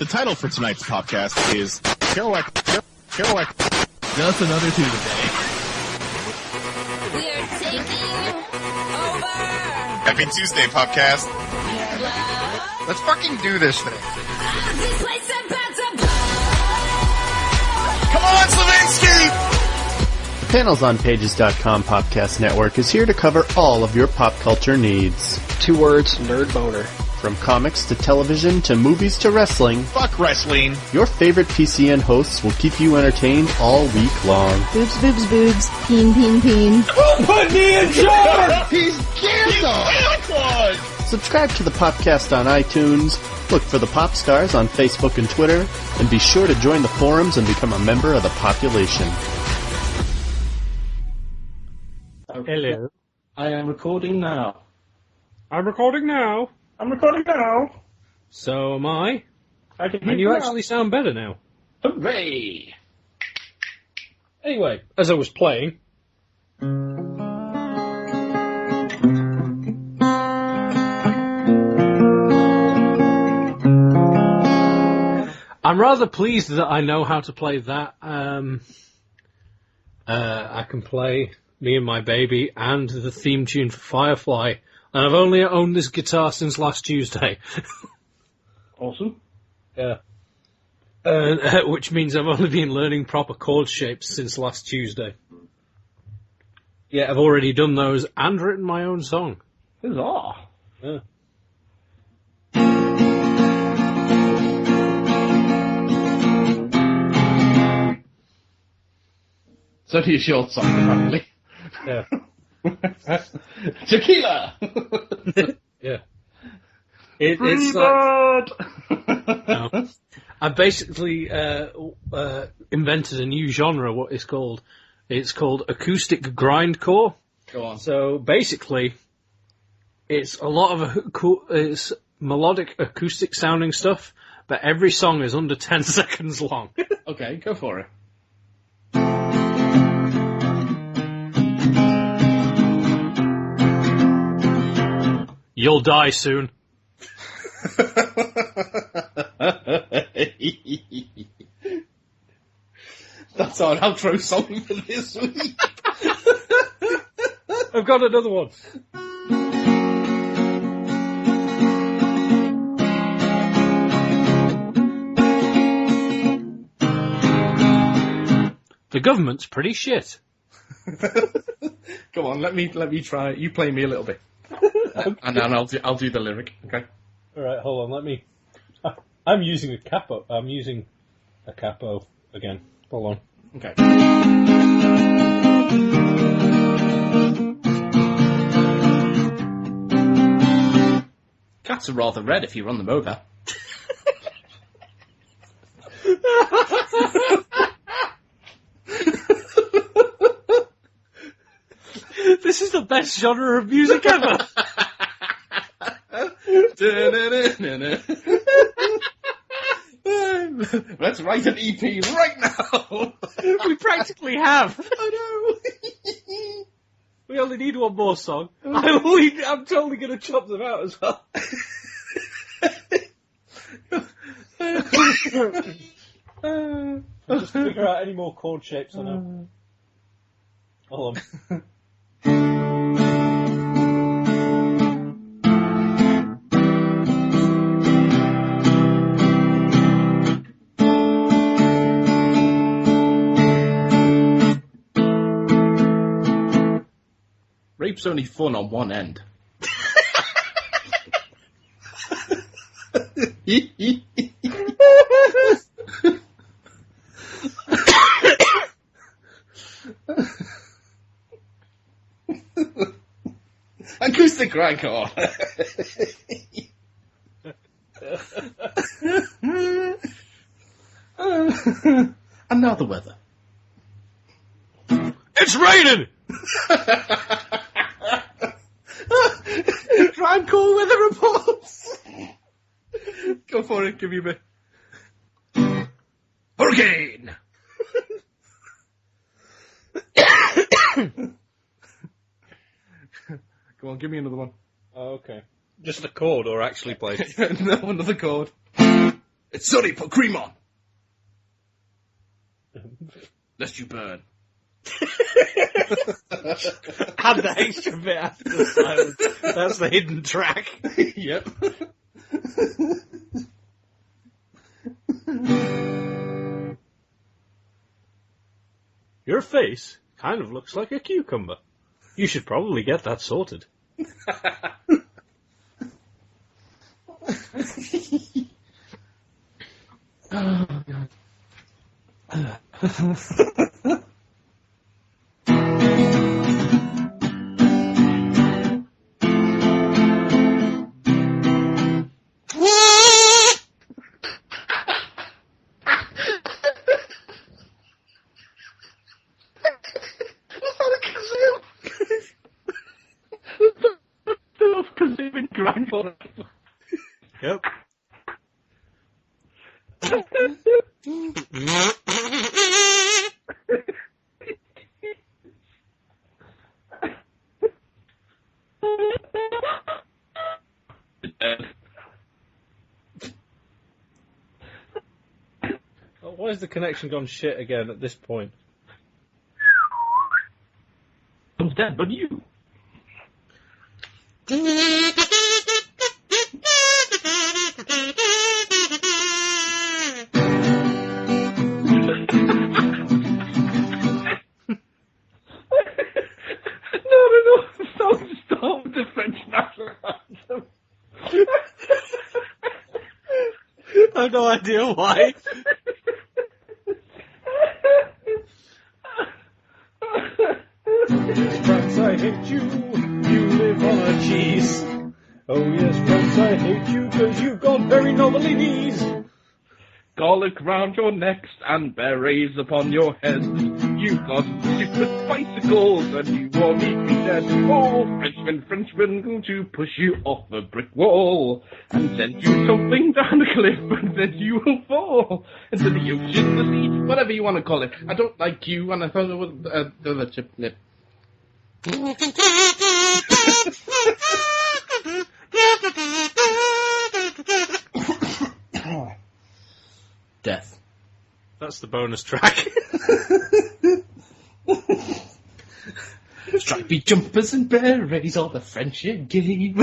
The title for tonight's podcast is Kerouac. Just another Tuesday. We're taking over. Happy Tuesday, podcast. Let's fucking do this thing. This place about to blow. Come on, Slavinsky! PanelsOnPages.com Podcast Network is here to cover all of your pop culture needs. 2 words, nerd boner. From comics to television to movies to wrestling, Fuck wrestling. your favorite PCN hosts will keep you entertained all week long. Boobs, boobs, boobs. Peen, peen, peen. Put me in charge! He's Gandalf! Subscribe to the podcast on iTunes, look for the Pop Stars on Facebook and Twitter, and be sure to join the forums and become a member of the population. Hello. I am recording now. I'm recording now. I'm recording now. So am I. I can hear And you now. actually sound better now. Hooray! Anyway, as I was playing... I'm rather pleased that I know how to play that. I can play Me and My Baby and the theme tune for Firefly. And I've only owned this guitar since last Tuesday. Awesome. Yeah. Which means I've only been learning proper chord shapes since last Tuesday. Yeah, I've already done those and written my own song. Huzzah! Yeah. It's only a short song, apparently. Yeah. Tequila! Yeah. It's like... No. I basically invented a new genre, what it's called. It's called Acoustic Grindcore. Go on. So basically, it's a lot of it's melodic acoustic sounding stuff, but every song is under 10 seconds long. Okay, go for it. You'll die soon. That's our outro song for this week. I've got another one. The government's pretty shit. Go on, let me try. You play me a little bit, and then I'll do the lyric. Okay. All right, hold on. Let me. I'm using a capo. I'm using a capo again. Hold on. Okay. Cats are rather red if you run them over. This is the best genre of music ever. Let's write an EP right now. We practically have. I know. We only need one more song. I'm totally going to chop them out as well. Just figure out any more chord shapes I know. Hold on. Rape's only fun on one end. Acoustic Grindcore. And now the weather. It's raining! Grindcore weather reports. Go for it, give me a bit. Hurricane! Go on, give me another one. Oh, okay. Just a chord or actually play? No, another chord. It's sunny, put cream on. Lest you burn. Add the extra bit after the silence. That's the hidden track. Yep. Your face kind of looks like a cucumber. You should probably get that sorted. Oh, God. Yep. Oh, why has the connection gone shit again at this point? I'm dead, but you. No, stop with the French national anthem. I have no idea why. France, I hate you. You live on a cheese. Oh yes, France, I hate you because you've got very knobbly knees. Garlic round your necks and berets upon your head. You've got stupid bicycles and you won't be dead. Oh, Frenchman going to push you off a brick wall and send you tumbling down a cliff and then you will fall into the ocean, the sea, whatever you want to call it. I don't like you and I thought it was the chip lip. Death. That's the bonus track. Stripy jumpers and berets, all the French game.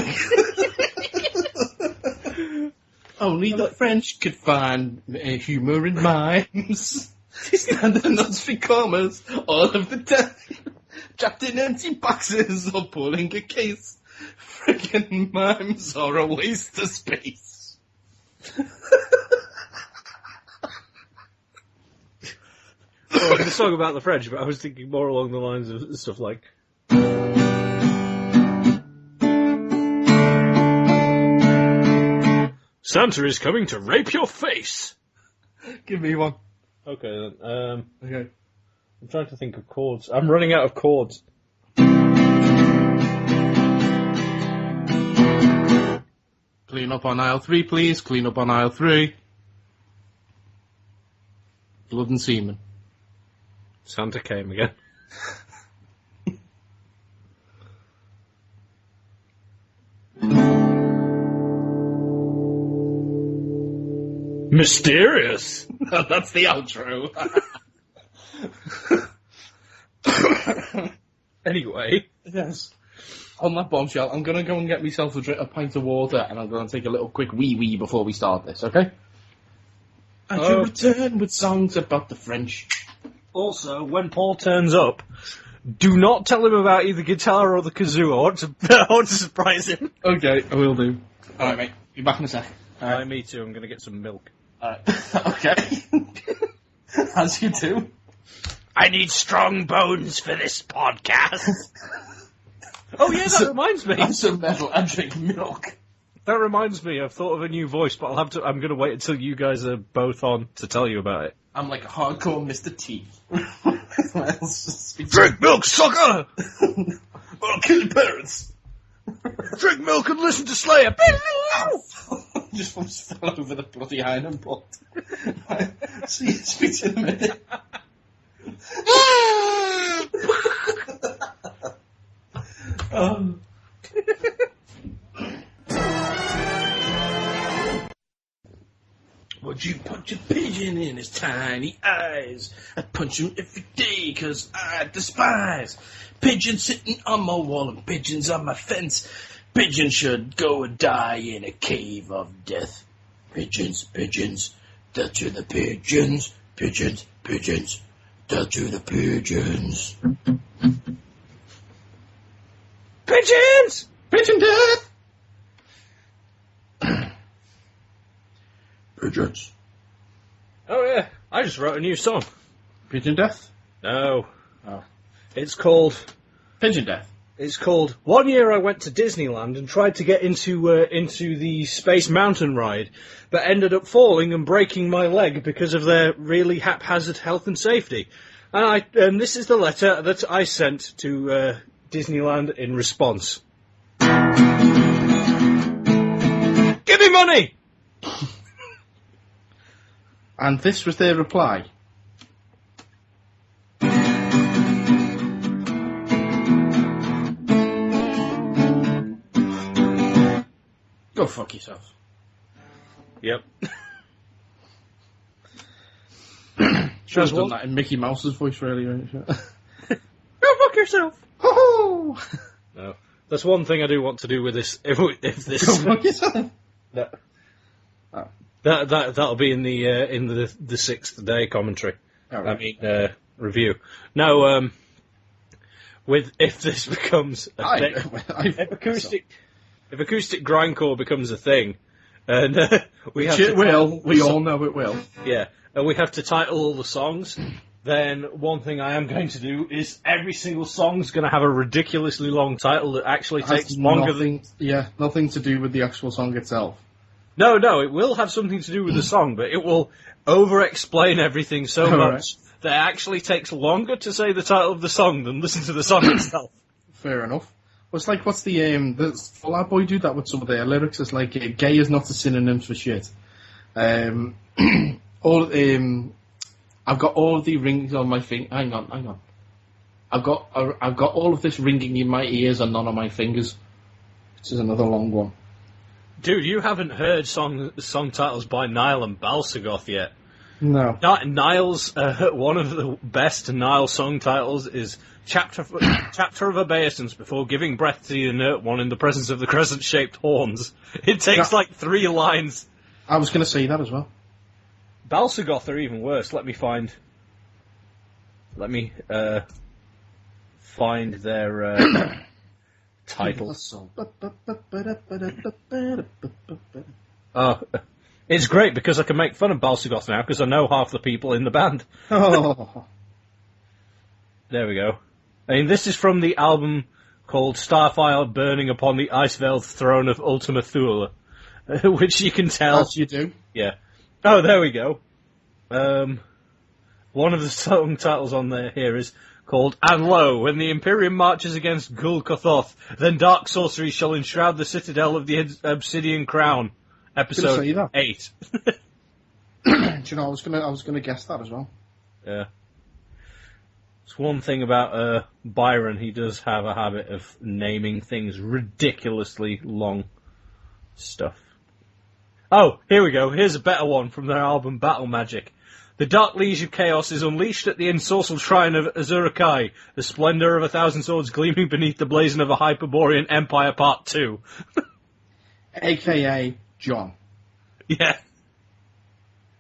Only the French could find humour in mimes. And the nuts for commas all of the time. Trapped in empty boxes or pulling a case. Friggin' mimes are a waste of space. Well, the song about the French, but I was thinking more along the lines of stuff like... Santa is coming to rape your face! Give me one. Okay, then. Okay. I'm trying to think of chords. I'm running out of chords. Clean up on aisle 3, please. Clean up on aisle 3. Blood and semen. Santa came again. Mysterious! That's the outro. Anyway. Yes. On that bombshell, I'm going to go and get myself a pint of water and I'm going to take a little quick wee-wee before we start this, okay? And to return with songs about the French. Also, when Paul turns up, do not tell him about either guitar or the kazoo. I want to surprise him. Okay, I will do. Alright, mate. Be back in a sec. Alright, me too. I'm going to get some milk. Alright. Okay. As you do. I need strong bones for this podcast. Oh yeah, that reminds me. I'm some metal. I drink milk. That reminds me. I've thought of a new voice, but I'm going to wait until you guys are both on to tell you about it. I'm like a hardcore Mr. T. Drink milk, sucker! I'll kill your parents. Drink milk and listen to Slayer. Just almost fell over the bloody iron pot. See you, speak to you in a minute. Would punch a pigeon in his tiny eyes. I punch him every day 'cause I despise pigeons sitting on my wall and pigeons on my fence. Pigeons should go and die in a cave of death. Pigeons, pigeons, death to the pigeons. Pigeons, pigeons, death to the pigeons. Pigeons! Pigeon death! Pigeons. Oh yeah, I just wrote a new song. Pigeon death? No. Oh. It's called... Pigeon death. It's called... One year I went to Disneyland and tried to get into the Space Mountain ride, but ended up falling and breaking my leg because of their really haphazard health and safety. And this is the letter that I sent to Disneyland in response. Give me money! And this was their reply. Go fuck yourself. Yep. Should have done that in Mickey Mouse's voice earlier. Go fuck yourself! Ho-ho! No. That's one thing I do want to do with this. If this... Go fuck yourself! No. Oh. That'll be in the sixth day commentary. Oh, right. I mean review. No, if this becomes a thing, if acoustic grindcore becomes a thing, and we all know it will. Yeah, and we have to title all the songs. Then one thing I am going to do is every single song's going to have a ridiculously long title that actually takes longer than... Yeah, nothing to do with the actual song itself. No, it will have something to do with the song, but it will over-explain everything so much that it actually takes longer to say the title of the song than listen to the song itself. Fair enough. Well, it's like, what's the Fall Out Boy do that with some of their lyrics? It's like, gay is not a synonym for shit. I've got all of the rings on my finger. Hang on. I've got all of this ringing in my ears and none on my fingers. This is another long one. Dude, you haven't heard song titles by Nile and Balsagoth yet. No. Nile's one of the best Nile song titles is Chapter of Obeisance before giving breath to the inert one in the presence of the crescent-shaped horns. It takes like 3 lines. I was going to say that as well. Balsagoth are even worse. Let me find their title. Oh, it's great because I can make fun of Balsagoth now because I know half the people in the band. Oh. There we go. I mean, this is from the album called Starfire Burning Upon the Ice-Veiled Throne of Ultima Thule, which you can tell... As you do. Yeah. Oh, there we go. One of the song titles on there here is called And Lo, when the Imperium marches against Gul Kothoth, then dark sorcery shall enshroud the citadel of the Obsidian Crown. Episode 8. Do you know, I was gonna guess that as well. Yeah. It's one thing about Byron, he does have a habit of naming things ridiculously long stuff. Oh, here we go. Here's a better one from their album Battle Magic. The dark liege of chaos is unleashed at the ensorcelled shrine of Azurakai, the splendour of 1,000 swords gleaming beneath the blazon of a Hyperborean Empire Part 2. A.K.A. John. Yeah.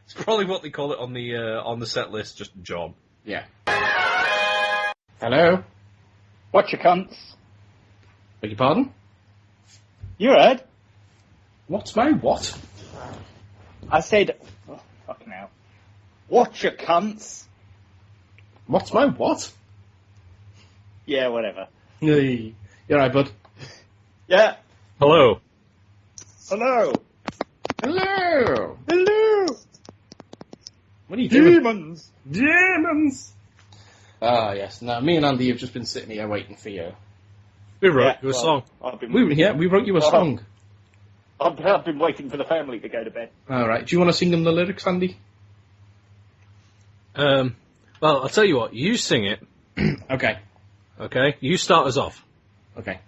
It's probably what they call it on the set list, just John. Yeah. Hello? Watch your cunts. Beg your pardon? You heard? What's my what? I said... Oh, fucking hell. Watch your cunts. What's my what? Yeah, whatever. Hey. You alright, bud? Yeah. Hello. Hello. Hello. Hello. What are you doing? Demons. Demons. Ah, yes. Now, me and Andy have just been sitting here waiting for you. We wrote you a song. We wrote you a song. I've been waiting for the family to go to bed. Alright. Do you want to sing them the lyrics, Andy? Well, I'll tell you what. You sing it. Okay. Okay? You start us off. Okay.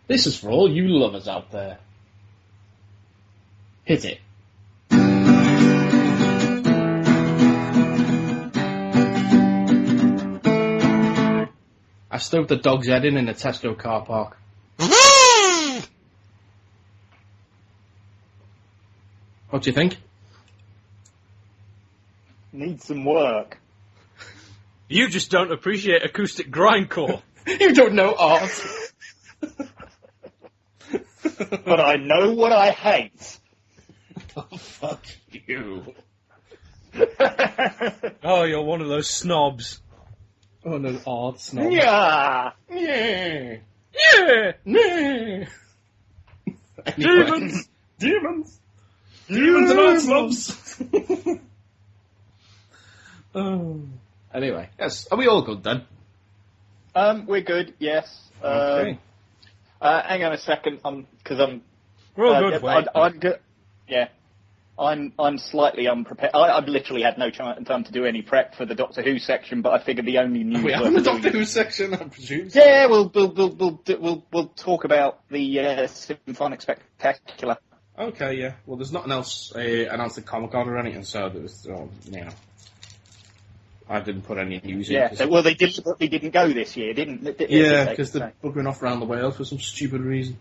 This is for all you lovers out there. Hit it. I stoved the dog's head in a Tesco car park. What do you think? Needs some work. You just don't appreciate acoustic grindcore. You don't know art. But I know what I hate. Oh, fuck you. Oh, you're one of those snobs. Oh, no, art snob. Yeah. Yeah. Yeah! Yeah. Demons! Demons! Demons and art snobs! Oh. Anyway, yes. Are we all good then? We're good, yes. Okay. Hang on a second, because I'm... We're all good, wait. I'm good. Yeah. I'm slightly unprepared. I've literally had no time to do any prep for the Doctor Who section, but I figured the only news... We have the Doctor Who section, I presume. Yeah, we'll talk about the Symphonic Spectacular. Okay, yeah. Well, there's nothing else announced at Comic-Con or anything, so there was, I didn't put any news in. Yeah, well, they deliberately didn't go this year, didn't they? Yeah, because they're buggering off around the world for some stupid reason.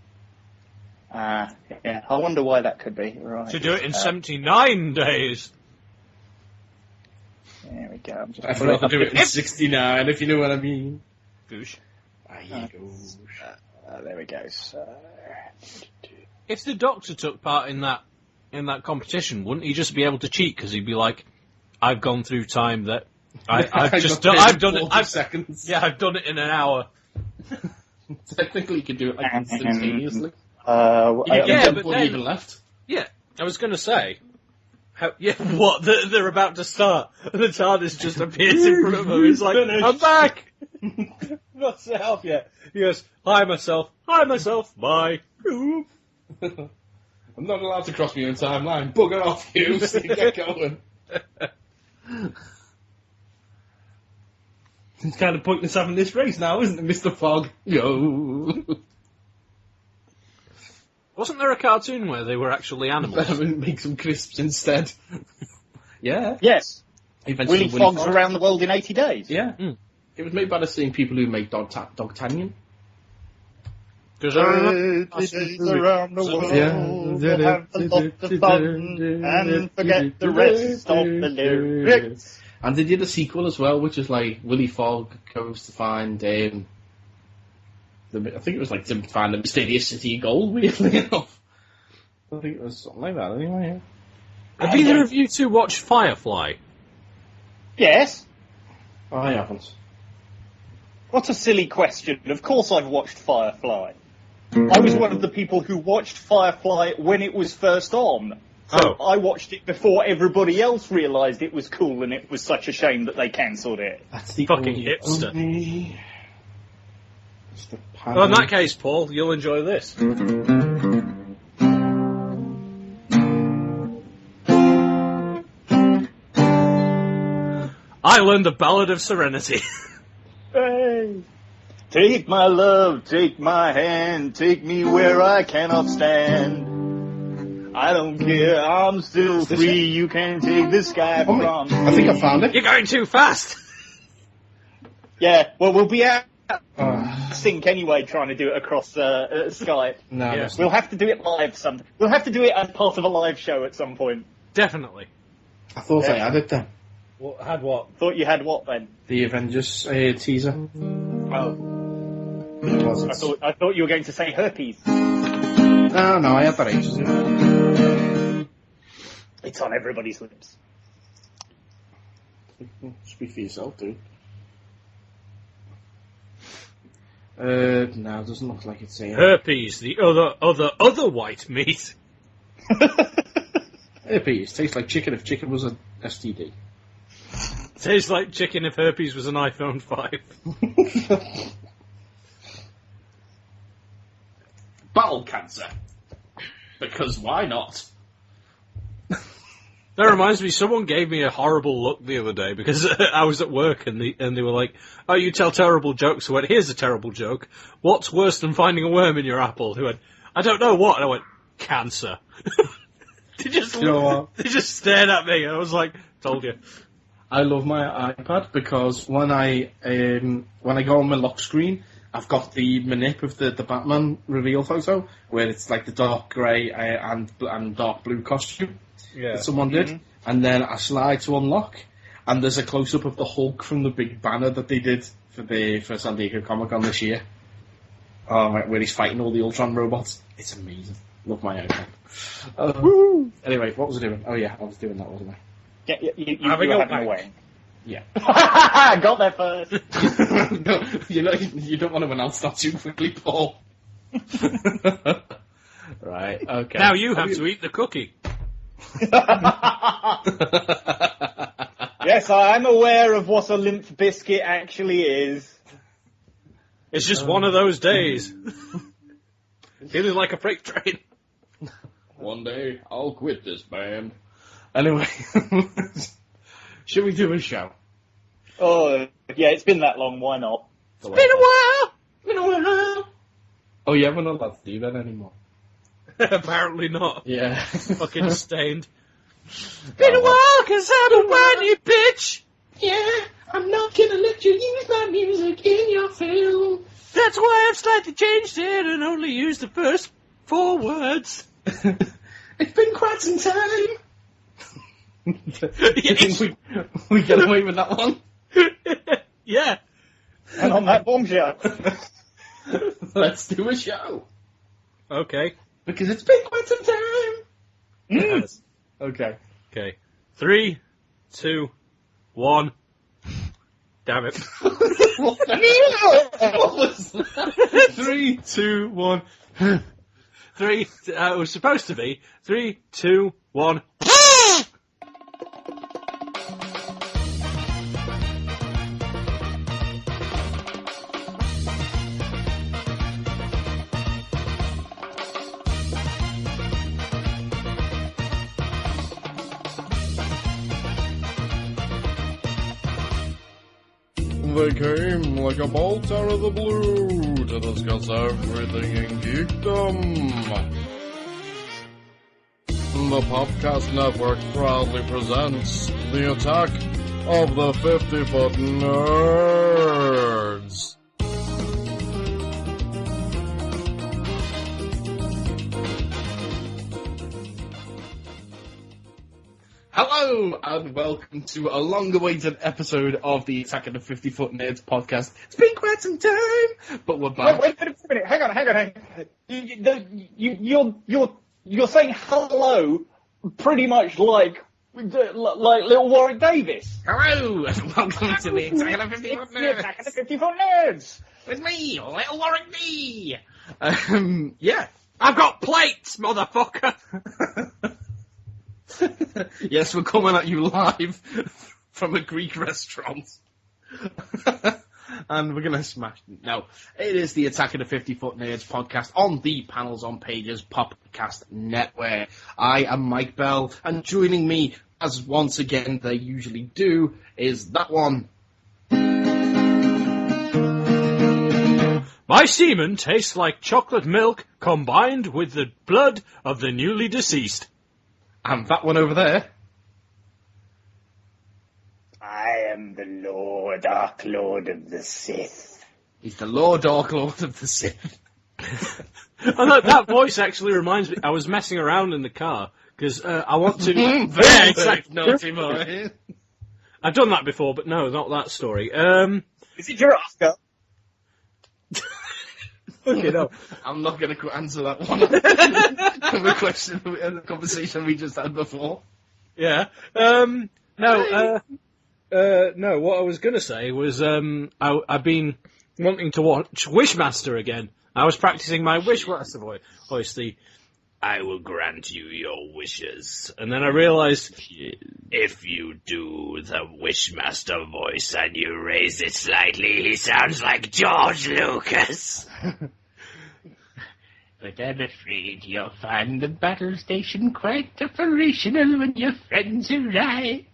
Yeah, I wonder why that could be. Right. To do it in 79 days. There we go. I'm just I forgot to do it in 69, if you know what I mean. Goosh. There we go. So... If the Doctor took part in that competition, wouldn't he just be able to cheat? Because he'd be like, "I've gone through time that I've done it. Seconds. Yeah, I've done it in an hour." Technically, you could do it like instantaneously. but then, even left. Yeah, I was going to say. What? They're about to start, and the TARDIS just appears in front of him. He's like, "I'm back." Not set up yet. He goes, "Hi myself, bye." I'm not allowed to cross my own timeline. Bugger off, you. So you get going. It's kind of pointless having this race now, isn't it, Mr. Fogg? Yo. Wasn't there a cartoon where they were actually animals? Better make some crisps instead. Yeah. Yes. Eventually Willy Fogg's around the world in 80 days. Yeah. Mm. It was made by the same people who make Dogtanian. Because around the world, have a lot of fun, and forget the rest of the lyrics. And they did a sequel as well, which is like Willy Fogg goes to find, I think it was like to find the mysterious city of gold, weirdly enough. I think it was something like that, anyway, yeah. Have either of you two watched Firefly? Yes. I haven't. What a silly question. Of course I've watched Firefly. I was one of the people who watched Firefly when it was first on. So I watched it before everybody else realised it was cool and it was such a shame that they cancelled it. That's the fucking hipster. Well, in that case, Paul, you'll enjoy this. I learned the Ballad of Serenity. Hey. Take my love, take my hand, take me where I cannot stand. I don't care, I'm still free, you can take the sky from me. I think I found it. You're going too fast. Yeah, well, we'll be out sync anyway, trying to do it across Skype. No, Yeah. We'll have to do it live We'll have to do it as part of a live show at some point. Definitely. I thought I had it then. Had what? Thought you had what then? The Avengers teaser. Oh. I thought you were going to say herpes. No, I had that ages ago. It's on everybody's lips. Speak for yourself, dude. No, it doesn't look like it's saying. Herpes, the other white meat. Herpes tastes like chicken if chicken was an STD. Tastes like chicken if herpes was an iPhone 5. Bowel cancer. Because why not? That reminds me, someone gave me a horrible look the other day because I was at work and they were like, "Oh, you tell terrible jokes." I went, "Here's a terrible joke. What's worse than finding a worm in your apple?" Who went, "I don't know what." And I went, "Cancer." You know what? They just stared at me, and I was like, "Told you." I love my iPad because when I go on my lock screen, I've got the manip of the Batman reveal photo where it's like the dark grey and dark blue costume that someone did, and then I slide to unlock, and there's a close up of the Hulk from the big banner that they did for San Diego Comic Con this year. Oh, right, where he's fighting all the Ultron robots. It's amazing. Love my iPad. Anyway, what was I doing? Oh yeah, I was doing that, wasn't I? Yeah, you Having were a having a wank. wank. Yeah. Got there first. No, you don't want to announce that too quickly, Paul. Right, okay. Now you have to eat the cookie. Yes, I am aware of what a limp biscuit actually is. It's just one of those days. Feeling like a freight train. One day, I'll quit this band. Anyway, should we do a show? Oh, yeah, it's been that long, why not? Been a while. Oh yeah, we're not allowed to do that anymore. Apparently not. Yeah. Fucking stained. Been a while, 'cause I'm a whiny bitch. Yeah, I'm not gonna let you use my music in your film. That's why I've slightly changed it and only used the first 4 words. It's been quite some time. You think we get away with that one? Yeah. And on that bombshell. Let's do a show. Okay. Because it's been quite some time. Yes. Okay. Okay. 3, 2, 1. Damn it. What was that? 3, 2, 1. 3. It was supposed to be 3, 2, 1. They came like a bolt out of the blue to discuss everything in geekdom. The Popcast Network proudly presents the attack of the 50-foot nerds. Hello, and welcome to a long-awaited episode of the Attack of the 50-Foot Nerds podcast. It's been quite some time, but we're back. Wait a minute. Hang on. You're saying hello pretty much like little Warwick Davis. Hello, and welcome to the Attack of the 50-Foot The Nerds. Attack of the 50-Foot Nerds. With me, Little Warwick D. Yeah. I've got plates, motherfucker! Yes, we're coming at you live from a Greek restaurant. And we're going to smash... No, it is the Attack of the 50-Foot Nerds podcast on the Panels on Pages Podcast Network. I am Mike Bell, and joining me, as once again they usually do, is that one. My semen tastes like chocolate milk combined with the blood of the newly deceased. And that one over there. I am the Dark Lord of the Sith. He's the Lord Dark Lord of the Sith. And that voice actually reminds me, I was messing around in the car, because I want to... Yeah, exactly. Naughty boy. I've done that before, but no, not that story. Is it your Oscar? Okay, no. I'm not going to answer that one. The question, the conversation we just had before. Yeah. No, what I was going to say was I've been wanting to watch Wishmaster again. I was practicing my Wishmaster voice, the I will grant you your wishes. And then I realised, if you do the Wishmaster voice and you raise it slightly, he sounds like George Lucas. But I'm afraid you'll find the battle station quite operational when your friends arrive.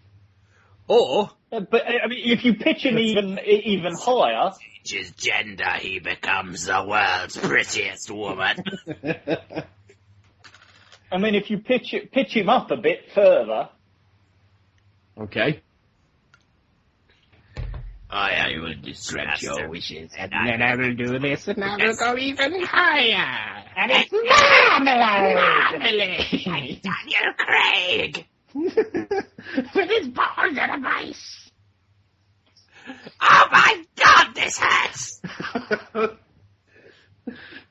Or... But, I mean, if you pitch him even higher... his gender, he becomes the world's prettiest woman. I mean, if you pitch him up a bit further. Okay. I will distract your wishes, and then I will do this, and I will go even higher. And it's marmalade! Daniel Craig! With his balls and a vice. Oh my God, this hurts!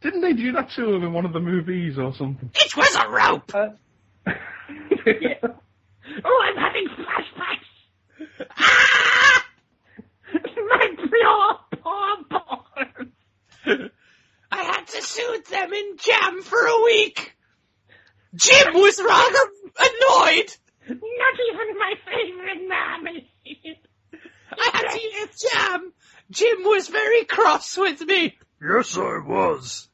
Didn't they do that to him in one of the movies or something? It was a rope! Yeah. Oh, I'm having flashbacks! Ah! My poor balls! I had to soothe them in jam for a week. Jim was rather annoyed. Not even my favorite marmalade. I had to eat jam. Jim was very cross with me. Yes, I was.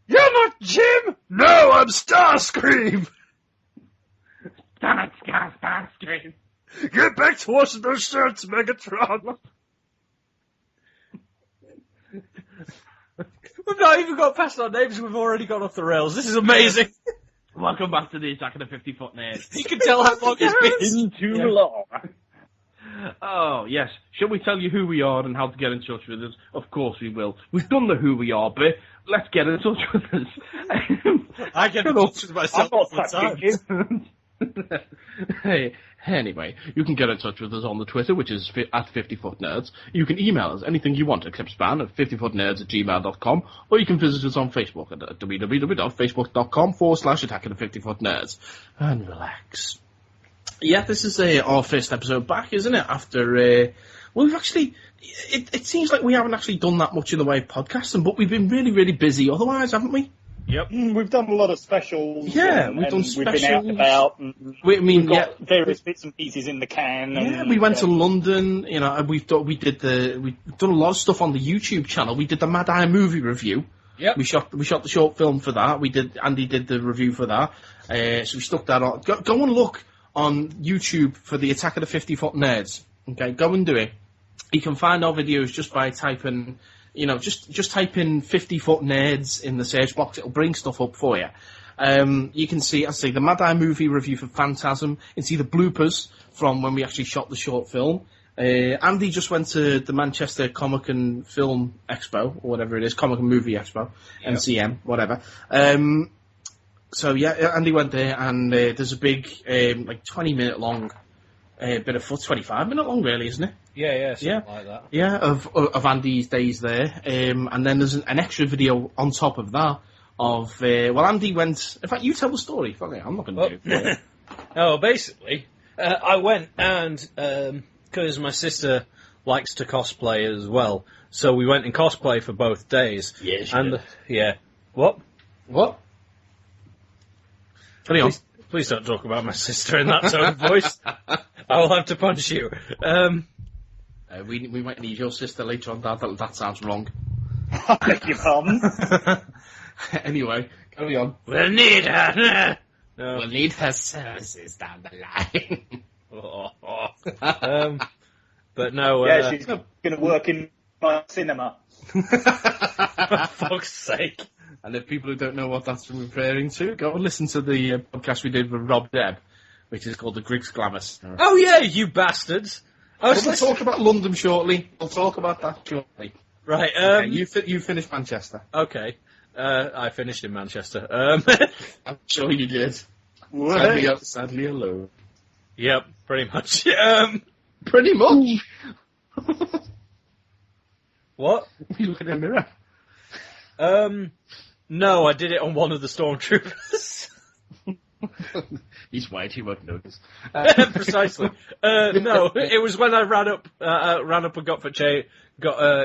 You're not Jim! No, I'm Starscream! Damn it, Starscream. Get back to washing those shirts, Megatron! We've not even got past our names, we've already gone off the rails. This is amazing. Welcome back to the Attack of the 50-Foot Nerd. You can tell how long it's been. Too long. Oh, yes. Shall we tell you who we are and how to get in touch with us? Of course we will. We've done the who we are bit. Let's get in touch with us. I get in touch with myself all the time. Hey, anyway, you can get in touch with us on the Twitter, which is at 50footnerds. You can email us anything you want, except spam at 50footnerds@gmail.com, or you can visit us on Facebook at www.facebook.com/Attack of the 50-Foot Nerds. And relax. Yeah, this is our first episode back, isn't it? After, well, we've actually, it seems like we haven't actually done that much in the way of podcasting, but we've been really, really busy otherwise, haven't we? Yep. We've done a lot of specials. Yeah, we've done We've been out and about. We've got various bits and pieces in the can. Yeah, we went to London, you know, and we've done a lot of stuff on the YouTube channel. We did the Mad Eye movie review. Yep. We shot the short film for that. Andy did the review for that. So we stuck that on. Go and look on YouTube for the Attack of the 50-Foot Nerds. Okay, go and do it. You can find our videos just by typing, you know, just type in 50-Foot Nerds in the search box. It'll bring stuff up for you. You can see, the Mad Eye movie review for Phantasm. You can see the bloopers from when we actually shot the short film. Andy just went to the Manchester Comic and Film Expo, or whatever it is, Comic and Movie Expo, yep. MCM, whatever. So yeah, Andy went there, and there's a big, 20-minute long bit of 25-minute long, really, isn't it? Yeah, something like that. Yeah, of Andy's days there, and then there's an extra video on top of that of Andy went. In fact, you tell the story. Fuck it, I'm not going to do it. Oh, basically, I went and because my sister likes to cosplay as well, so we went in cosplay for both days. Yeah, she and did. Yeah, what? Carry on. Please don't talk about my sister in that tone of voice. I will have to punch you. We might need your sister later on, Dad. That sounds wrong. I beg your pardon. Anyway, carry on. We'll need her. No. We'll need her services down the line. But no. Yeah, she's going to work in my cinema. For fuck's sake. And if people who don't know what that's referring to, go and listen to the podcast we did with Rob Deb, which is called The Griggs Glamis. Oh yeah, you bastards! We'll talk about London shortly. We'll talk about that shortly. Right. Okay, you finished Manchester. Okay. I finished in Manchester. I'm sure you did. Sadly alone. Yep, pretty much. Pretty much. What? You look in the mirror. No, I did it on one of the stormtroopers. He's white, he won't notice. Precisely. No, it was when I ran up and got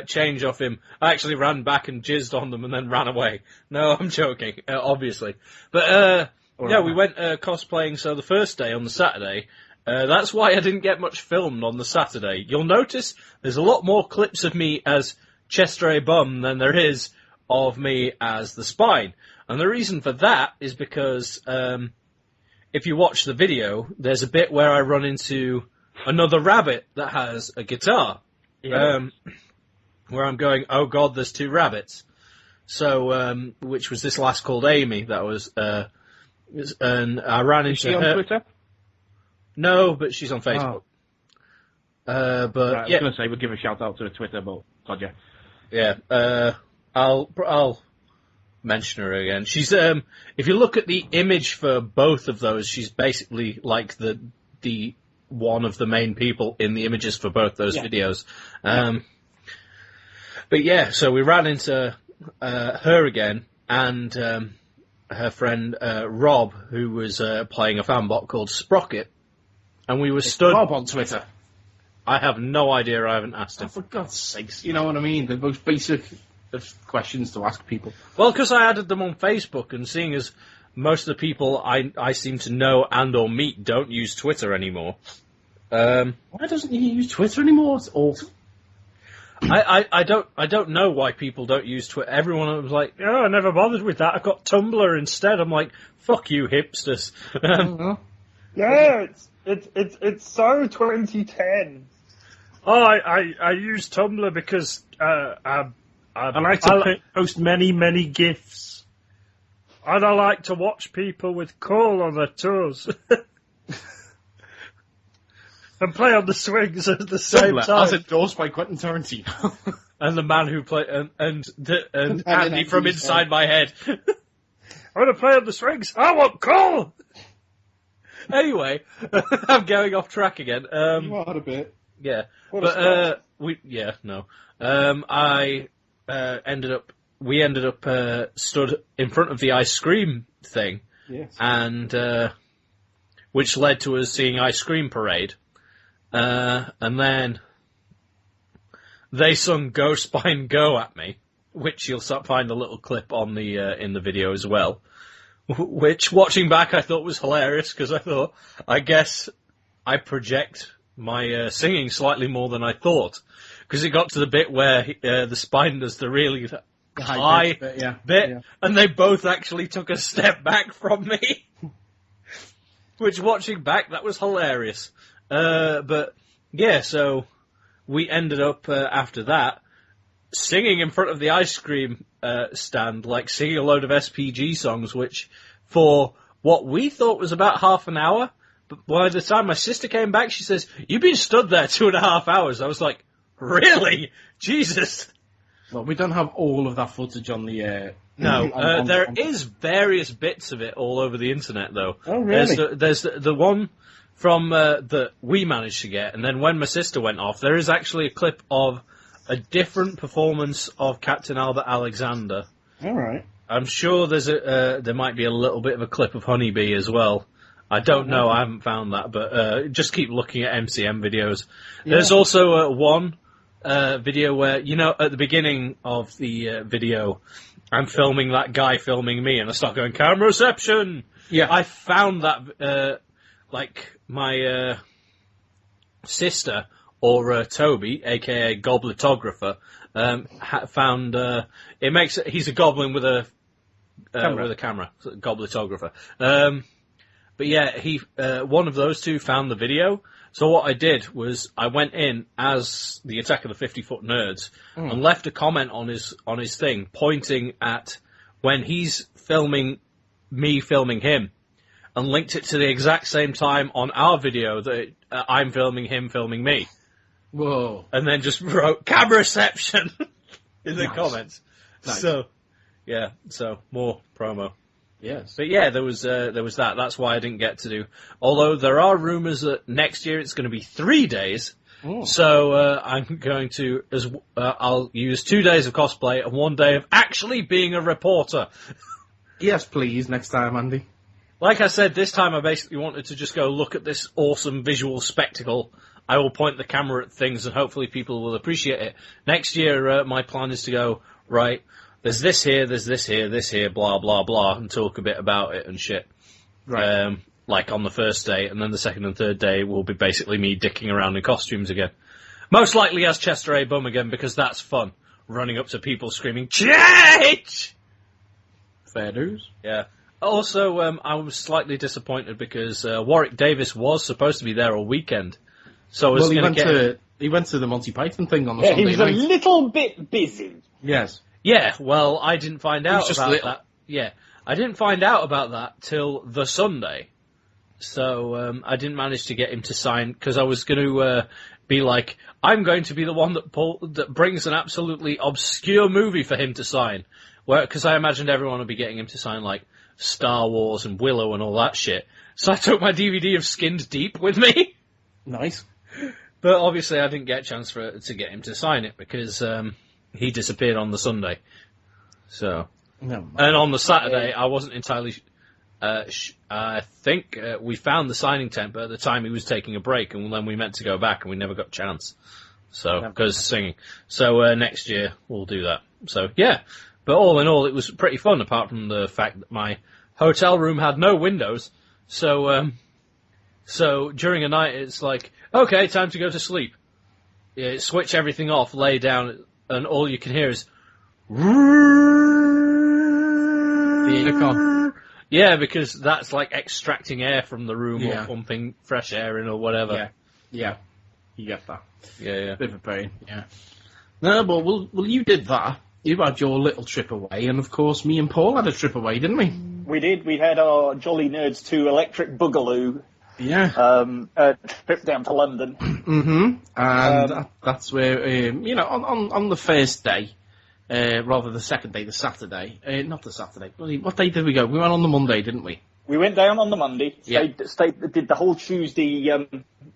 change off him. I actually ran back and jizzed on them and then ran away. No, I'm joking, obviously. But, we went cosplaying, so the first day, on the Saturday, that's why I didn't get much filmed on the Saturday. You'll notice there's a lot more clips of me as Chester A. Bum than there is of me as the Spine. And the reason for that is because if you watch the video, there's a bit where I run into another rabbit that has a guitar. Yeah. Where I'm going, oh god, there's two rabbits. So, which was this lass called Amy that was and I ran Is into she on her. Twitter? No, but she's on Facebook. But Right, I was yeah, going to say we'll give a shout out to her Twitter, but God, yeah. yeah. I'll mention her again. She's if you look at the image for both of those, she's basically like the one of the main people in the images for both those videos. But yeah, so we ran into her again, and her friend Rob, who was playing a fan bot called Sprocket, and we were stood. Rob on Twitter. I have no idea. I haven't asked him. Oh, for God's sakes, you know what I mean? The most basic of questions to ask people. Well, because I added them on Facebook, and seeing as most of the people I seem to know and or meet don't use Twitter anymore. Why doesn't he use Twitter anymore? It's awful. I don't know why people don't use Twitter. Everyone was like, "Oh, I never bothered with that. I got Tumblr instead." I'm like, "Fuck you, hipsters." Yeah, it's so 2010. Oh, I use Tumblr because I like to post many GIFs. and I like to watch people with coal on their toes. And play on the swings at the same Tumblr, time. as endorsed by Quentin Tarantino. And the man who played and Andy from inside my head. I want to play on the swings. I want coal. Anyway, I'm going off track again. You are a bit. Yeah, What a we ended up stood in front of the ice cream thing, Yes. and which led to us seeing Ice Cream Parade, and then they sung "Go Spine Go" at me, which you'll find a little clip on the in the video as well. Which, watching back, I thought was hilarious, because I guess I project my singing slightly more than I thought. Because it got to the bit where the spine does the really high bit, and they both actually took a step back from me. Which, watching back, that was hilarious. But, yeah, so we ended up, after that, singing in front of the ice cream stand, like singing a load of SPG songs, which for what we thought was about half an hour, but by the time my sister came back, she says, "You've been stood there 2.5 hours." I was like, "Really? Jesus." Well, we don't have all of that footage on the... No, there is various bits of it all over the internet, though. Oh, really? There's the one from that we managed to get, and then when my sister went off, there is actually a clip of a different performance of Captain Albert Alexander. All right. I'm sure there might be a little bit of a clip of Honeybee as well. I don't know, I haven't found that, but just keep looking at MCM videos. Yeah. There's also one video where, you know, at the beginning of the video, I'm filming that guy filming me, and I start going, "Camera reception!" Yeah. I found that, like, my sister, or Toby, aka Gobletographer, found he's a goblin with a camera, Gobletographer. But yeah, he one of those two found the video. So what I did was I went in as the Attack of the 50-Foot Nerds and left a comment on his thing, pointing at when he's filming me filming him, and linked it to the exact same time on our video that I'm filming him filming me. Whoa. And then just wrote "camera reception" in the comments. Nice. So, yeah, so more promo. Yes. But yeah, there was that. That's why I didn't get to do. Although there are rumours that next year it's going to be 3 days. Oh. So I'm going to, I'll use 2 days of cosplay and 1 day of actually being a reporter. Yes, please, next time, Andy. Like I said, this time I basically wanted to just go look at this awesome visual spectacle. I will point the camera at things and hopefully people will appreciate it. Next year, my plan is to go, right, there's this here, this here, blah, blah, blah, and talk a bit about it and shit. Right. Like on the first day, and then the second and third day will be basically me dicking around in costumes again. Most likely as Chester A. Bum again, because that's fun. Running up to people screaming, "Change!" Fair dues. Yeah. Also, I was slightly disappointed because Warwick Davis was supposed to be there all weekend. So I was he went to the Monty Python thing on the Sunday he was night. a little bit busy. Yes. Yeah, well, I didn't find out just about little. that. Yeah, I didn't find out about that till the Sunday. So I didn't manage to get him to sign, because I was going to be like, I'm going to be the one that brings an absolutely obscure movie for him to sign. Because I imagined everyone would be getting him to sign, like, Star Wars and Willow and all that shit. So I took my DVD of Skinned Deep with me. Nice. But obviously I didn't get a chance to get him to sign it, because he disappeared on the Sunday. So, and on the Saturday, I wasn't entirely... I think we found the signing tent, but at the time he was taking a break, and then we meant to go back, and we never got a chance. So, because singing. So next year we'll do that. So, yeah. But all in all, it was pretty fun, apart from the fact that my hotel room had no windows. So during a night, it's like, okay, time to go to sleep. Yeah, switch everything off, lay down, and all you can hear is... The intercom. Yeah, because that's like extracting air from the room or pumping fresh air in or whatever. Yeah. You get that. Yeah. Bit of a pain, yeah. No, but well, you did that. You had your little trip away, and of course me and Paul had a trip away, didn't we? We did. We had our Jolly Nerds 2 Electric Boogaloo trip down to London. Mm-hmm. And that's where, on the first day, rather the second day, the Saturday, not the Saturday, what day did we go? We went on the Monday, didn't we? We went down on the Monday, did the whole Tuesday,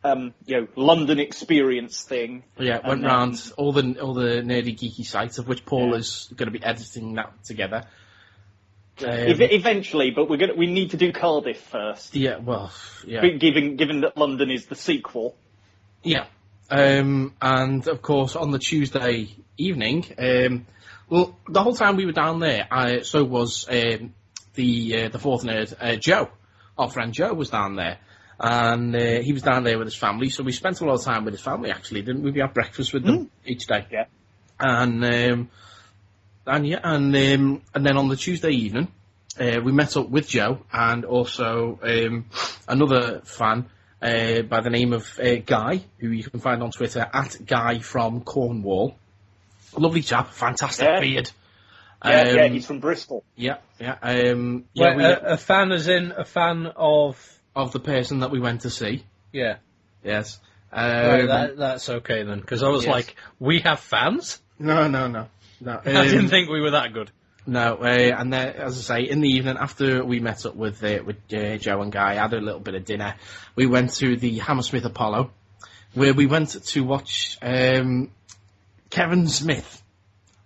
London experience thing. Yeah, went round all the nerdy geeky sites, of which Paul is going to be editing that together. Eventually, but we need to do Cardiff first. Yeah, well, yeah. Given that London is the sequel. Yeah. And of course, on the Tuesday evening, well, the whole time we were down there, so was the fourth nerd, Joe. Our friend Joe was down there. And he was down there with his family, so we spent a lot of time with his family, actually, didn't we? We had breakfast with them each day. Yeah. And then on the Tuesday evening, we met up with Joe and also another fan by the name of Guy, who you can find on Twitter at Guy from Cornwall. Lovely chap, fantastic beard. He's from Bristol. Yeah. A fan as in a fan of the person that we went to see. Yeah. Yes. Right, that's okay then, because I was like, we have fans? No. I didn't think we were that good. No, and then, as I say, in the evening after we met up with Joe and Guy, had a little bit of dinner, we went to the Hammersmith Apollo, where we went to watch Kevin Smith,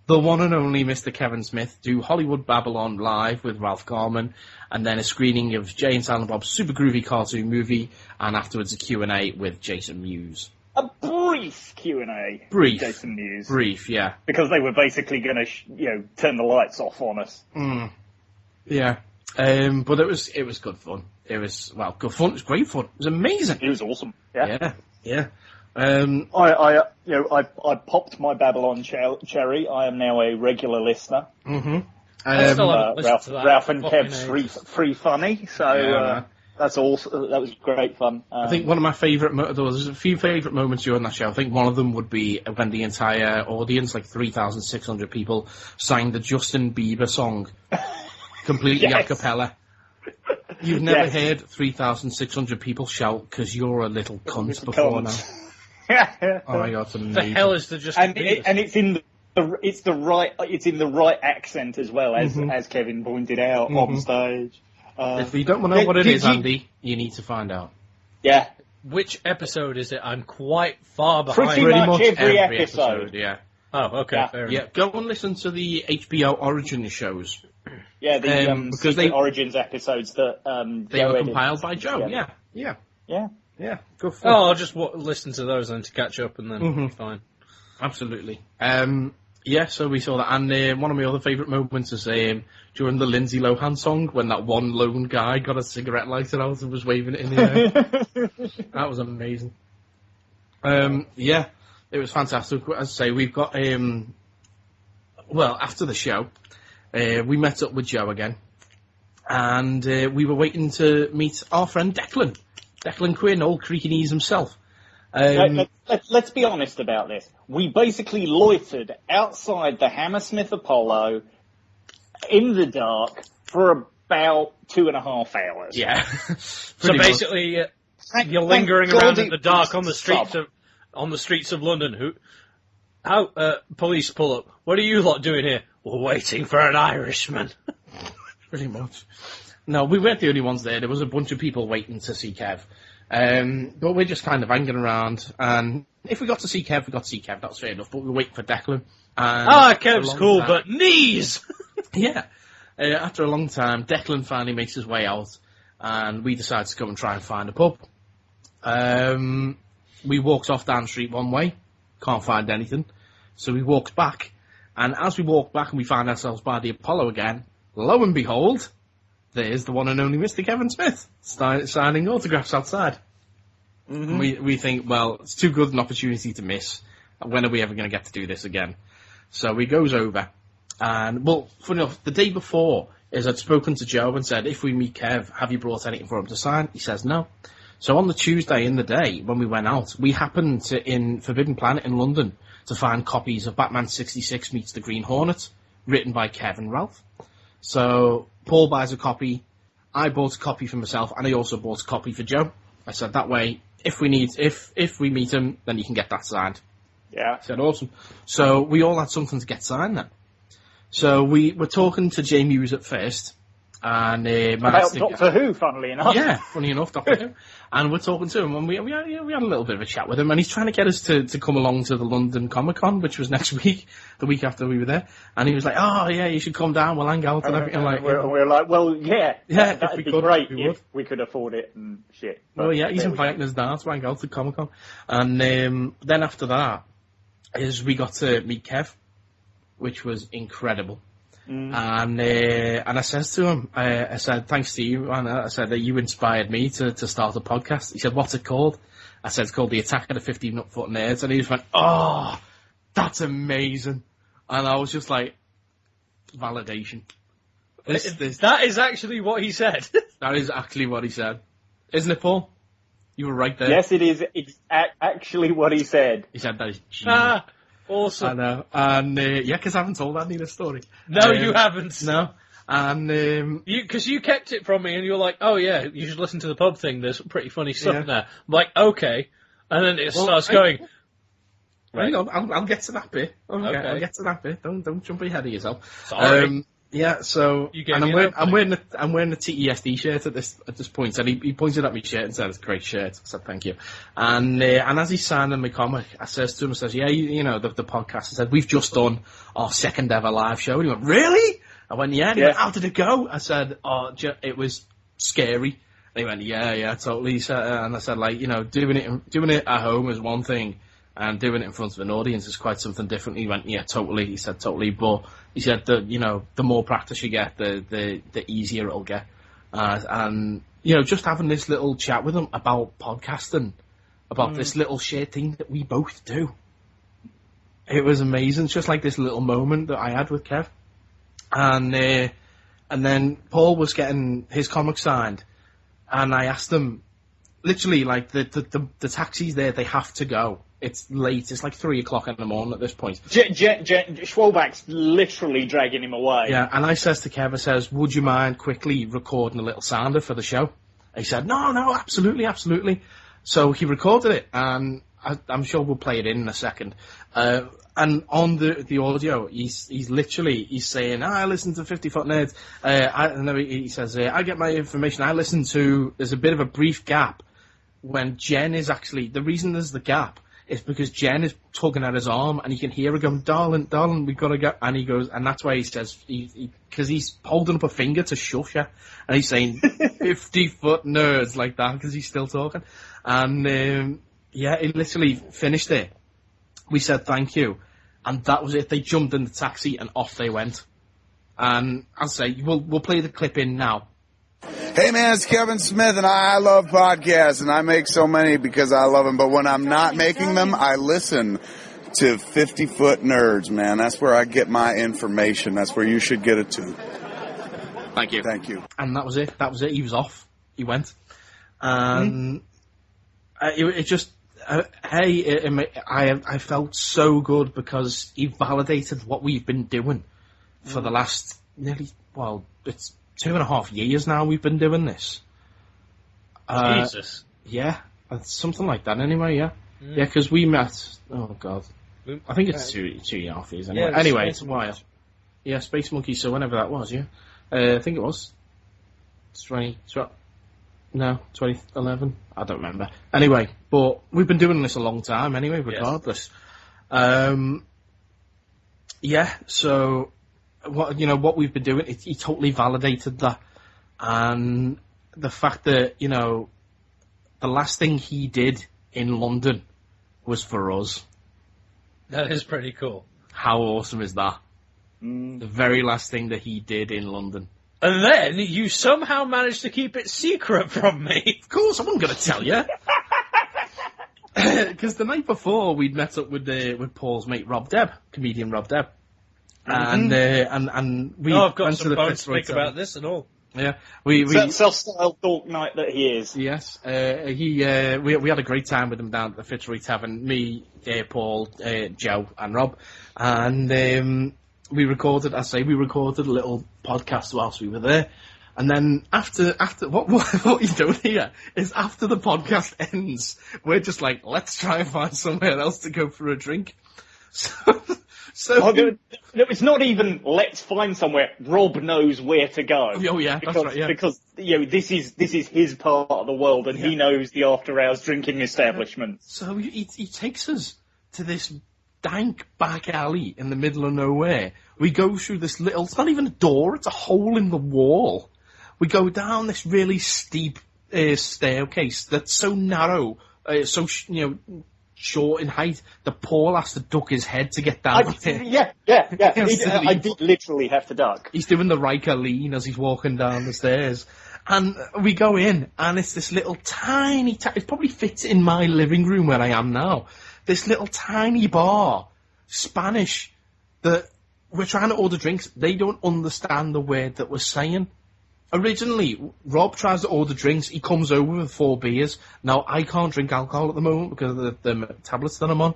the one and only Mr. Kevin Smith, do Hollywood Babylon live with Ralph Garman, and then a screening of Jay and Silent Bob's super groovy cartoon movie, and afterwards a Q&A with Jason Mewes. A brief Q&A. Brief. Jason Mewes. Brief, yeah. Because they were basically going to, turn the lights off on us. Yeah. But it was good fun. It was, good fun. It was great fun. It was amazing. It was awesome. Yeah. I popped my Babylon cherry. I am now a regular listener. Mm-hmm. Ralph and Kev's free funny. So that's awesome. That was great fun. I think one of my favourite there's a few favourite moments during that show. I think one of them would be when the entire audience, like 3,600 people, sang the Justin Bieber song completely a cappella. You've never heard 3,600 people shout because you're a little cunt before now. Oh my god, it's amazing. The hell is the Justin Bieber? And it's in the right accent as well, as Kevin pointed out on stage. If you don't know what it is, Andy, you need to find out. Yeah. Which episode is it? I'm quite far behind. Pretty much every episode. Yeah. Oh, okay. Fair enough. Yeah, go and listen to the HBO Origin shows. Yeah, because the Origins episodes that they were compiled by Joe. Yeah. Good fun. Oh, I'll just listen to those then to catch up, and then fine. Absolutely. So we saw that, and one of my other favourite moments is during the Lindsay Lohan song, when that one lone guy got a cigarette lighter out and was waving it in the air. That was amazing. It was fantastic. As I say, we've got, after the show, we met up with Joe again, and we were waiting to meet our friend Declan Quinn, old creaky knees himself. Let's be honest about this. We basically loitered outside the Hammersmith Apollo in the dark for about 2.5 hours. Yeah. So basically, you're lingering Thank around God in the it dark was on the streets of London. Police pull up. What are you lot doing here? We're waiting for an Irishman. Pretty much. No, we weren't the only ones there. There was a bunch of people waiting to see Kev. But we're just kind of hanging around. And if we got to see Kev, we got to see Kev. That was fair enough. But we were waiting for Declan. And Kev's cool, but knees! Yeah. After a long time, Declan finally makes his way out. And we decide to go and try and find a pub. We walked off down the street one way. Can't find anything. So we walked back. And as we walked back and we found ourselves by the Apollo again, lo and behold, there's the one and only Mr. Kevin Smith signing autographs outside. Mm-hmm. We think, well, it's too good an opportunity to miss. When are we ever going to get to do this again? So he goes over. And, well, funny enough, the day before is I'd spoken to Joe and said, if we meet Kev, have you brought anything for him to sign? He says no. So on the Tuesday in the day, when we went out, we happened to, in Forbidden Planet in London, to find copies of Batman 66 Meets the Green Hornet, written by Kev and Ralph. So Paul buys a copy, I bought a copy for myself, and I also bought a copy for Joe. I said, that way, if we meet him, then you can get that signed. Yeah. I said, awesome. So we all had something to get signed then. So we were talking to Jay Muse at first, and about Doctor Who, funnily enough. Yeah, funny enough, Doctor Who. And we're talking to him, and we had a little bit of a chat with him, and he's trying to get us to come along to the London Comic Con, which was next week, the week after we were there. And he was like, oh, yeah, you should come down, we'll hang out and everything. We're like, well, yeah, that'd be great if we could afford it and shit. But well, yeah, he's inviting us down to hang out to Comic Con. And then after that, is we got to meet Kev, which was incredible. And I says to him, I said, thanks to you, and I said that you inspired me to start a podcast. He said, what's it called? I said, it's called The Attack of the 15-Foot Nerds, and he just went, oh, that's amazing. And I was just like, validation. That is actually what he said. That is actually what he said. Isn't it, Paul? You were right there. Yes, it is. It's actually what he said. He said that is genius. Awesome. I know. And, yeah, because I haven't told Andy the story. No, you haven't. No. And, because you kept it from me and you were like, oh yeah, you should listen to the pub thing, there's some pretty funny stuff Yeah. there. I'm like, okay. And then it starts going. Right. I'll get to that bit. Okay. I'll get to that bit. Don't jump ahead of yourself. Sorry. Yeah, so and I'm wearing a TESD shirt at this point, and he pointed at my shirt and said, "It's a great shirt." I said, "Thank you." And as he's signing my comic, I says to him, "Yeah, you know the podcast." I said, "We've just done our second ever live show." And he went, "Really?" I went, "Yeah." And he went, "How did it go?" I said, "Oh, it was scary." And he went, "Yeah, totally." And I said, like, you know, doing it at home is one thing, and doing it in front of an audience is quite something different. He went, "Yeah, totally." He said, "Totally," but he said that, you know, the more practice you get, the easier it'll get. And, you know, just having this little chat with him about podcasting, about this little shared thing that we both do. It was amazing. It's just like this little moment that I had with Kev. And then Paul was getting his comic signed, and I asked him, literally, like, the taxis there, they have to go. It's late. It's like 3 o'clock in the morning at this point. Schwalbach's literally dragging him away. Yeah, and I says to Kev, I says, would you mind quickly recording a little sounder for the show? He said, no, absolutely. So he recorded it, and I'm sure we'll play it in a second. And on the audio, he's saying, I listen to 50 Foot Nerds. He says, I get my information. I listen to, there's a bit of a brief gap when Jen is actually, the reason there's the gap is because Jen is tugging at his arm, and you can hear her going, darling, we've got to go. And he goes, and that's why he says, because he's holding up a finger to shush her, and he's saying 50 Foot Nerds like that, because he's still talking. And, yeah, he literally finished it. We said thank you, and that was it. They jumped in the taxi, and off they went. And I'll say, we'll play the clip in now. Hey man, it's Kevin Smith, and I love podcasts, and I make so many because I love them, but when I'm not making them, I listen to 50 Foot Nerds, man. That's where I get my information. That's where you should get it too. Thank you. Thank you. And that was it. He was off. He went. And it just, I felt so good because he validated what we've been doing for the last nearly, well, it's 2.5 years now we've been doing this. Jesus. Yeah, something like that anyway, yeah. Yeah, because we met, oh god, I think it's 2.5 years anyway. Yeah, anyway, Space it's a while. Monkeys. Yeah, Space Monkey, so whenever that was, yeah. I think it was 2011, I don't remember. Anyway, but we've been doing this a long time anyway, regardless. Yeah, so what we've been doing, he totally validated that, and the fact that the last thing he did in London was for us. That is pretty cool. How awesome is that? The very last thing that he did in London. And then you somehow managed to keep it secret from me. Of course, I wasn't going to tell you. Because the night before, we'd met up with Paul's mate Rob Deb, comedian Rob Deb, and we. I've got went some to the bones to Fitzroy make Tavern. about this and all. Yeah, we self-styled dork knight that he is. Yes, we had a great time with him down at the Fitzroy Tavern. Me, Paul, Joe, and Rob, and we recorded a little podcast whilst we were there. And then after what you're doing here is after the podcast ends, we're just like, let's try and find somewhere else to go for a drink. So it's not even let's find somewhere. Rob knows where to go. Oh yeah, because, that's right. Yeah. Because this is his part of the world, and he knows the after hours drinking establishment. So he takes us to this dank back alley in the middle of nowhere. We go through this little. It's not even a door. It's a hole in the wall. We go down this really steep staircase that's so narrow, short in height that Paul has to duck his head to get down there. Yeah. I did literally have to duck. He's doing the Riker lean as he's walking down the stairs. And we go in, and it's this little tiny, it probably fits in my living room where I am now. This little tiny bar, Spanish, that we're trying to order drinks. They don't understand the word that we're saying. Originally, Rob tries to order drinks. He comes over with 4 beers. Now, I can't drink alcohol at the moment because of the tablets that I'm on.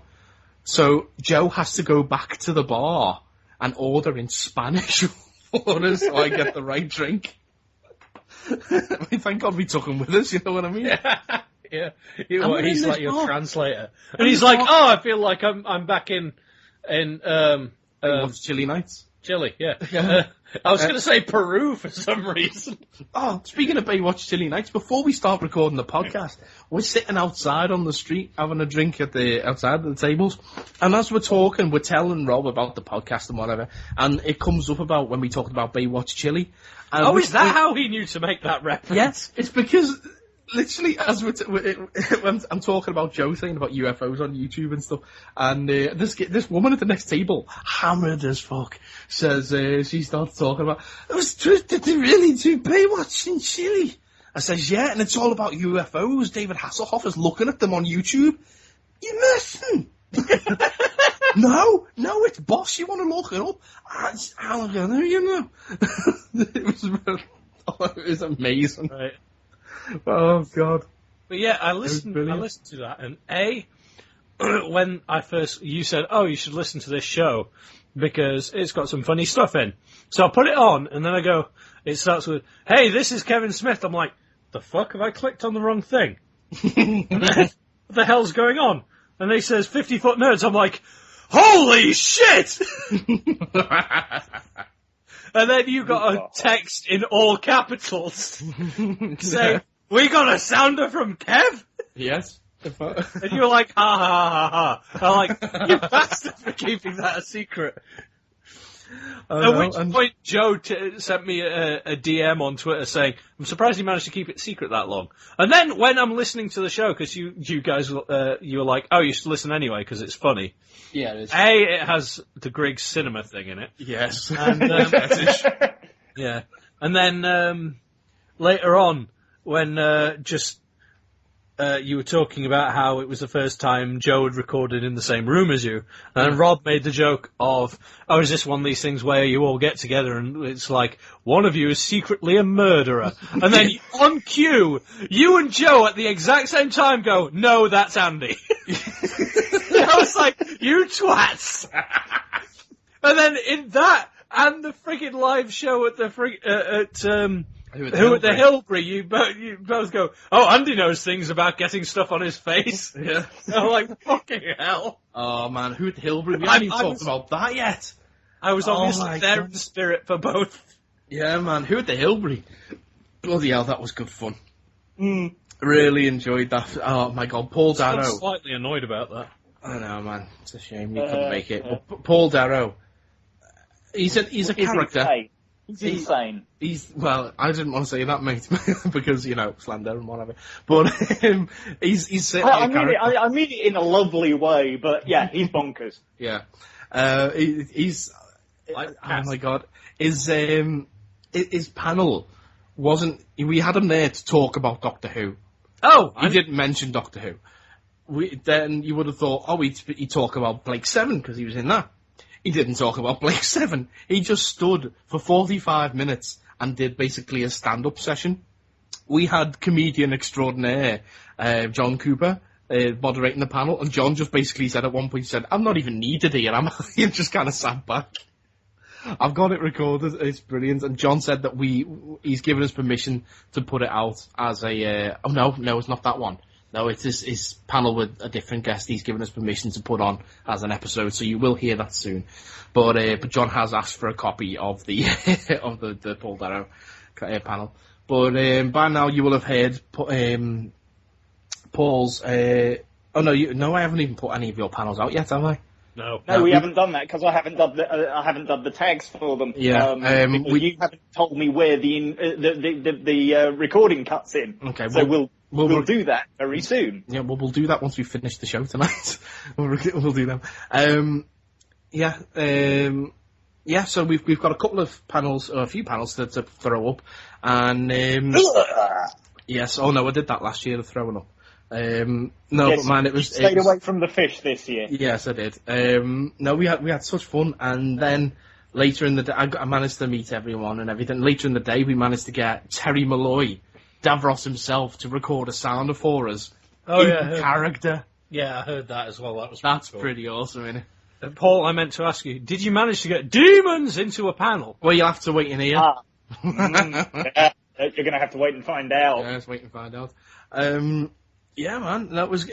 So, Joe has to go back to the bar and order in Spanish for us so I get the right drink. I mean, thank God we took him with us, you know what I mean? Yeah. He's like your translator. And he's like, I feel like I'm back in Chile Nights. Chile, yeah. I was going to say Peru for some reason. Oh, speaking of Baywatch Chili Nights, before we start recording the podcast, we're sitting outside on the street having a drink outside the tables. And as we're talking, we're telling Rob about the podcast and whatever. And it comes up about when we talked about Baywatch Chili. And is that how he knew to make that reference? Yes, it's because literally as when I'm talking about Joe saying about UFOs on YouTube and stuff, and this woman at the next table, hammered as fuck, says she starts talking about, it was true, did they really do Baywatch in Chile? I says, yeah, and it's all about UFOs. David Hasselhoff is looking at them on YouTube. You mustn't. No, it's Boss. You want to look it up? I don't know, you know. It was amazing. Right. Oh God! But yeah, I listened to that, and when you said, "Oh, you should listen to this show because it's got some funny stuff in," so I put it on, and then I go, it starts with, "Hey, this is Kevin Smith." I'm like, "The fuck have I clicked on the wrong thing? What the hell's going on?" And they says 50-foot nerds. I'm like, "Holy shit!" And then you got a text in all capitals saying, "We got a sounder from Kev?" Yes. And you were like, ha ha ha ha. I'm like, you bastard for keeping that a secret. At which point Joe sent me a DM on Twitter saying, "I'm surprised you managed to keep it secret that long." And then when I'm listening to the show, because you guys, you were like, "Oh, you should listen anyway because it's funny." Yeah, it is. It has the Griggs Cinema thing in it. Yes. And, yeah. And then later on, when you were talking about how it was the first time Joe had recorded in the same room as you, and Rob made the joke of, "Oh, is this one of these things where you all get together and it's like, one of you is secretly a murderer?" And then on cue, you and Joe at the exact same time go, "No, that's Andy." I was like, "You twats." And then in that, And the friggin' live show at the Who at the Hillbury, you both go, oh, Andy knows things about getting stuff on his face. Yeah. I'm like, fucking hell. Oh man, Who at the Hillbury? We haven't even talked about that yet. I was obviously there in the spirit for both. Yeah, man, Who at the Hillbury? Bloody hell, that was good fun. Really enjoyed that. Oh my god, Paul Darrow. I'm slightly annoyed about that. I know, man. It's a shame you couldn't make it. But Paul Darrow, he's a character. Insane. He's insane. Well, I didn't want to say that, mate, because, slander and whatever. But he's certainly a character. I mean it in a lovely way, but yeah, he's bonkers. Yeah. He's... oh my god. His panel wasn't... We had him there to talk about Doctor Who. Oh! He didn't mention Doctor Who. Then you would have thought, he'd talk about Blake 7, because he was in that. He didn't talk about Blake 7. He just stood for 45 minutes and did basically a stand-up session. We had comedian extraordinaire, John Cooper, moderating the panel, and John just basically said at one point, he said, I'm not even needed here, he just kind of sat back. I've got it recorded, it's brilliant, and John said that he's given us permission to put it out as a, no, it's not that one. No, it's his panel with a different guest. He's given us permission to put on as an episode, so you will hear that soon. But John has asked for a copy of the of the Paul Darrow panel. But by now you will have heard Paul's. I haven't even put any of your panels out yet, have I? No, we haven't done that because I haven't done the tags for them. Yeah, you haven't told me where the recording cuts in. Okay, so we'll do that very soon. Yeah, we'll do that once we finish the show tonight. we'll do them. So we've got a couple of panels, or a few panels to throw up, and yes. Oh no, I did that last year, the throwing up. But man, it was stayed away from the fish this year. Yes, I did. We had such fun, and then later in the day, I managed to meet everyone and everything. Later in the day, we managed to get Terry Malloy, Davros himself, to record a sounder for us. Character. Yeah, I heard that as well. That's cool. Pretty awesome, isn't it? Paul, I meant to ask you, did you manage to get demons into a panel? Well, you'll have to wait in here. Yeah, you're going to have to wait and find out. Yeah, let's wait and find out. Yeah, man, it was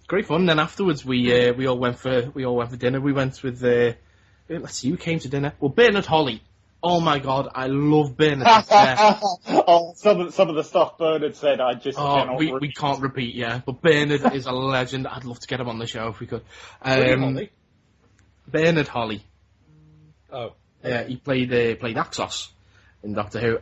great fun. And then afterwards, we all went for dinner. We went with let's see, who came to dinner? Well, Bernard Holly. Oh my God, I love Bernard. Some of the stuff Bernard said, I just cannot we can't repeat. Yeah, but Bernard is a legend. I'd love to get him on the show if we could. Bernard Holly. Oh, yeah, he played Axos in Doctor Who.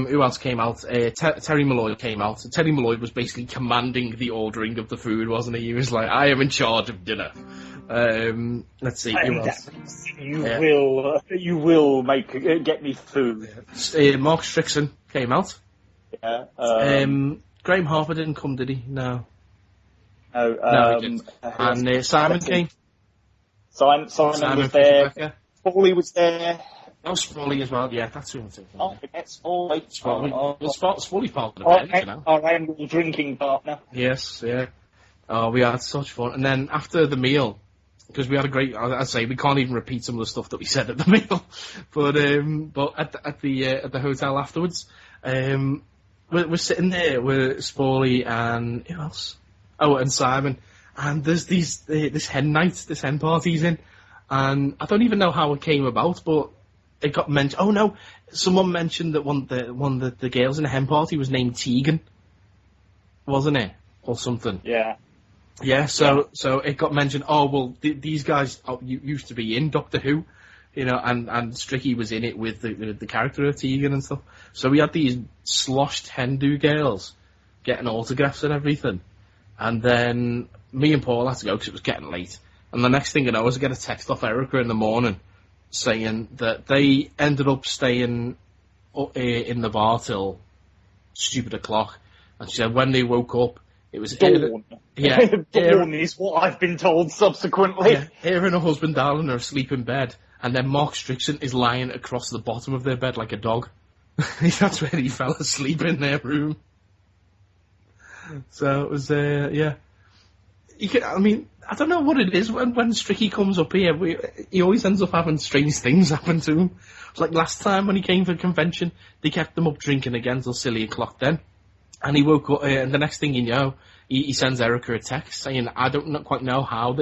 Who else came out? Terry Malloy came out. Terry Malloy was basically commanding the ordering of the food, wasn't he? He was like, I am in charge of dinner. Let's see, who else? You will get me food. Mark Strickson came out. Yeah. Graham Harper didn't come, did he? No. No, he didn't. And Simon came. Simon was there. Paulie was there. Oh, Sprawley as well, yeah, that's who I'm thinking. Oh, that's Sprawley. Sprawley's part of the band, you know. Our annual drinking partner. Yes, yeah. Oh, we had such fun. And then after the meal, because we had a great, I'd say we can't even repeat some of the stuff that we said at the meal, but at the hotel afterwards, we're sitting there with Sprawley and who else? Oh, and Simon. And there's this hen party's in, and I don't even know how it came about, but it got mentioned. Oh no, someone mentioned that one of the girls in the hen party was named Tegan, wasn't it, or something? Yeah. Yeah. So it got mentioned. Oh well, these guys used to be in Doctor Who, you know, and Stricky was in it with the character of Tegan and stuff. So we had these sloshed Hindu girls getting autographs and everything, and then me and Paul had to go because it was getting late. And the next thing I know is I get a text off Erica in the morning saying that they ended up staying in the bar till stupid o'clock. And she said when they woke up, it was dawn. Dawn is what I've been told subsequently. Yeah, her and her husband darling are asleep in bed, and then Mark Strickson is lying across the bottom of their bed like a dog. That's where he fell asleep in their room. So it was, yeah. I don't know what it is when Stricky comes up here. He always ends up having strange things happen to him. Like last time when he came for the convention, they kept him up drinking again till silly o'clock then. And he woke up, and the next thing you know, he sends Erica a text saying, I don't quite know how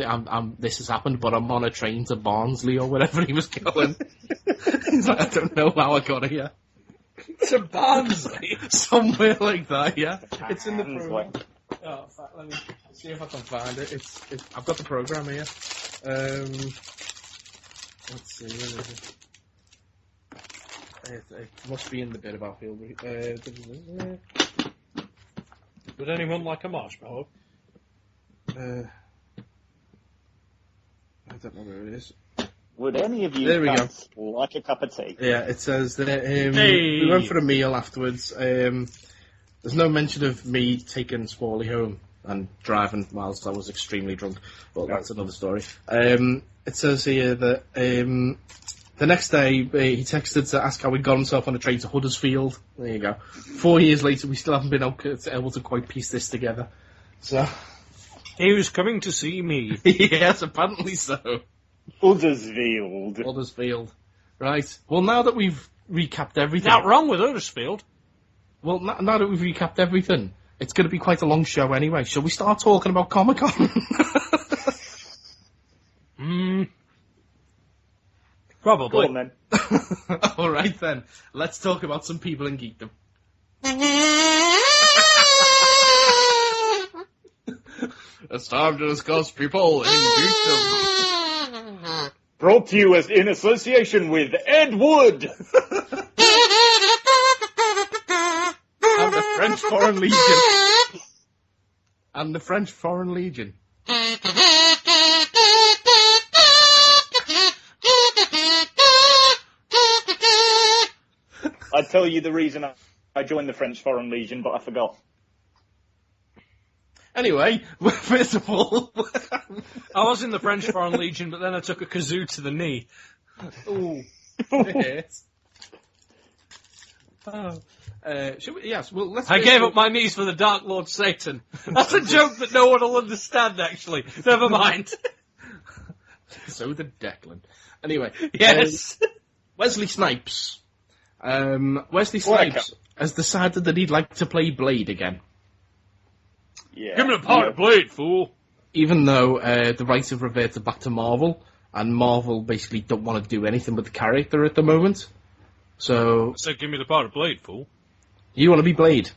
this has happened, but I'm on a train to Barnsley or wherever he was going. He's like, I don't know how I got here. To Barnsley? Somewhere like that, yeah. It's in the program. Oh, in fact, let me see if I can find it. I've got the program here. Let's see, where is it? It must be in the bit about Hillary. Would anyone like a marshmallow? I don't know where it is. Would any of you There we go. like a cup of tea? Yeah, it says that we went for a meal afterwards. There's no mention of me taking Smalley home and driving whilst I was extremely drunk. Well, that's another story. It says here that the next day he texted to ask how he'd got himself on a train to Huddersfield. There you go. 4 years later, we still haven't been able to quite piece this together. So he was coming to see me. Yes, apparently so. Huddersfield. Right. Well, now that we've recapped everything... Not wrong with Huddersfield. Well, now that we've recapped everything, it's going to be quite a long show anyway. Shall we start talking about Comic-Con? Probably. Go on, then. All right, then. Let's talk about some people in geekdom. It's time to discuss people in geekdom. Brought to you in association with Ed Wood. And the French Foreign Legion. And the French Foreign Legion. I'd tell you the reason I joined the French Foreign Legion, but I forgot. Anyway, first of all... I was in the French Foreign Legion, but then I took a kazoo to the knee. Ooh. Yes. Oh. Yes, well, let's... I gave up my knees for the Dark Lord Satan. That's a joke that no one will understand, actually. Never mind. So did Declan. Anyway. Yes. Wesley Snipes. Wesley Snipes has decided that he'd like to play Blade again. Yeah. Give me the power of Blade, fool. Even though the rights have reverted back to Marvel, and Marvel basically don't want to do anything with the character at the moment. So give me the power of Blade, fool. You want to be Blade?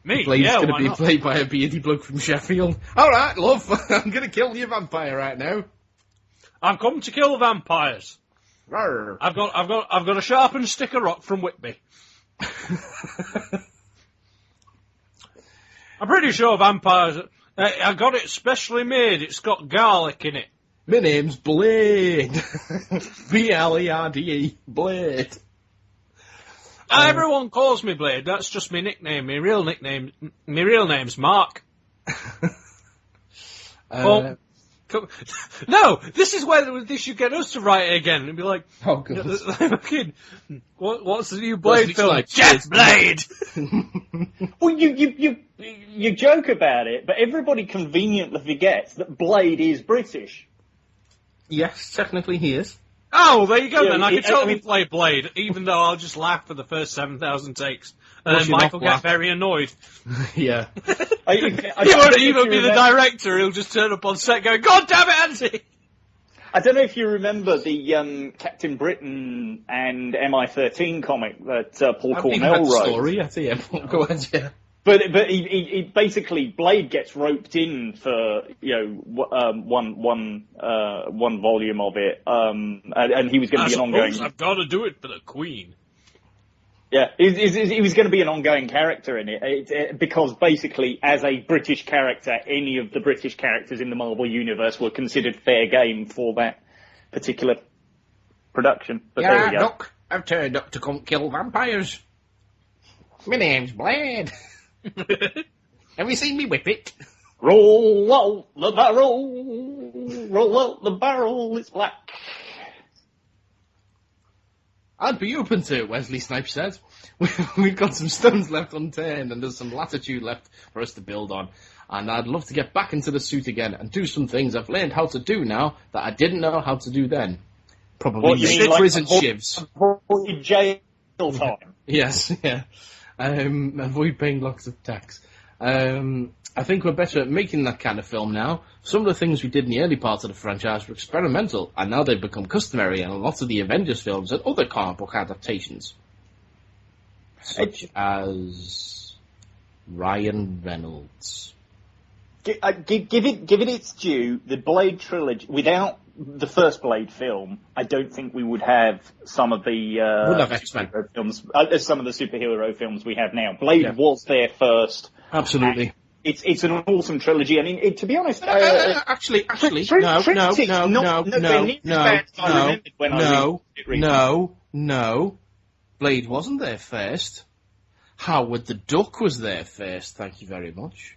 Me? Blade's yeah, going to why be not? played by a beardy bloke from Sheffield. All right, love. I'm going to kill your vampire right now. I've come to kill vampires. Rawr. I've got a sharpened stick of rock from Whitby. I'm pretty sure vampires. I got it specially made. It's got garlic in it. My name's Blade. B-L-E-R-D-E. Blade. Everyone calls me Blade. That's just my nickname. My real name's Mark. No, this is where they should get us to write it again and be like, oh, God. What's the new Blade film? Like, Jet Blade! Well, you joke about it, but everybody conveniently forgets that Blade is British. Yes, technically he is. Oh, well, there you go Yeah, then. I can totally I mean- play Blade, even though I'll just laugh for the first 7,000 takes. And Well, then you're Mike will not get laugh. very annoyed. Yeah. I He don't won't know if even you be the remember- director. He'll just turn up on set going, God damn it, Andy! I don't know if you remember the Captain Britain and MI13 comic that Paul I haven't even Cornell read the wrote. story yet, yeah. Go ahead, yeah. But he basically Blade gets roped in for one volume of it, and he was going to be an ongoing. I've got to do it for the Queen. Yeah, he was going to be an ongoing character in it, because basically, as a British character, any of the British characters in the Marvel Universe were considered fair game for that particular production. But there we go. Doc, I've turned up to come kill vampires. My name's Blade. Have you seen me whip it? Roll out the barrel, roll out the barrel, it's black. I'd be open to it, Wesley Snipes said. We've got some stones left unturned and there's some latitude left for us to build on. And I'd love to get back into the suit again and do some things I've learned how to do now that I didn't know how to do then. Probably make prison shivs. Avoid jail time. Yes, yeah. Avoid paying lots of tax. I think we're better at making that kind of film now. Some of the things we did in the early parts of the franchise were experimental, and now they've become customary in lots of the Avengers films and other comic book adaptations. Such as Ryan Reynolds. Give it its due. The Blade trilogy, without the first Blade film, I don't think we would have some of the superhero films, some of the superhero films we have now. Blade was there first. Absolutely. It's an awesome trilogy. I mean, to be honest, actually, no. Blade wasn't there first. Howard the Duck was there first. Thank you very much.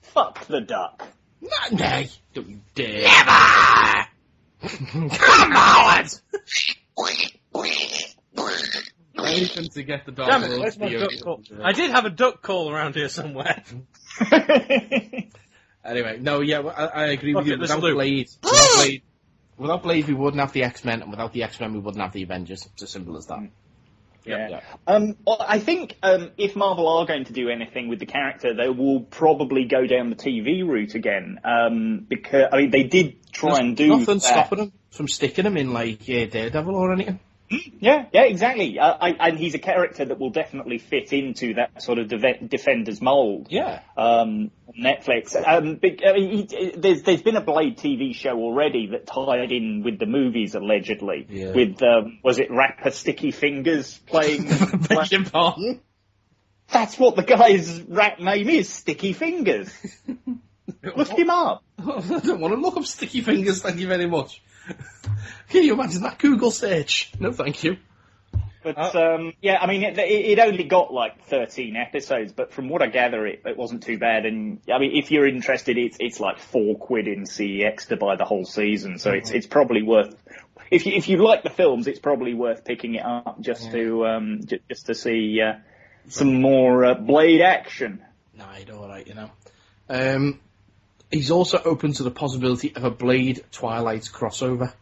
Fuck the duck. Nay, don't you dare. Never! Come on! Anything to get the dog. Damn it, where's my duck call? I did have a duck call around here somewhere. Anyway, no, yeah, I agree with you. Without Blade, we wouldn't have the X-Men, and without the X-Men, we wouldn't have the Avengers. It's as simple as that. Yeah. I think if Marvel are going to do anything with the character, they will probably go down the TV route again. Because I mean, they did try and do nothing stopping them from sticking him in like Daredevil or anything. Yeah, exactly. And he's a character that will definitely fit into that sort of Defenders mold. Yeah. Netflix. There's been a Blade TV show already that tied in with the movies, allegedly. Yeah. With, was it rapper Sticky Fingers playing? Beg your pardon? That's what the guy's rap name is, Sticky Fingers. Look him up. I don't want to look up Sticky Fingers, thank you very much. Can you imagine that Google search? No, thank you. But, yeah, I mean, it only got like 13 episodes, but from what I gather, it wasn't too bad. And, I mean, if you're interested, it's like £4 in CEX to buy the whole season. So it's probably worth, if you like the films, it's probably worth picking it up just to see some more Blade action. No, you're alright, you know. He's also open to the possibility of a Blade Twilight crossover.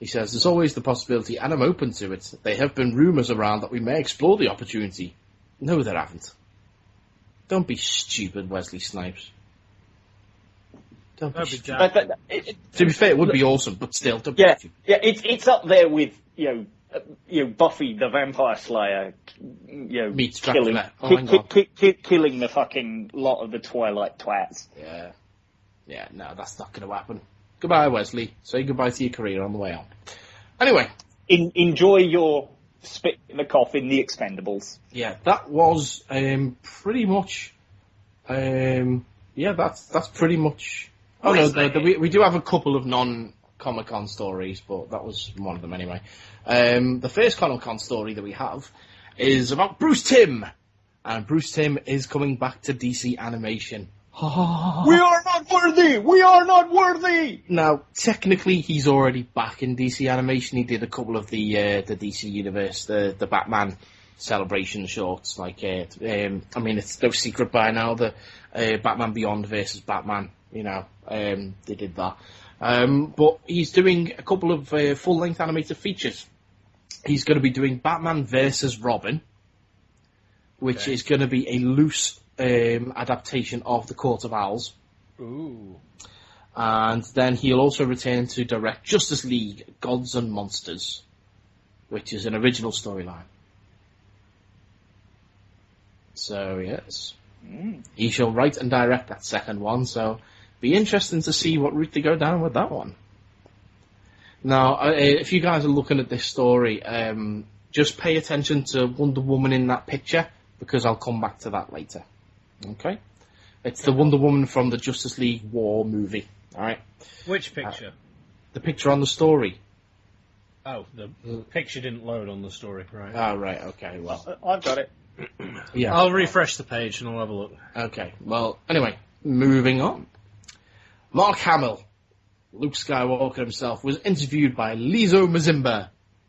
He says, there's always the possibility, and I'm open to it. There have been rumours around that we may explore the opportunity. No, there haven't. Don't be stupid, Wesley Snipes. Don't be stupid. To be fair, it would be awesome, but still, don't be stupid. Yeah, it's up there with, Buffy the Vampire Slayer, meets killing the fucking lot of the Twilight twats. Yeah, no, that's not going to happen. Goodbye, Wesley. Say goodbye to your career on the way out. Anyway. Enjoy your spit in the coffin, The Expendables. Yeah, that was pretty much... that's pretty much... Oh, no, we do have a couple of non-Comic-Con stories, but that was one of them anyway. The first Comic-Con story that we have is about Bruce Timm. And Bruce Timm is coming back to DC Animation. We are not worthy! We are not worthy! Now, technically, he's already back in DC Animation. He did a couple of the DC Universe, the Batman celebration shorts. Like, I mean, it's no secret by now that Batman Beyond versus Batman, they did that. But he's doing a couple of full-length animated features. He's going to be doing Batman versus Robin, which is going to be a loose adaptation of The Court of Owls. Ooh. And then he'll also return to direct Justice League Gods and Monsters, which is an original storyline. So, yes. He shall write and direct that second one, so be interesting to see what route they go down with that one. Now, if you guys are looking at this story, just pay attention to Wonder Woman in that picture, because I'll come back to that later. Okay? It's the Wonder Woman from the Justice League War movie. Alright? Which picture? The picture on the story. Oh, the picture didn't load on the story, right? Oh, right, okay, well. I've got it. Yeah. I'll refresh the page and I'll have a look. Okay, well, anyway, moving on. Mark Hamill Luke Skywalker himself, was interviewed by Lizo Mazimba.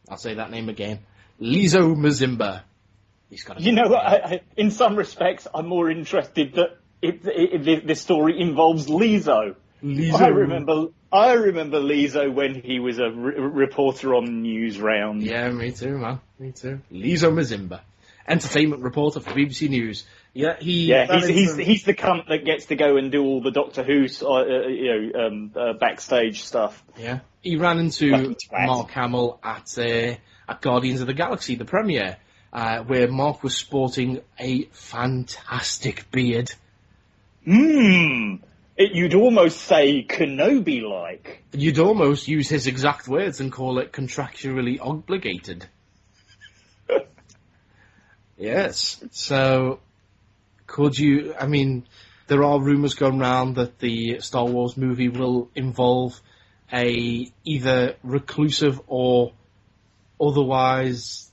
I'll say that name again. Lizo Mazimba. He's got in some respects, I'm more interested that this story involves Lizo. I remember Lizo when he was a reporter on News Round. Yeah, me too, man. Me too. Lizo Mazimba, entertainment reporter for BBC News. Yeah, he's the cunt that gets to go and do all the Doctor Who, backstage stuff. Yeah, he ran into Mark Hamill at Guardians of the Galaxy, the premiere, where Mark was sporting a fantastic beard. You'd almost say Kenobi-like. You'd almost use his exact words and call it contractually obligated. Yes, so could you... I mean, there are rumours going around that the Star Wars movie will involve a either reclusive or otherwise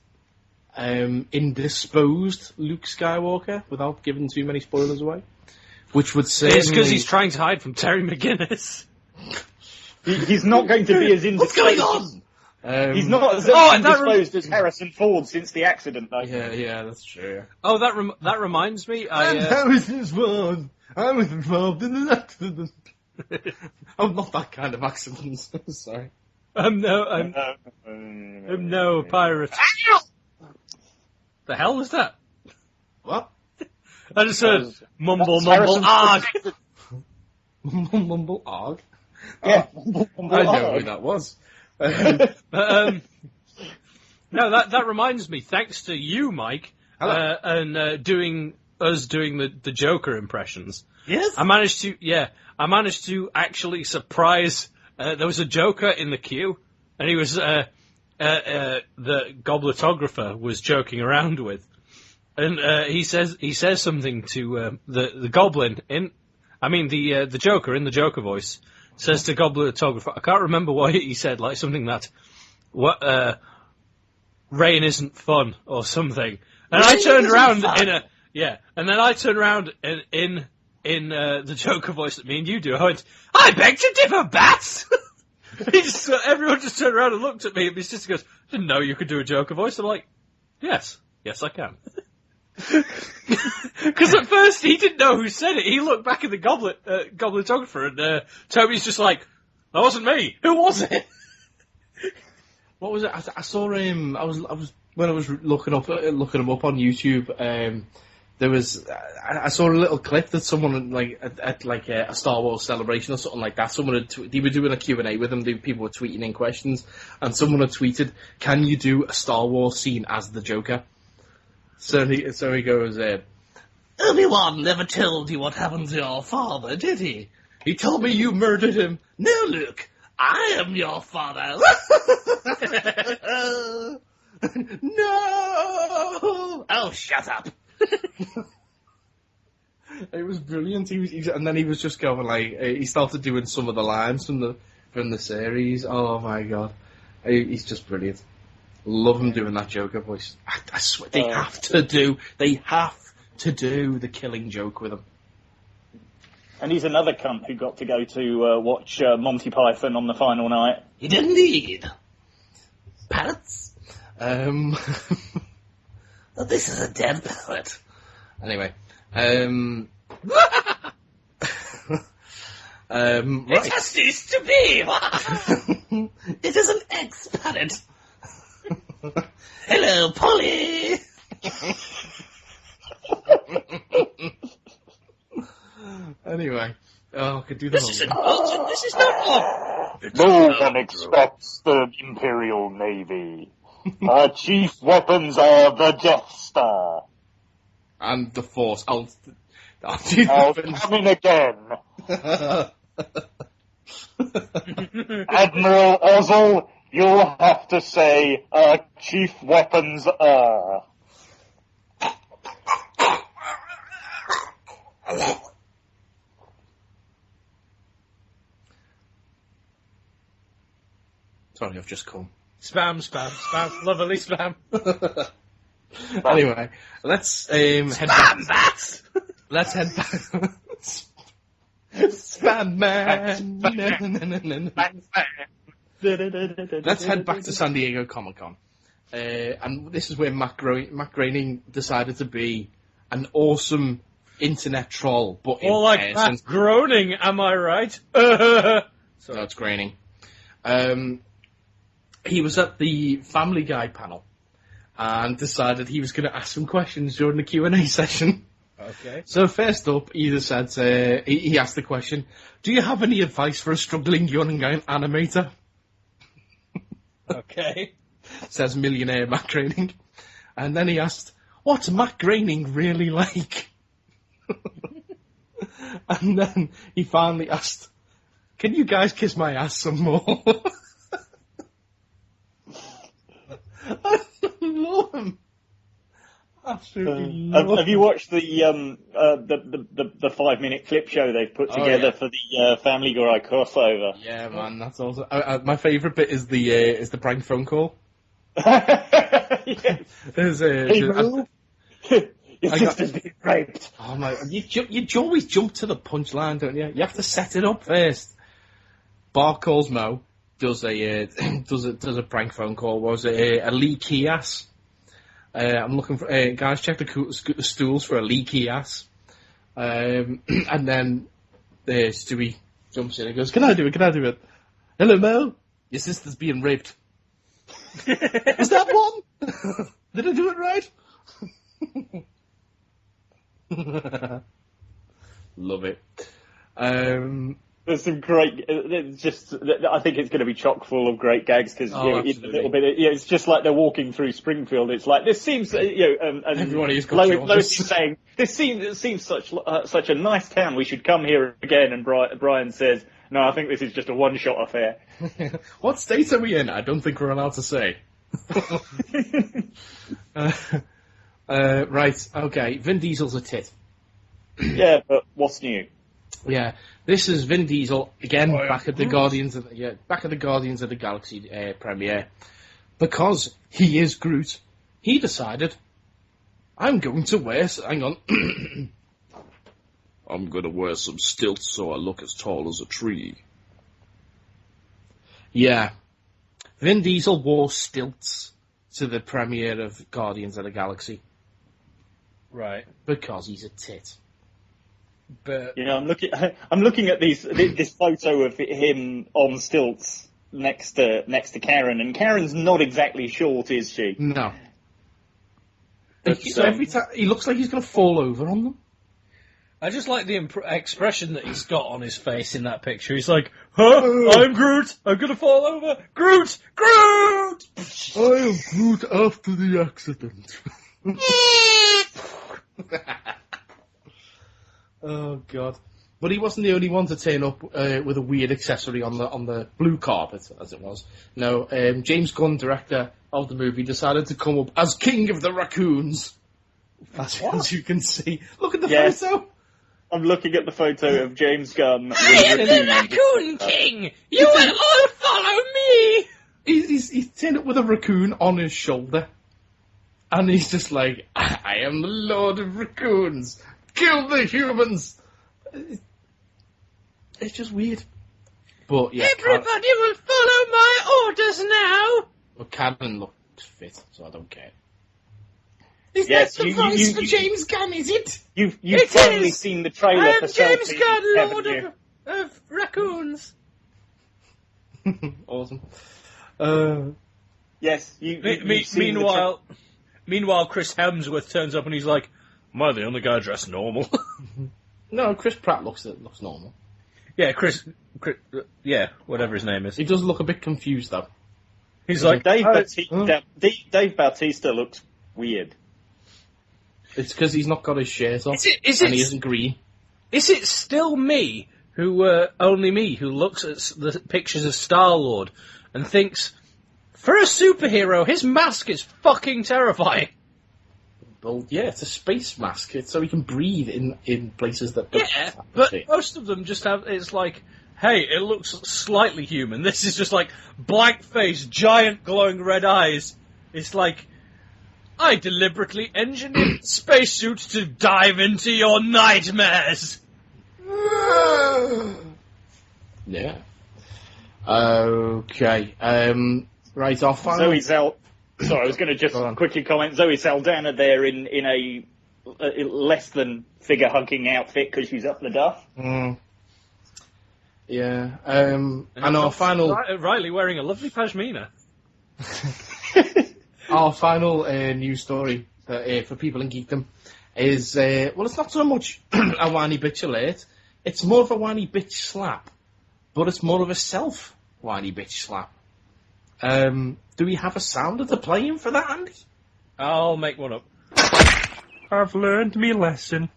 indisposed Luke Skywalker, without giving too many spoilers away. Which would say it's because he's trying to hide from Terry McGinnis. He's not going to be as indisposed. What's going on? He's not as indisposed as Harrison Ford since the accident, though. Yeah, that's true. Oh, that reminds me. Harrison Ford. I was involved in an accident. I'm not that kind of accident. Sorry. I'm no pirate. The hell was that? What? I just heard mumble, arg. Mumble, arg? Yeah, I know who that was. No, that reminds me, thanks to you, Mike, and doing the Joker impressions. Yes? I managed to actually surprise, there was a Joker in the queue, and he was, the gobletographer was joking around with. And he says something to the Goblin the Joker in the Joker voice says to Gobletographer. I can't remember what he said, like something that rain isn't fun or something. And I turned around and then I turned around in the Joker voice that me and you do. I went, I beg to differ, bats. Everyone just turned around and looked at me, and my sister goes, didn't know you could do a Joker voice. I'm like, yes, I can. Because at first he didn't know who said it. He looked back at the gobletographer, and Toby's just like, "That wasn't me. Who was it?" What was it? I saw him. I was when I was looking him up on YouTube. There was I saw a little clip that someone at a Star Wars celebration or something like that. Someone they were doing a Q&A with him. People were tweeting in questions, and someone had tweeted, "Can you do a Star Wars scene as the Joker?" So he goes, Obi-Wan never told you what happened to your father, did he? He told me you murdered him. No, Luke, I am your father. No! Oh, shut up. It was brilliant. And then he was just going he started doing some of the lines from the series. Oh my god, he's just brilliant. Love him doing that Joker voice. I swear they have to do the Killing Joke with him. And he's another cunt who got to go to watch Monty Python on the final night. He did indeed. Parrots. This is a dead parrot. Anyway. Right. It has ceased to be. It is an ex-parrot. Hello, Polly! Anyway, I could do that. This is not No one expects the Imperial Navy. Our chief weapons are the Death Star. And the Force. I'll coming again. Admiral Ozzel, you'll have to say, our chief weapons are... Sorry, I've just come. Spam, lovely spam. Anyway, let's head back. Let's head back. Batman. Let's head back to San Diego Comic-Con. And this is where Matt Groening decided to be an awesome internet troll, but Or like Matt Groening, am I right? No, it's Groening. He was at the Family Guy panel and decided he was going to ask some questions during the Q&A session. Okay. So first up, he said, he asked the question, do you have any advice for a struggling young animator? Okay. Says millionaire Matt Groening. And then he asked, what's Matt Groening really like? And then he finally asked, can you guys kiss my ass some more? I love him. Absolutely love have you watched the 5-minute clip show they've put together for the Family Guy crossover? Yeah, man, that's awesome. My favourite bit is the prank phone call. There's Your sister's been raped. Oh my! You always jump to the punchline, don't you? You have to set it up first. Bart calls Mo, does a prank phone call. Was it a leaky ass? I'm looking for guys. Check the stools for a leaky ass. And then Stewie jumps in and goes, "Can I do it? Can I do it? Hello, Mo. Your sister's being raped." Was that one? Did I do it right? Love it. There's some great. I think it's going to be chock full of great gags because it's a little bit. It's just like they're walking through Springfield. It's like this seems. And everyone is Lois is saying this seems such a nice town. We should come here again. And Brian says, "No, I think this is just a one-shot affair." What state are we in? I don't think we're allowed to say. Right, okay. Vin Diesel's a tit. Yeah, but what's new? Yeah, this is Vin Diesel again back at the Guardians of the Galaxy premiere because he is Groot. He decided, I'm going to wear. Hang on. I'm going to wear some stilts so I look as tall as a tree. Yeah, Vin Diesel wore stilts to the premiere of Guardians of the Galaxy. Right. Because he's a tit. But I'm looking at this photo of him on stilts next to Karen, and Karen's not exactly short, is she? No. So every time he looks like he's going to fall over on them. I just like the expression that he's got on his face in that picture. He's like, "Huh? I'm Groot. I'm going to fall over. Groot! Groot!" I am Groot after the accident. Oh God! But he wasn't the only one to turn up with a weird accessory on the blue carpet, as it was. No, James Gunn, director of the movie, decided to come up as King of the Raccoons. As you can see, look at the photo. I'm looking at the photo of James Gunn. I am the Raccoon King. You will all follow me. He's turned up with a raccoon on his shoulder, and he's just like, "I am the Lord of Raccoons. Kill the humans." It's just weird. But yeah, everybody will follow my orders now. Well, Karen looked fit, so I don't care. Is that the voice for James Gunn, is it? You've finally seen the trailer I am for James Selfie, Gunn, Lord of Raccoons. Awesome. Yes. Meanwhile, Chris Hemsworth turns up and he's like, "Am I the only guy dressed normal?" No, Chris Pratt looks normal. Yeah, Chris, whatever his name is. He does look a bit confused though. He's like, Dave Bautista looks weird. It's because he's not got his shirt off, and he isn't green. Is it still me only me who looks at the pictures of Star-Lord and thinks, for a superhero, his mask is fucking terrifying? Well, yeah, it's a space mask. It's so he can breathe in places that... Yeah, but most of them just have... It's like, hey, it looks slightly human. This is just like blank face, giant glowing red eyes. It's like, I deliberately engineered spacesuits to dive into your nightmares. Yeah. Okay. Right, our final... Zoe Sorry, I was going to just quickly comment. Zoe Saldana there in a less than figure-hugging outfit because she's up the duff. Mm. Yeah. And our final... Riley wearing a lovely pashmina. Our final news story for people in Geekdom is, well, it's not so much a whiny bitch alert. It's more of a whiny bitch slap. But it's more of a self-whiny bitch slap. Do we have a sounder to play in for that, Andy? I'll make one up. I've learned me lesson.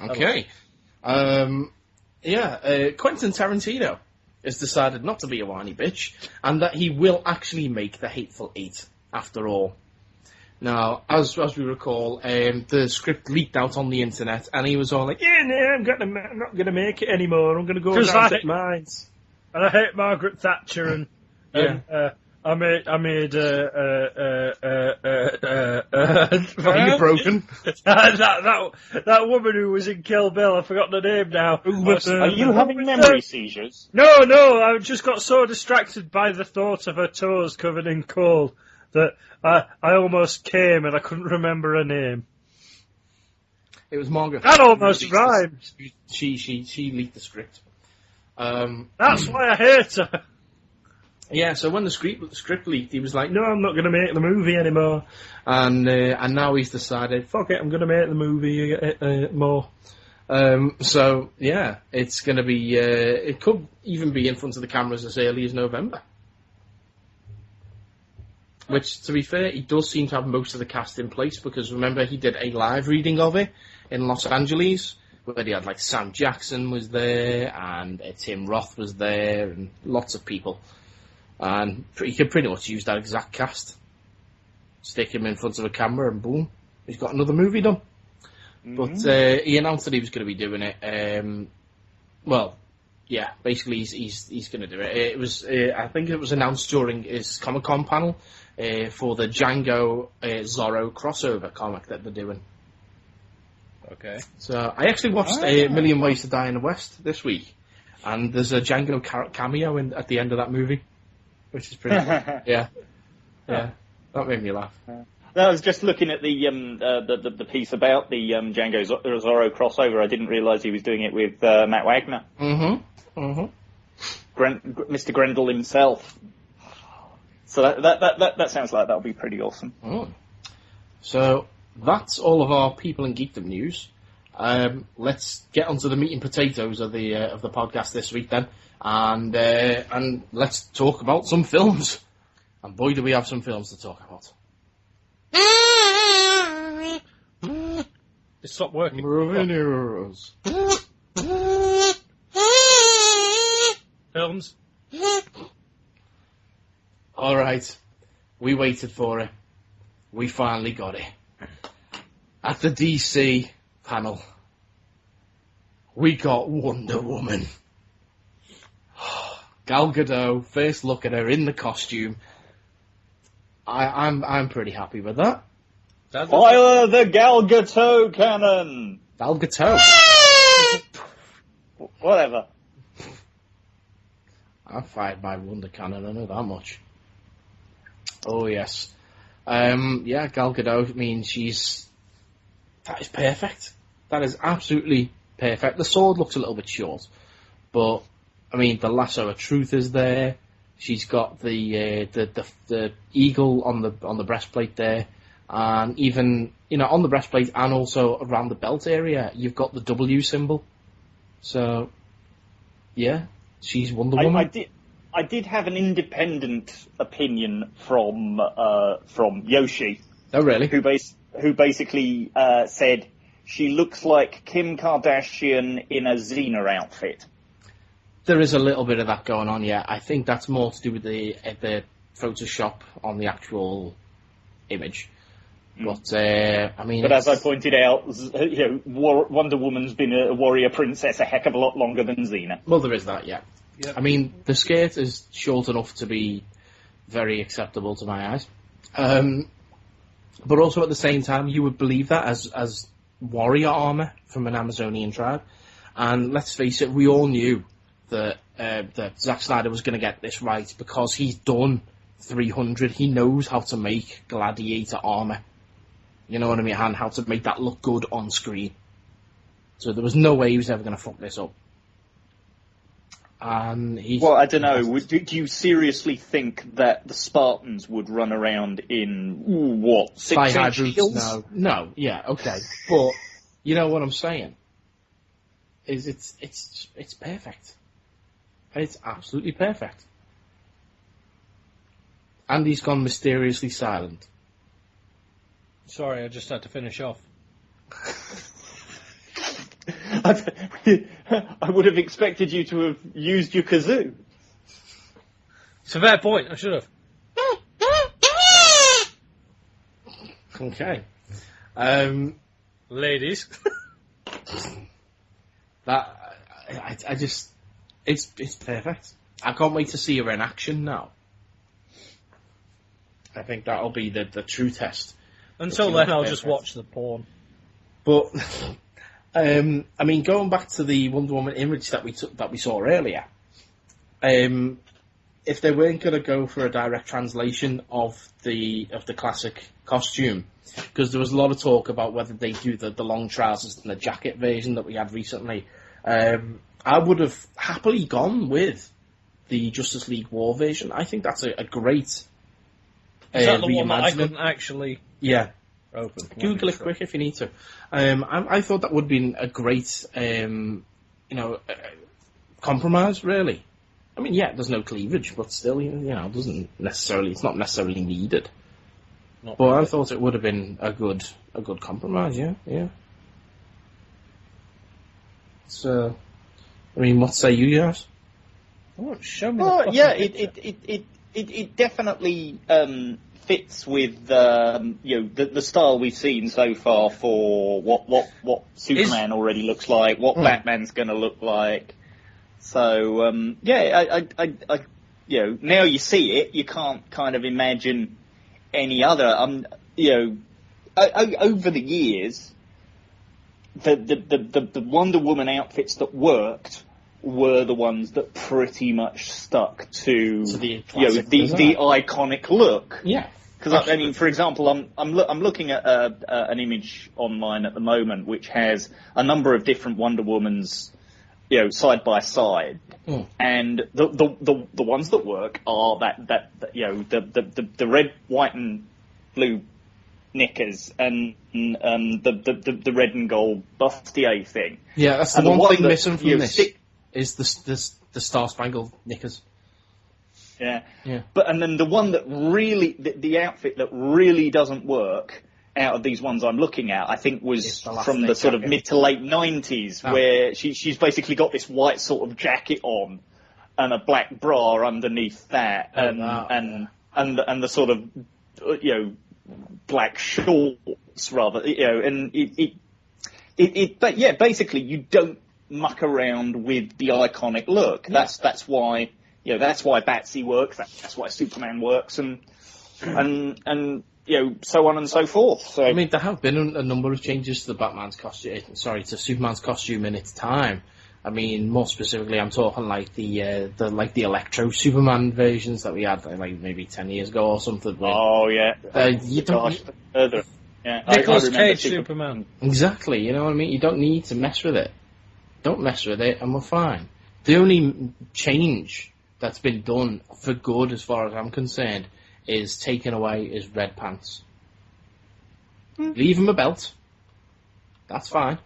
Okay. Quentin Tarantino has decided not to be a whiny bitch, and that he will actually make The Hateful Eight, after all. Now, as we recall, the script leaked out on the internet, and he was all like, "Yeah, no, I'm not going to make it anymore. I'm going to go down to mines." And I hate Margaret Thatcher, and I made You're broken. that woman who was in Kill Bill, I've forgotten her name now. Are you having memory seizures? No, I just got so distracted by the thought of her toes covered in coal that I almost came and I couldn't remember her name. It was Margaret. That almost rhymed. She leaked the script. That's why I hate her. Yeah, so when the script leaked, he was like, "No, I'm not going to make the movie anymore." And now he's decided, "Fuck it, I'm going to make the movie more." So yeah, it's going to be. It could even be in front of the cameras as early as November. Which, to be fair, he does seem to have most of the cast in place, because remember he did a live reading of it in Los Angeles, where he had like Sam Jackson was there and Tim Roth was there and lots of people. And he can pretty much use that exact cast. Stick him in front of a camera and boom, he's got another movie done. Mm-hmm. But he announced that he was going to be doing it. Well, yeah, basically he's going to do it. It was I think it was announced during his Comic-Con panel for the Django Zorro crossover comic that they're doing. Okay. So I actually watched A Million Ways to Die in the West this week, and there's a Django cameo at the end of that movie. Which is pretty cool. Yeah. That made me laugh. I was just looking at the piece about the Django Zorro crossover. I didn't realise he was doing it with Matt Wagner. Mm-hmm. Mr. Grendel himself. So that sounds like that'll be pretty awesome. Mm. So that's all of our People in Geekdom news. Let's get onto the meat and potatoes of the podcast this week then. And let's talk about some films. And boy, do we have some films to talk about. It stopped working. Films. All right, we waited for it. We finally got it. At the DC panel, we got Wonder Woman. Gal Gadot, first look at her in the costume. I'm pretty happy with that. Fire the Gal Gadot cannon! Gal Gadot? Whatever. I fired my Wonder Cannon, I know that much. Oh, yes. Yeah, Gal Gadot, I mean, that is perfect. That is absolutely perfect. The sword looks a little bit short, but I mean, the lasso of truth is there. She's got the eagle on the breastplate there, and even on the breastplate and also around the belt area, you've got the W symbol. So, yeah, she's Wonder Woman. I did have an independent opinion from Yoshi. Oh, really? Who basically said she looks like Kim Kardashian in a Xena outfit. There is a little bit of that going on, yeah. I think that's more to do with the Photoshop on the actual image. But, I mean... But as I pointed out, Wonder Woman's been a warrior princess a heck of a lot longer than Xena. Well, there is that, yeah. Yep. I mean, the skirt is short enough to be very acceptable to my eyes. But also at the same time, you would believe that as warrior armour from an Amazonian tribe. And let's face it, we all knew that Zack Snyder was going to get this right because he's done 300. He knows how to make gladiator armor. You know what I mean? And how to make that look good on screen. So there was no way he was ever going to fuck this up. And well, I don't know. Do you seriously think that the Spartans would run around in, 6-inch heels? No, yeah, okay. But, you know what I'm saying? Is it's perfect. It's absolutely perfect. And he's gone mysteriously silent. Sorry, I just had to finish off. I would have expected you to have used your kazoo. It's a fair point, I should have. Okay. Ladies. I just... It's perfect. I can't wait to see her in action now. I think that'll be the true test. Until then, I'll just watch the porn. But... I mean, going back to the Wonder Woman image that we saw earlier, if they weren't going to go for a direct translation of the classic costume, because there was a lot of talk about whether they do the long trousers and the jacket version that we had recently, I would have happily gone with the Justice League War version. I think that's a great Is that the one that I reimagining. couldn't actually... Yeah. Open. Google it quick if you need to. I thought that would have been a great, compromise, really. I mean, yeah, there's no cleavage, but still, it's not necessarily needed. But really. I thought it would have been a good compromise, yeah. So, I mean, what say you guys? Oh, show me Well, the yeah, picture. it definitely fits with the style we've seen so far for what Superman already looks like, what Batman's going to look like. So I now you see it, you can't kind of imagine any other. Over the years, the Wonder Woman outfits that worked were the ones that pretty much stuck to the iconic look. Yeah. Because I mean, for example, I'm looking at an image online at the moment which has a number of different Wonder Womans, side by side, and the ones that work are the red, white, and blue knickers and the red and gold bustier thing. Yeah, that's the one thing missing from this is the Star Spangled knickers. Yeah. But and then the one that really, the outfit that really doesn't work out of these ones I'm looking at, I think was from the sort of mid to late 90s, where she's basically got this white sort of jacket on and a black bra underneath that, and the sort of black shorts rather, and but yeah, basically you don't muck around with the iconic look. That's why. That's why Batsy works. That's why Superman works, and so on and so forth. So I mean, there have been a number of changes to to Superman's costume in its time. I mean, more specifically, I'm talking like the Electro Superman versions that we had like maybe 10 years ago or something. Oh yeah, Nicolas Cage Superman. Exactly. You know what I mean? You don't need to mess with it. Don't mess with it, and we're fine. The only change that's been done for good, as far as I'm concerned, is taken away his red pants. Leave him a belt. That's fine.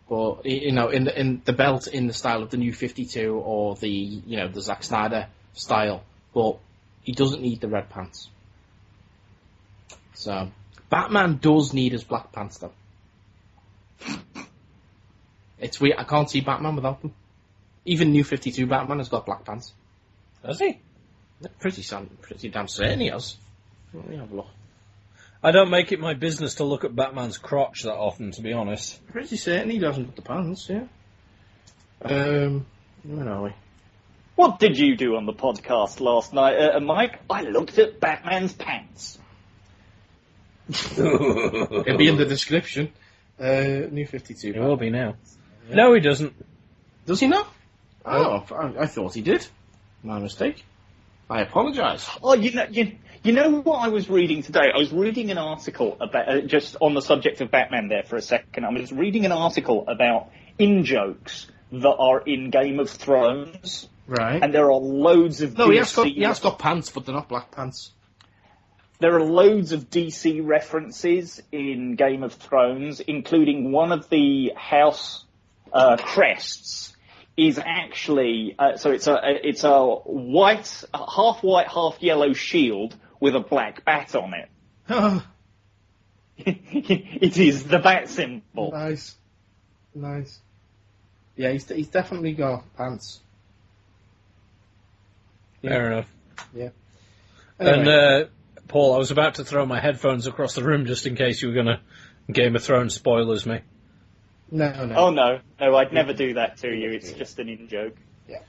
But in the belt in the style of the New 52 or the Zack Snyder style, but he doesn't need the red pants. So Batman does need his black pants though. It's weird. I can't see Batman without them. Even New 52 Batman has got black pants. Does he? Pretty damn certain he has. Let me have a look. I don't make it my business to look at Batman's crotch that often, to be honest. Pretty certain he doesn't put the pants, yeah. Where are we? What did you do on the podcast last night, Mike? I looked at Batman's pants. It'll be in the description. New 52. It will be now. No, he doesn't. Does he not? Oh, I thought he did. My mistake. I apologise. Oh, you know what I was reading today? I was reading an article about, just on the subject of Batman there for a second, I was reading an article about in-jokes that are in Game of Thrones. Right. And there are loads of No, DC... he has got pants, but they're not black pants. There are loads of DC references in Game of Thrones, including one of the house crests is actually so it's a white, half yellow shield with a black bat on it. It is the bat symbol. Nice. Yeah, he's definitely got pants. Fair enough. Yeah. Anyway. And Paul, I was about to throw my headphones across the room just in case you were going to Game of Thrones spoilers me. No. Oh no, I'd never do that to you. It's just an in-joke. Yeah.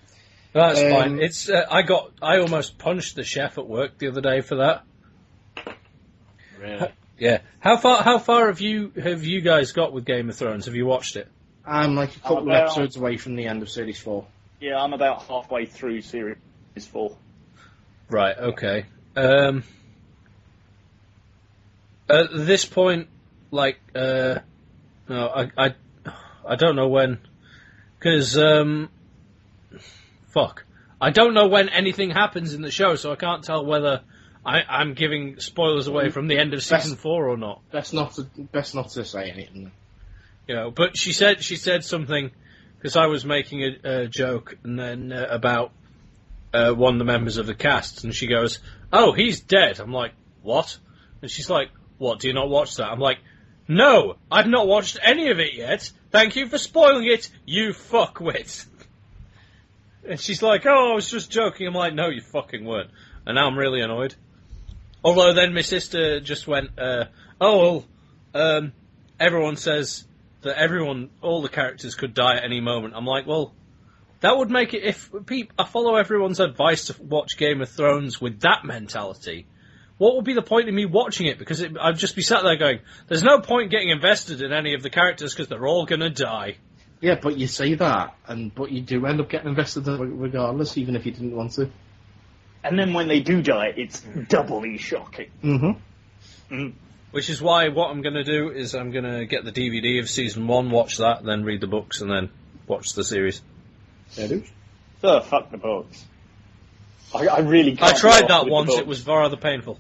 That's fine. It's I almost punched the chef at work the other day for that. Really? Yeah. How far have you guys got with Game of Thrones? Have you watched it? I'm like a couple of episodes away from the end of Series 4. Yeah, I'm about halfway through Series 4. Right, okay. At this point, like, no, I don't know when, because, fuck. I don't know when anything happens in the show, so I can't tell whether I'm giving spoilers away from the end of season 4 or not. Best not to say anything. You know, but she said something, because I was making a joke, and then about one of the members of the cast, and she goes, "Oh, he's dead." I'm like, "What?" And she's like, "What, do you not watch that?" I'm like, "No, I've not watched any of it yet. Thank you for spoiling it, you fuckwit." And she's like, "Oh, I was just joking." I'm like, "No, you fucking weren't." And now I'm really annoyed. Although then my sister just went, everyone says that all the characters could die at any moment. I'm like, well, that would make it, if I follow everyone's advice to watch Game of Thrones with that mentality, what would be the point in me watching it? Because I'd just be sat there going, there's no point getting invested in any of the characters because they're all going to die. Yeah, but you say that, but you do end up getting invested regardless, even if you didn't want to. And then when they do die, it's doubly shocking. Mm-hmm. Mm. Which is why what I'm going to do is I'm going to get the DVD of Season 1, watch that, then read the books, and then watch the series. So, fuck the books. I really can't. I tried that once, it was rather painful.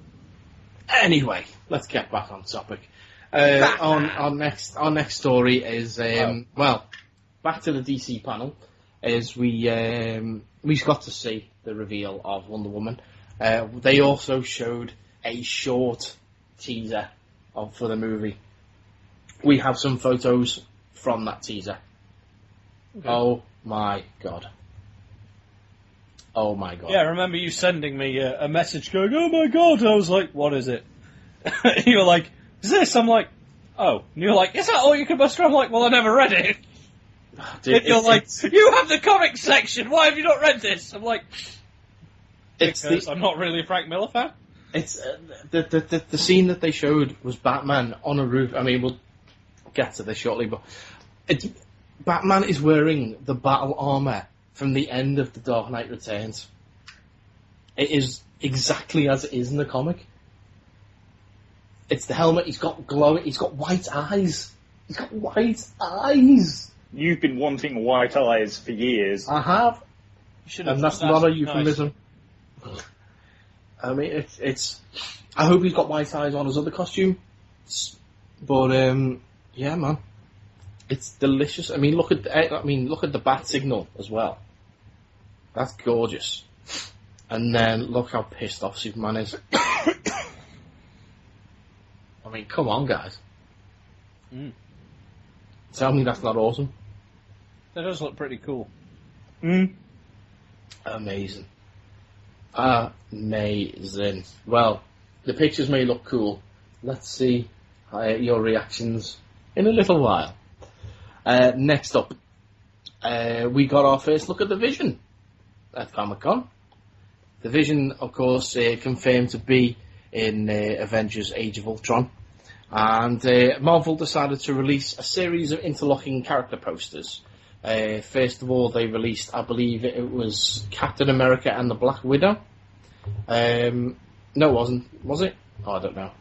Anyway, let's get back on topic. Our next story is, back to the DC panel, is we got to see the reveal of Wonder Woman. They also showed a short teaser for the movie. We have some photos from that teaser. Okay. Oh my god. Yeah, I remember you sending me a message going, "Oh my god," I was like, "What is it?" You were like, "Is this?" I'm like, "Oh." And you were like, "Is that all you can muster?" I'm like, "Well, I never read it." Dude, you're like, "You have the comics section, why have you not read this?" I'm like, because I'm not really a Frank Miller fan. It's the scene that they showed was Batman on a roof. I mean, we'll get to this shortly, but Batman is wearing the battle armor from the end of The Dark Knight Returns. It is exactly as it is in the comic. It's the helmet. He's got glowing. He's got white eyes. You've been wanting white eyes for years. I have. And that's not a euphemism. Nice. I mean, it's. I hope he's got white eyes on his other costume. But yeah, man, it's delicious. I mean, look at the bat signal as well. That's gorgeous. And then look how pissed off Superman is. I mean, come on, guys. Mm. Tell me that's not awesome. That does look pretty cool. Mm. Amazing. Well, the pictures may look cool. Let's see your reactions in a little while. Next up, we got our first look at the Vision at Comic-Con. The Vision, of course, confirmed to be in Avengers Age of Ultron. And Marvel decided to release a series of interlocking character posters. First of all, they released, I believe it was Captain America and the Black Widow. No, it wasn't. Was it? Oh, I don't know.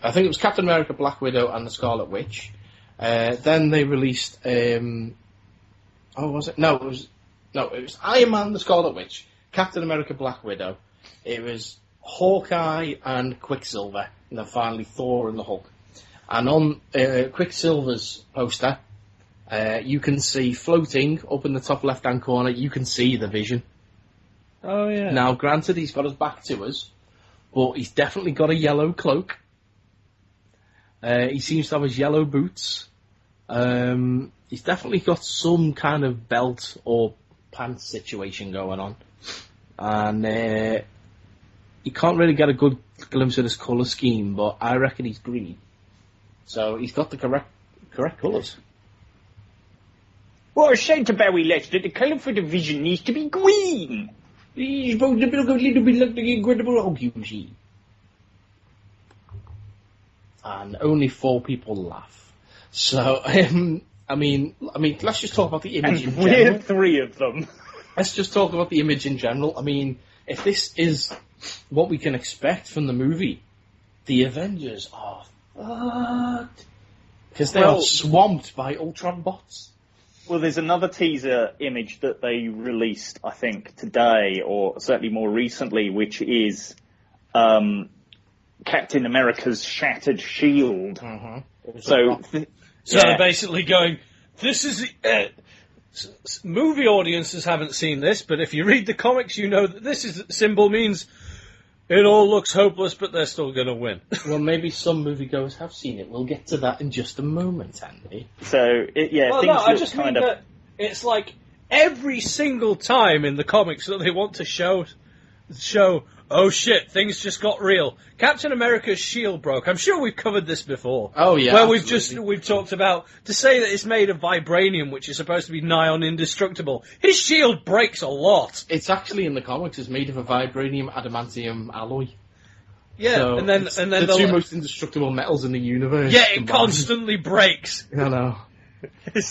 I think it was Captain America, Black Widow, and the Scarlet Witch. Then they released. Was it? No, it was Iron Man, the Scarlet Witch, Captain America, Black Widow. It was Hawkeye and Quicksilver, and then finally Thor and the Hulk. And on Quicksilver's poster, you can see floating up in the top left-hand corner. You can see the Vision. Oh yeah. Now, granted, he's got his back to us, but he's definitely got a yellow cloak. He seems to have his yellow boots. He's definitely got some kind of belt or pants situation going on. And you can't really get a good glimpse of his colour scheme, but I reckon he's green. So he's got the correct colours. What a shame about we left that the colour for the Vision needs to be green. He's supposed to look a little bit like the Incredible Hulk, you see. And only 4 people laugh. So, I mean, let's just talk about the image in general. We're 3 of them. Let's just talk about the image in general. I mean, if this is what we can expect from the movie, the Avengers are fucked. Because they are swamped by Ultron bots. Well, there's another teaser image that they released, I think, today, or certainly more recently, which is Captain America's shattered shield. Mm-hmm. So they're basically going, this is the... movie audiences haven't seen this, but if you read the comics, you know that this symbol means it all looks hopeless, but they're still going to win. Well, maybe some moviegoers have seen it. We'll get to that in just a moment, Andy. So, I just mean that it's like every single time in the comics that they want to show, oh shit, things just got real. Captain America's shield broke. I'm sure we've covered this before. Oh yeah. Where we've talked about, to say that it's made of vibranium, which is supposed to be nigh on indestructible. His shield breaks a lot. It's actually in the comics. It's made of a vibranium adamantium alloy. Yeah, so and then the 2 most indestructible metals in the universe. Yeah, it constantly breaks. I know.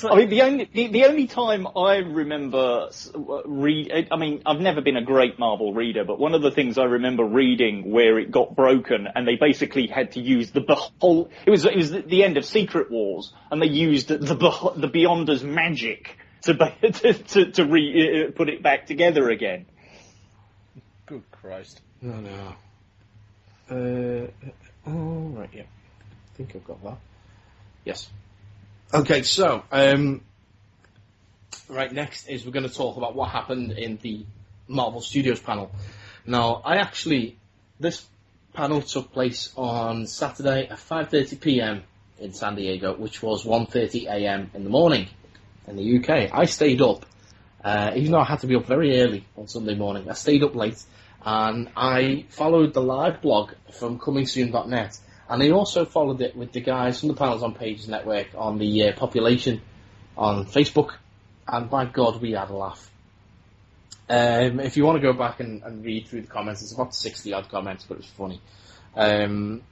I mean, the only time I remember I've never been a great Marvel reader, but one of the things I remember reading where it got broken, and they basically had to use the whole. It was the end of Secret Wars, and they used the Beyonders' magic to put it back together again. Good Christ! No. Right, yeah. I think I've got that. Yes. Okay, so, right, next is we're going to talk about what happened in the Marvel Studios panel. Now, this panel took place on Saturday at 5:30 p.m. in San Diego, which was 1:30 a.m. in the morning in the UK. I stayed up, even though I had to be up very early on Sunday morning. I stayed up late, and I followed the live blog from comingsoon.net. And they also followed it with the guys from the Panels on Pages Network on the population on Facebook. And by God, we had a laugh. If you want to go back and read through the comments, it's about 60-odd comments, but it's funny. There's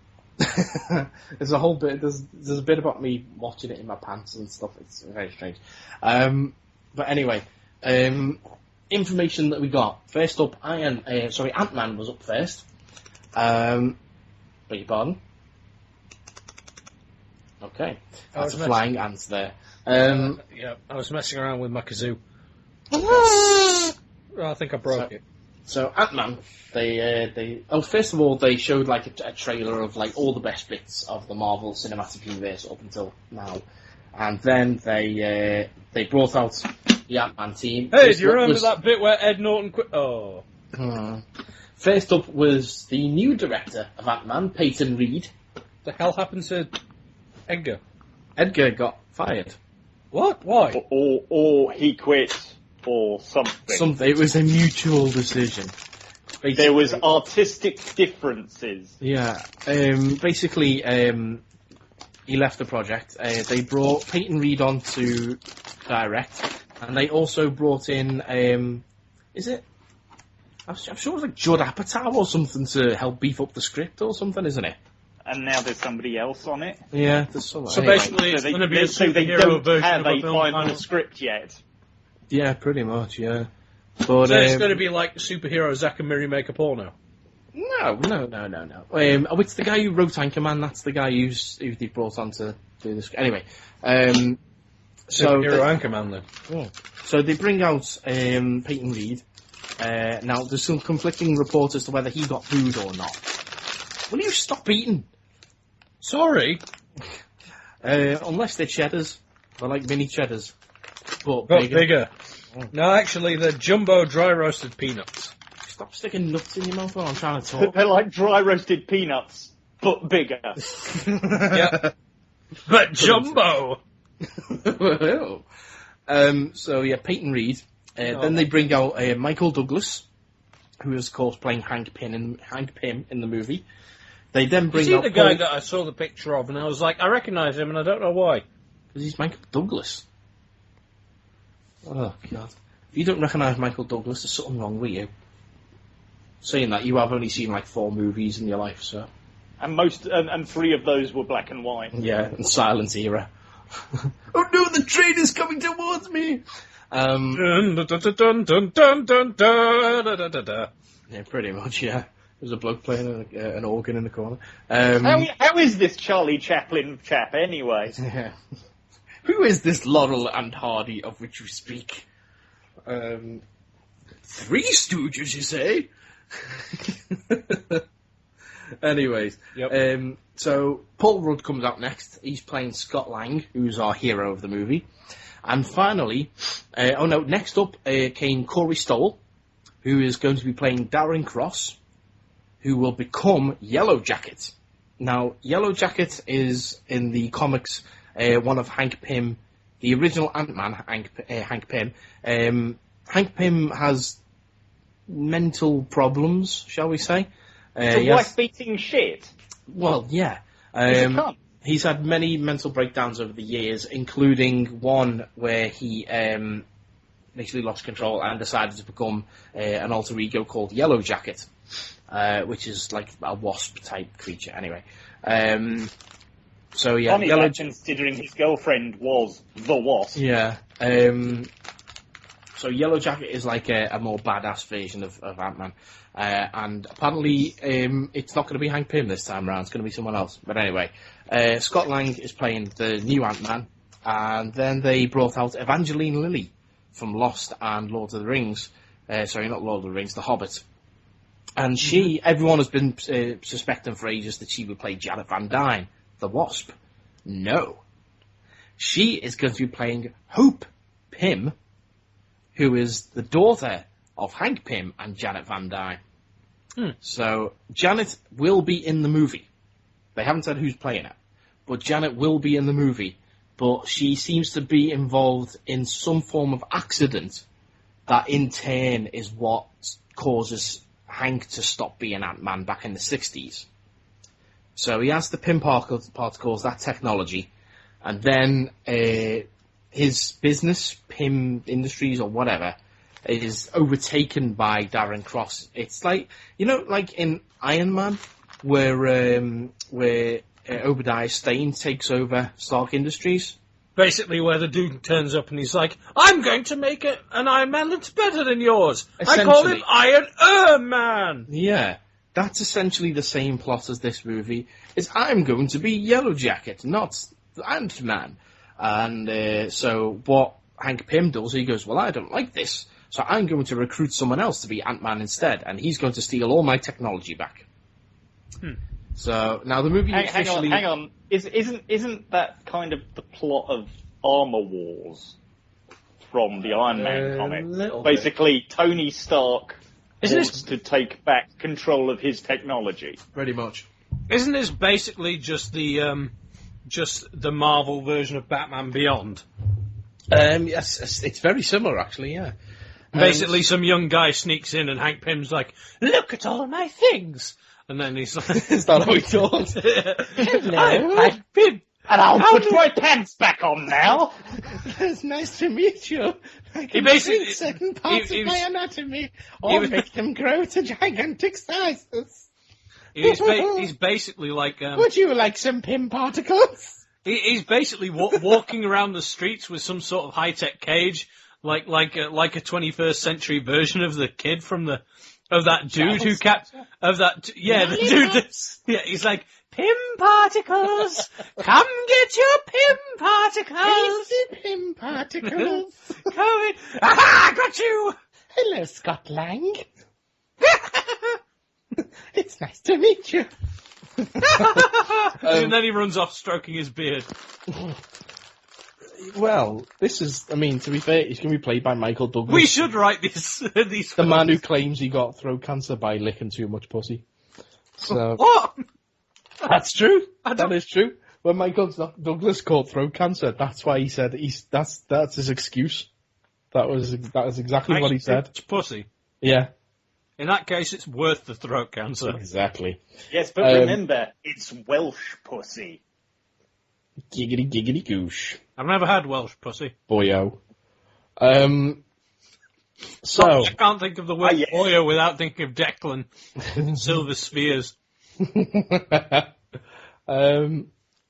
a whole bit, there's a bit about me watching it in my pants and stuff. It's very strange. But anyway, information that we got. First up, Ant-Man was up first. Beg your pardon? Okay, that's a flying ant there. Yeah, I was messing around with my kazoo. I think I broke it. So Ant-Man, first of all, they showed like a trailer of like all the best bits of the Marvel Cinematic Universe up until now, and then they brought out the Ant-Man team. Hey, do you remember that bit where Ed Norton First up was the new director of Ant-Man, Peyton Reed. The hell happened to Edgar? Edgar got fired. What? Why? Or he quit, or something. It was a mutual decision. Basically, there was artistic differences. Yeah. Basically, he left the project. They brought Peyton Reed on to direct, and they also brought in, is it? I'm sure it was like Judd Apatow or something to help beef up the script or something, isn't it? and now there's somebody else on it. Yeah, there's some. So basically, it's going to be a so they superhero don't version have of a a film. final script yet. Yeah, pretty much. Yeah, but So it's going to be like superhero Zack and Miri make a porno. No. It's the guy who wrote Anchorman. That's the guy who they brought on to do this. Anyway, Superhero Anchorman then. Yeah. So they bring out Peyton Reed. Now there's some conflicting reports as to whether he got booed or not. Will you stop eating? Sorry. Unless they're cheddars. They're like mini cheddars. But bigger. No, actually, they're jumbo dry roasted peanuts. Stop sticking nuts in your mouth while I'm trying to talk. They're like dry roasted peanuts, but bigger. Yeah. But jumbo! So, yeah, Peyton Reed. Then they bring out Michael Douglas, who is, of course, playing Hank Pym in the movie. They then bring out the guy that I saw the picture of, and I was like, I recognise him, and I don't know why. Because he's Michael Douglas. Oh, God. If you don't recognise Michael Douglas, there's something wrong with you. Saying that, you have only seen like 4 movies in your life, so... And 3 of those were black and white. Yeah, and silent era. Oh no, the train is coming towards me! Dun, dun, dun, dun, dun, dun, dun, dun, dun, dun. Yeah, pretty much, yeah. There's a bloke playing an organ in the corner. How is this Charlie Chaplin chap, anyway? Yeah. Who is this Laurel and Hardy of which you speak? 3 Stooges, you say? Anyways, yep. So Paul Rudd comes out next. He's playing Scott Lang, who's our hero of the movie. And finally, next up came Corey Stoll, who is going to be playing Darren Cross, who will become Yellow Jacket. Now, Yellow Jacket is, in the comics, one of Hank Pym, the original Ant-Man, Hank Pym. Hank Pym has mental problems, shall we say. Wife-beating shit? Well, yeah. He's had many mental breakdowns over the years, including one where he basically lost control and decided to become an alter ego called Yellow Jacket, which is like a wasp-type creature, anyway. So, yeah. Funny that, considering his girlfriend was the Wasp. Yeah. So Yellow Jacket is like a more badass version of Ant-Man. And apparently it's not going to be Hank Pym this time around. It's going to be someone else. But anyway, Scott Lang is playing the new Ant-Man. And then they brought out Evangeline Lilly from Lost and Lord of the Rings. Sorry, not Lord of the Rings, The Hobbit. And everyone has been suspecting for ages that she would play Janet Van Dyne, the Wasp. No. She is going to be playing Hope Pym, who is the daughter of Hank Pym and Janet Van Dyne. So Janet will be in the movie. They haven't said who's playing it, but Janet will be in the movie. But she seems to be involved in some form of accident that in turn is what causes Hank to stop being Ant-Man back in the 60s. So he has the Pym particles, that technology, and then his business, Pym Industries or whatever, is overtaken by Darren Cross. It's like, like in Iron Man, where Obadiah Stane takes over Stark Industries. Basically, where the dude turns up and he's like, I'm going to make an Iron Man that's better than yours. I call him Iron Man. Yeah, that's essentially the same plot as this movie. Is I'm going to be Yellow Jacket, not Ant-Man. And so what Hank Pym does, he goes, well, I don't like this, so I'm going to recruit someone else to be Ant-Man instead, and he's going to steal all my technology back. So now the movie officially... Hang on. Isn't that kind of the plot of Armor Wars from the Iron Man comic? Basically, Tony Stark wants to take back control of his technology. Pretty much. Isn't this basically just the Marvel version of Batman Beyond? Yes, it's very similar, actually, yeah. Basically, some young guy sneaks in and Hank Pym's like, look at all my things! And then he's like... Is that how he talks? Hello, I'm Hank Pym! And I'll put my pants back on now! It's nice to meet you. I can basically... see certain parts of my anatomy, or make them grow to gigantic sizes. He's basically like. Would you like some Pym particles? He's basically walking around the streets with some sort of high-tech cage, like a 21st century version of the kid from the that dude who the dude that's he's like Pym particles, come get your Pym particles, Pym particles, come in, aha, got you. Hello, Scott Lang. It's nice to meet you. And then he runs off stroking his beard. Well, this is, I mean, to be fair, he's going to be played by Michael Douglas. We should write these The films. man who claims he got throat cancer by licking too much pussy. So What? That's true. That is true. When Michael Douglas caught throat cancer, that's why he said that's his excuse. That was exactly what he said. It's pussy. Yeah. In that case, it's worth the throat cancer. Exactly. Yes, but remember, it's Welsh pussy. Giggity giggity goosh. I've never had Welsh pussy. Boyo. So I can't think of the word boyo without thinking of Declan. Silver spheres.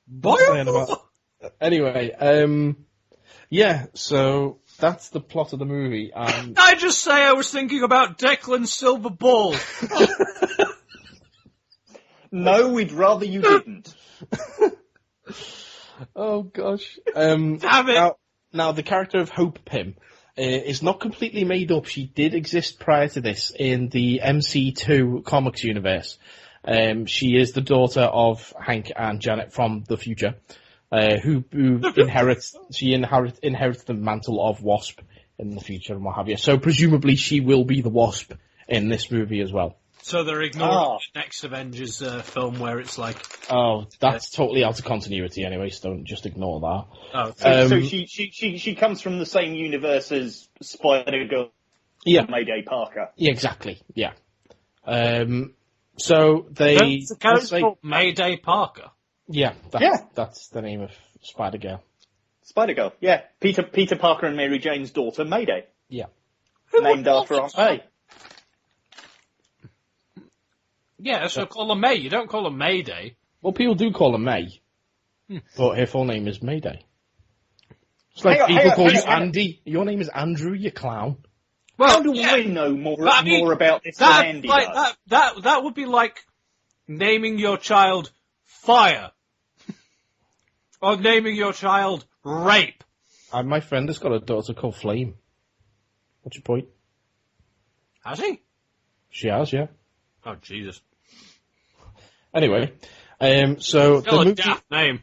Boyo. Anyway, yeah. So that's the plot of the movie. And I just say I was thinking about Declan's silver ball. No, we'd rather you didn't. Oh gosh. Damn it. Now the character of Hope Pym is not completely made up. She did exist prior to this in the MC2 comics universe. She is the daughter of Hank and Janet from the future, who inherits the mantle of Wasp in the future and what have you. So presumably she will be the Wasp in this movie as well. So they're ignoring the next Avengers film where it's like... Oh, that's totally out of continuity anyway, so don't just ignore that. Oh, so she comes from the same universe as Spider-Girl, Mayday Parker. Yeah, exactly, yeah. So they... The character called Mayday Parker? Yeah, that's the name of Spider-Girl. Spider-Girl, yeah. Peter Parker and Mary Jane's daughter, Mayday. Yeah. Named after Aunt May. Yeah, so call her May. You don't call her Mayday. Well, people do call her May, but her full name is Mayday. It's like people call you Andy. Your name is Andrew, you clown. Well, how do we know more about this than Andy does? That would be like naming your child Fire. Or naming your child Rape. My friend has got a daughter called Flame. What's your point? Has he? She has, yeah. Oh, Jesus. Anyway, so Still the a movie... daft name.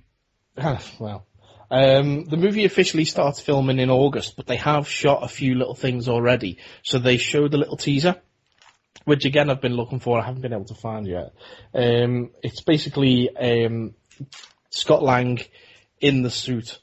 Well, the movie officially starts filming in August, but they have shot a few little things already. So they showed a little teaser, which again I've been looking for. I haven't been able to find yet. It's basically Scott Lang in the suit,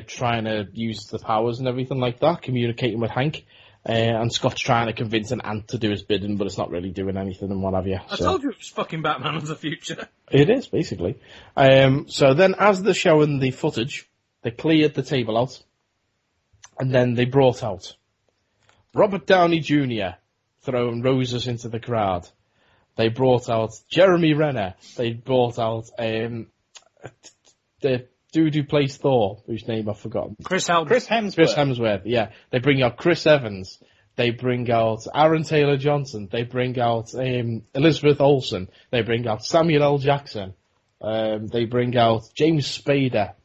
trying to use the powers and everything like that, communicating with Hank. And Scott's trying to convince an ant to do his bidding, but it's not really doing anything and what have you. I told you it was fucking Batman of the future. It is, basically. So then as they're showing the footage, they cleared the table out, and then they brought out Robert Downey Jr. throwing roses into the crowd. They brought out Jeremy Renner. They brought out the dude who plays Thor, whose name I've forgotten. Chris Hemsworth. Chris Hemsworth, yeah. They bring out Chris Evans. They bring out Aaron Taylor-Johnson. They bring out Elizabeth Olsen. They bring out Samuel L. Jackson. They bring out James Spader.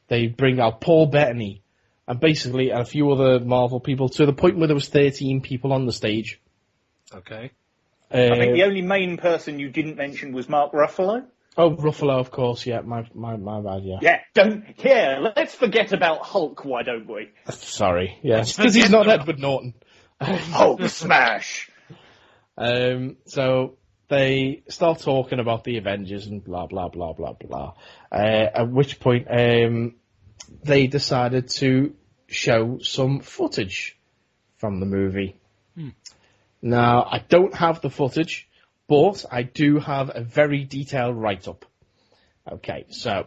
They bring out Paul Bettany. And basically a few other Marvel people, to the point where there was 13 people on the stage. Okay. I think the only main person you didn't mention was Mark Ruffalo. Oh, Ruffalo, of course, yeah, my bad, yeah. Yeah, let's forget about Hulk, why don't we? Sorry, yeah, because he's not Edward Norton. Hulk smash! So they start talking about the Avengers and blah, blah, blah, blah, blah. At which point, they decided to show some footage from the movie. Now, I don't have the footage, but I do have a very detailed write-up. Okay, so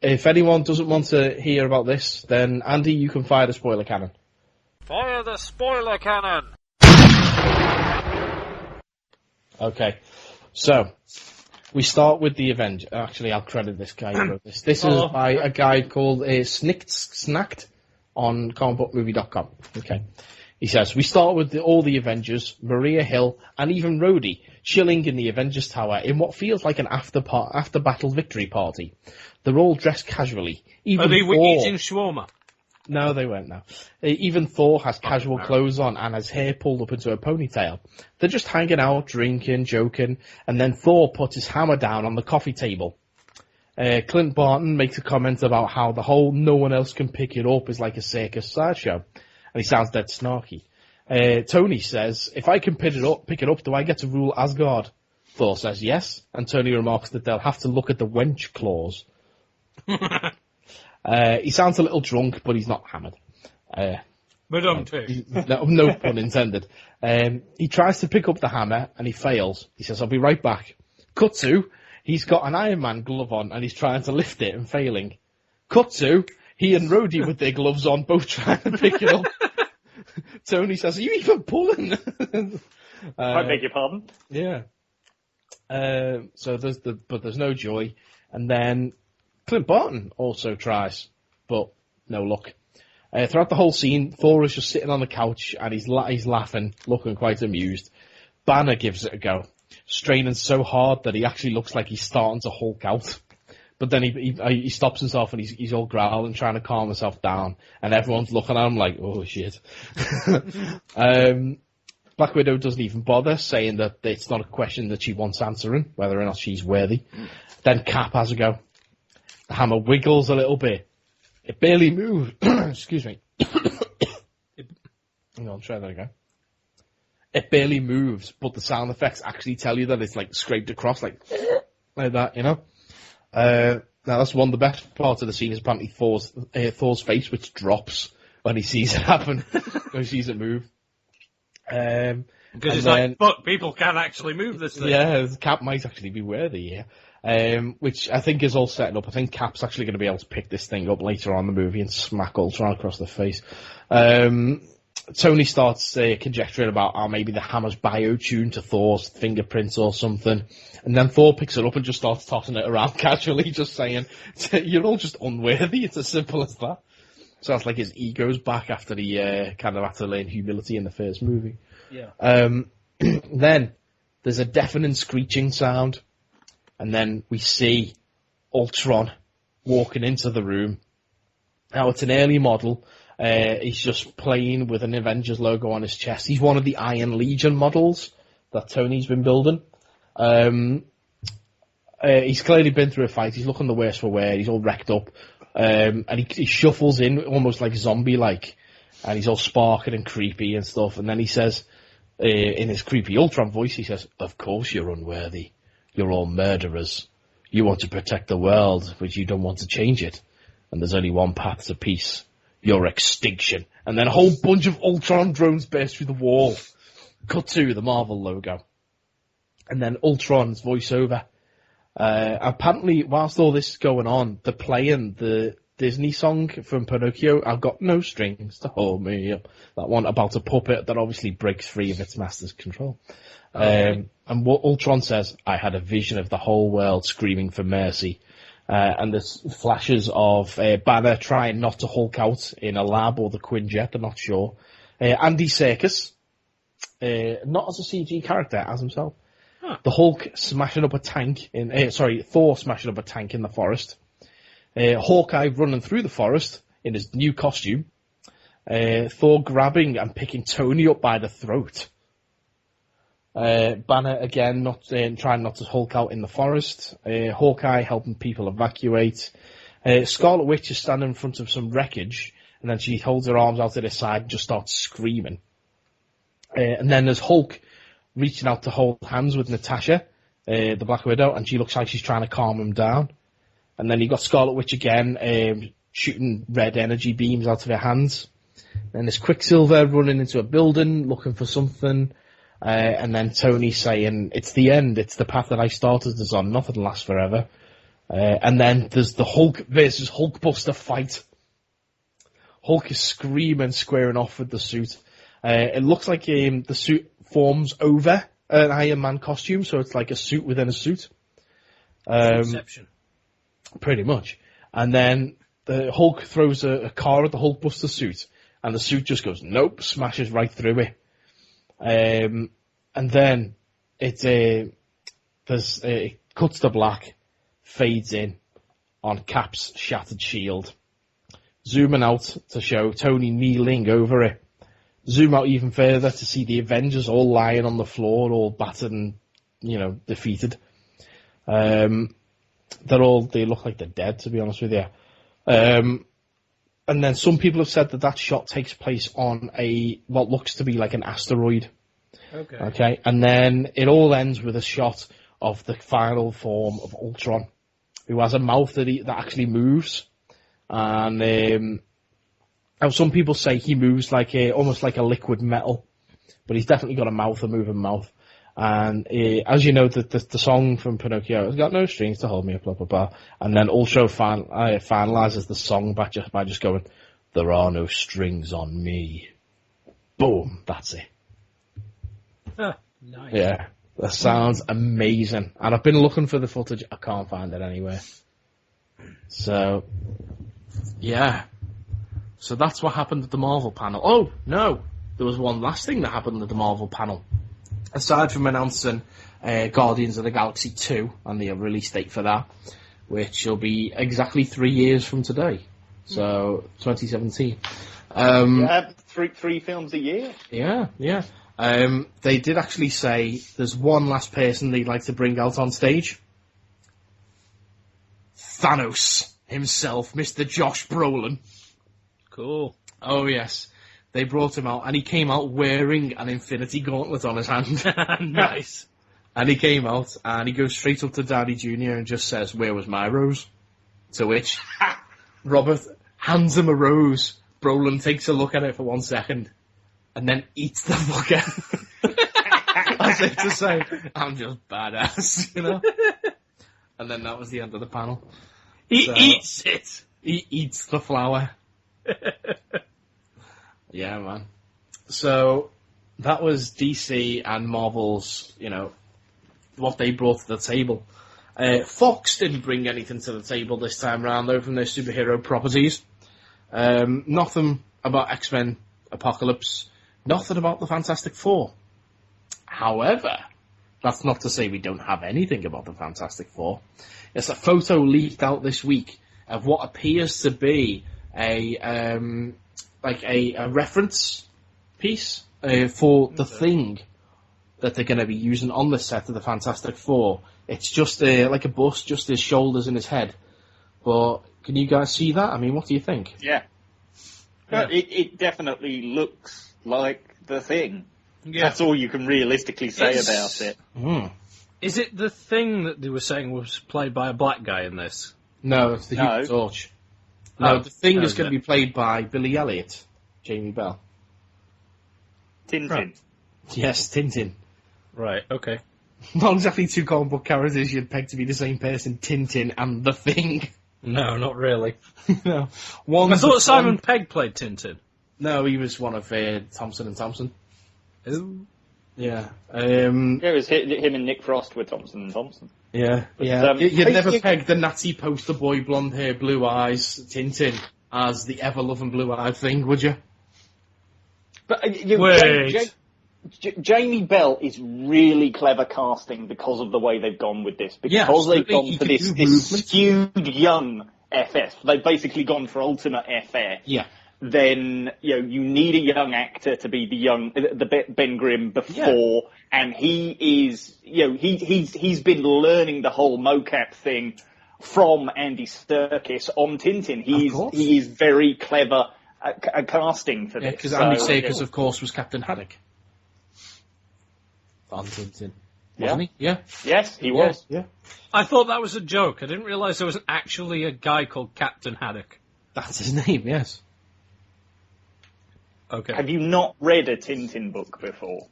if anyone doesn't want to hear about this, then Andy, you can fire the spoiler cannon. Fire the spoiler cannon! Okay, So, we start with the Avenger. Actually, I'll credit this guy who wrote this. This is by a guy called Snacked on comicbookmovie.com. Okay. He says, we start with all the Avengers, Maria Hill, and even Rhodey, chilling in the Avengers Tower in what feels like an after-battle victory party. They're all dressed casually. Even Are they Thor... eating shawarma? No, they weren't now. Even Thor has casual clothes on and has hair pulled up into a ponytail. They're just hanging out, drinking, joking, and then Thor puts his hammer down on the coffee table. Clint Barton makes a comment about how the whole no one else can pick it up is like a circus sideshow. And he sounds dead snarky. Tony says, if I can pick it up, do I get to rule Asgard? Thor says yes, and Tony remarks that they'll have to look at the wench clause. He sounds a little drunk, but he's not hammered. Madame too. No pun intended. He tries to pick up the hammer, and he fails. He says, I'll be right back. Cut to, he's got an Iron Man glove on, and he's trying to lift it and failing. Cut to, he and Rhodey with their gloves on, both trying to pick it up. Tony says, are you even pulling? I beg your pardon? Yeah. So there's no joy. And then Clint Barton also tries, but no luck. Throughout the whole scene, Thor is just sitting on the couch and he's laughing, looking quite amused. Banner gives it a go, straining so hard that he actually looks like he's starting to Hulk out. But then he stops himself and he's all growling, trying to calm himself down. And everyone's looking at him like, oh shit. Black Widow doesn't even bother, saying that it's not a question that she wants answering, whether or not she's worthy. Then Cap has a go. The hammer wiggles a little bit. It barely moves. Excuse me. Hang on, try that again. It barely moves, but the sound effects actually tell you that it's like scraped across, like that, you know? Now that's one of the best parts of the scene is apparently Thor's face, which drops when he sees it happen, when he sees it move. Because it's like, fuck, people can actually move this thing. Yeah, Cap might actually be worthy, yeah. Which I think is all setting up. I think Cap's actually going to be able to pick this thing up later on in the movie and smack Ultron across the face. Tony starts conjecturing about how maybe the hammer's bio-tuned to Thor's fingerprints or something. And then Thor picks it up and just starts tossing it around casually, just saying, you're all just unworthy. It's as simple as that. So that's like his ego's back after he kind of had to learn humility in the first movie. Yeah. Then there's a deafening screeching sound. And then we see Ultron walking into the room. Now, it's an early model. He's just playing with an Avengers logo on his chest. He's one of the Iron Legion models that Tony's been building. He's clearly been through a fight. He's looking the worse for wear. He's all wrecked up. And he shuffles in almost like zombie-like. And he's all sparking and creepy and stuff. And then he says, in his creepy Ultron voice, he says, of course you're unworthy. You're all murderers. You want to protect the world, but you don't want to change it. And there's only one path to peace. Your extinction. And then a whole bunch of Ultron drones burst through the wall. Cut to the Marvel logo. And then Ultron's voiceover. Apparently, whilst all this is going on, they're playing the Disney song from Pinocchio, I've Got No Strings to Hold Me Up. That one about a puppet that obviously breaks free of its master's control. And what Ultron says, I had a vision of the whole world screaming for mercy. And there's flashes of Banner trying not to Hulk out in a lab or the Quinjet, I'm not sure. Andy Serkis, not as a CG character, as himself. Huh. The Hulk smashing up a tank Thor smashing up a tank in the forest. Hawkeye running through the forest in his new costume. Thor grabbing and picking Tony up by the throat. Banner again trying not to Hulk out in the forest. Hawkeye helping people evacuate. Scarlet Witch is standing in front of some wreckage, and then she holds her arms out to the side and just starts screaming. And then there's Hulk reaching out to hold hands with Natasha, the Black Widow, and she looks like she's trying to calm him down. And then you got Scarlet Witch again, shooting red energy beams out of her hands. Then there's Quicksilver running into a building, looking for something. And then Tony saying, it's the end, it's the path that I started us on, nothing lasts forever. And then there's the Hulk versus Hulkbuster fight. Hulk is screaming, squaring off with the suit. It looks like the suit forms over an Iron Man costume, so it's like a suit within a suit. Inception. Pretty much. And then the Hulk throws a car at the Hulkbuster suit, and the suit just goes, nope, smashes right through it. And then it cuts to black, fades in on Cap's shattered shield. Zooming out to show Tony kneeling over it. Zoom out even further to see the Avengers all lying on the floor, all battered and, defeated. They look like they're dead, to be honest with you. And then some people have said that shot takes place on what looks to be like an asteroid. Okay. And then it all ends with a shot of the final form of Ultron, who has a mouth that actually moves. And some people say he moves almost like a liquid metal, but he's definitely got a moving mouth. And as you know, the song from Pinocchio has got no strings to hold me up, blah, blah, blah. And then also finalizes the song by just going, there are no strings on me. Boom, that's it. Nice. Yeah, that sounds amazing. And I've been looking for the footage. I can't find it anywhere. So, yeah. So that's what happened at the Marvel panel. Oh, no. There was one last thing that happened at the Marvel panel. Aside from announcing Guardians of the Galaxy 2 and the release date for that, which will be exactly 3 years from today. So, 2017. Three films a year? Yeah. They did actually say there's one last person they'd like to bring out on stage. Thanos himself, Mr. Josh Brolin. Cool. Oh, yes. They brought him out, and he came out wearing an Infinity Gauntlet on his hand. Nice. And he came out, and he goes straight up to Downey Jr. and just says, "Where was my rose?" To which Robert hands him a rose. Brolin takes a look at it for 1 second, and then eats the fucker. As if to say, I'm just badass, And then that was the end of the panel. He eats it! He eats the flower. Yeah, man. So, that was DC and Marvel's, what they brought to the table. Fox didn't bring anything to the table this time around, though, from their superhero properties. Nothing about X-Men Apocalypse. Nothing about the Fantastic Four. However, that's not to say we don't have anything about the Fantastic Four. There's a photo leaked out this week of what appears to be a reference piece for the Thing that they're going to be using on the set of the Fantastic Four. It's just like a bust, just his shoulders and his head. But can you guys see that? I mean, what do you think? Yeah. It definitely looks like the Thing. Yeah. That's all you can realistically say about it. Mm. Is it the Thing that they were saying was played by a black guy in this? No, it's the Human Torch. No, the Thing is going to be played by Billy Elliot, Jamie Bell. Tintin. Right. Yes, Tintin. Right, okay. Not exactly two comic book characters you'd peg to be the same person, Tintin and the Thing. No, not really. No. I thought Simon Pegg played Tintin. No, he was one of Thompson and Thompson. Ooh. Yeah. It was him and Nick Frost with Thompson and Thompson. Yeah, But, You'd never peg the Nazi poster boy, blonde hair, blue eyes, Tintin as the ever-loving blue-eyed Thing, would you? But Wait. Jamie Bell is really clever casting because of the way they've gone with this. Because they've gone for this skewed young FF. They've basically gone for ultimate FF. Yeah. Then you need a young actor to be the Ben Grimm before, and he is he's been learning the whole mocap thing from Andy Serkis on Tintin. He is very clever at casting for this. Because Andy Serkis, of course, was Captain Haddock on Tintin, wasn't he? Yeah. Yes, he was. Yeah. I thought that was a joke. I didn't realise there was actually a guy called Captain Haddock. That's his name. Yes. Okay. Have you not read a Tintin book before?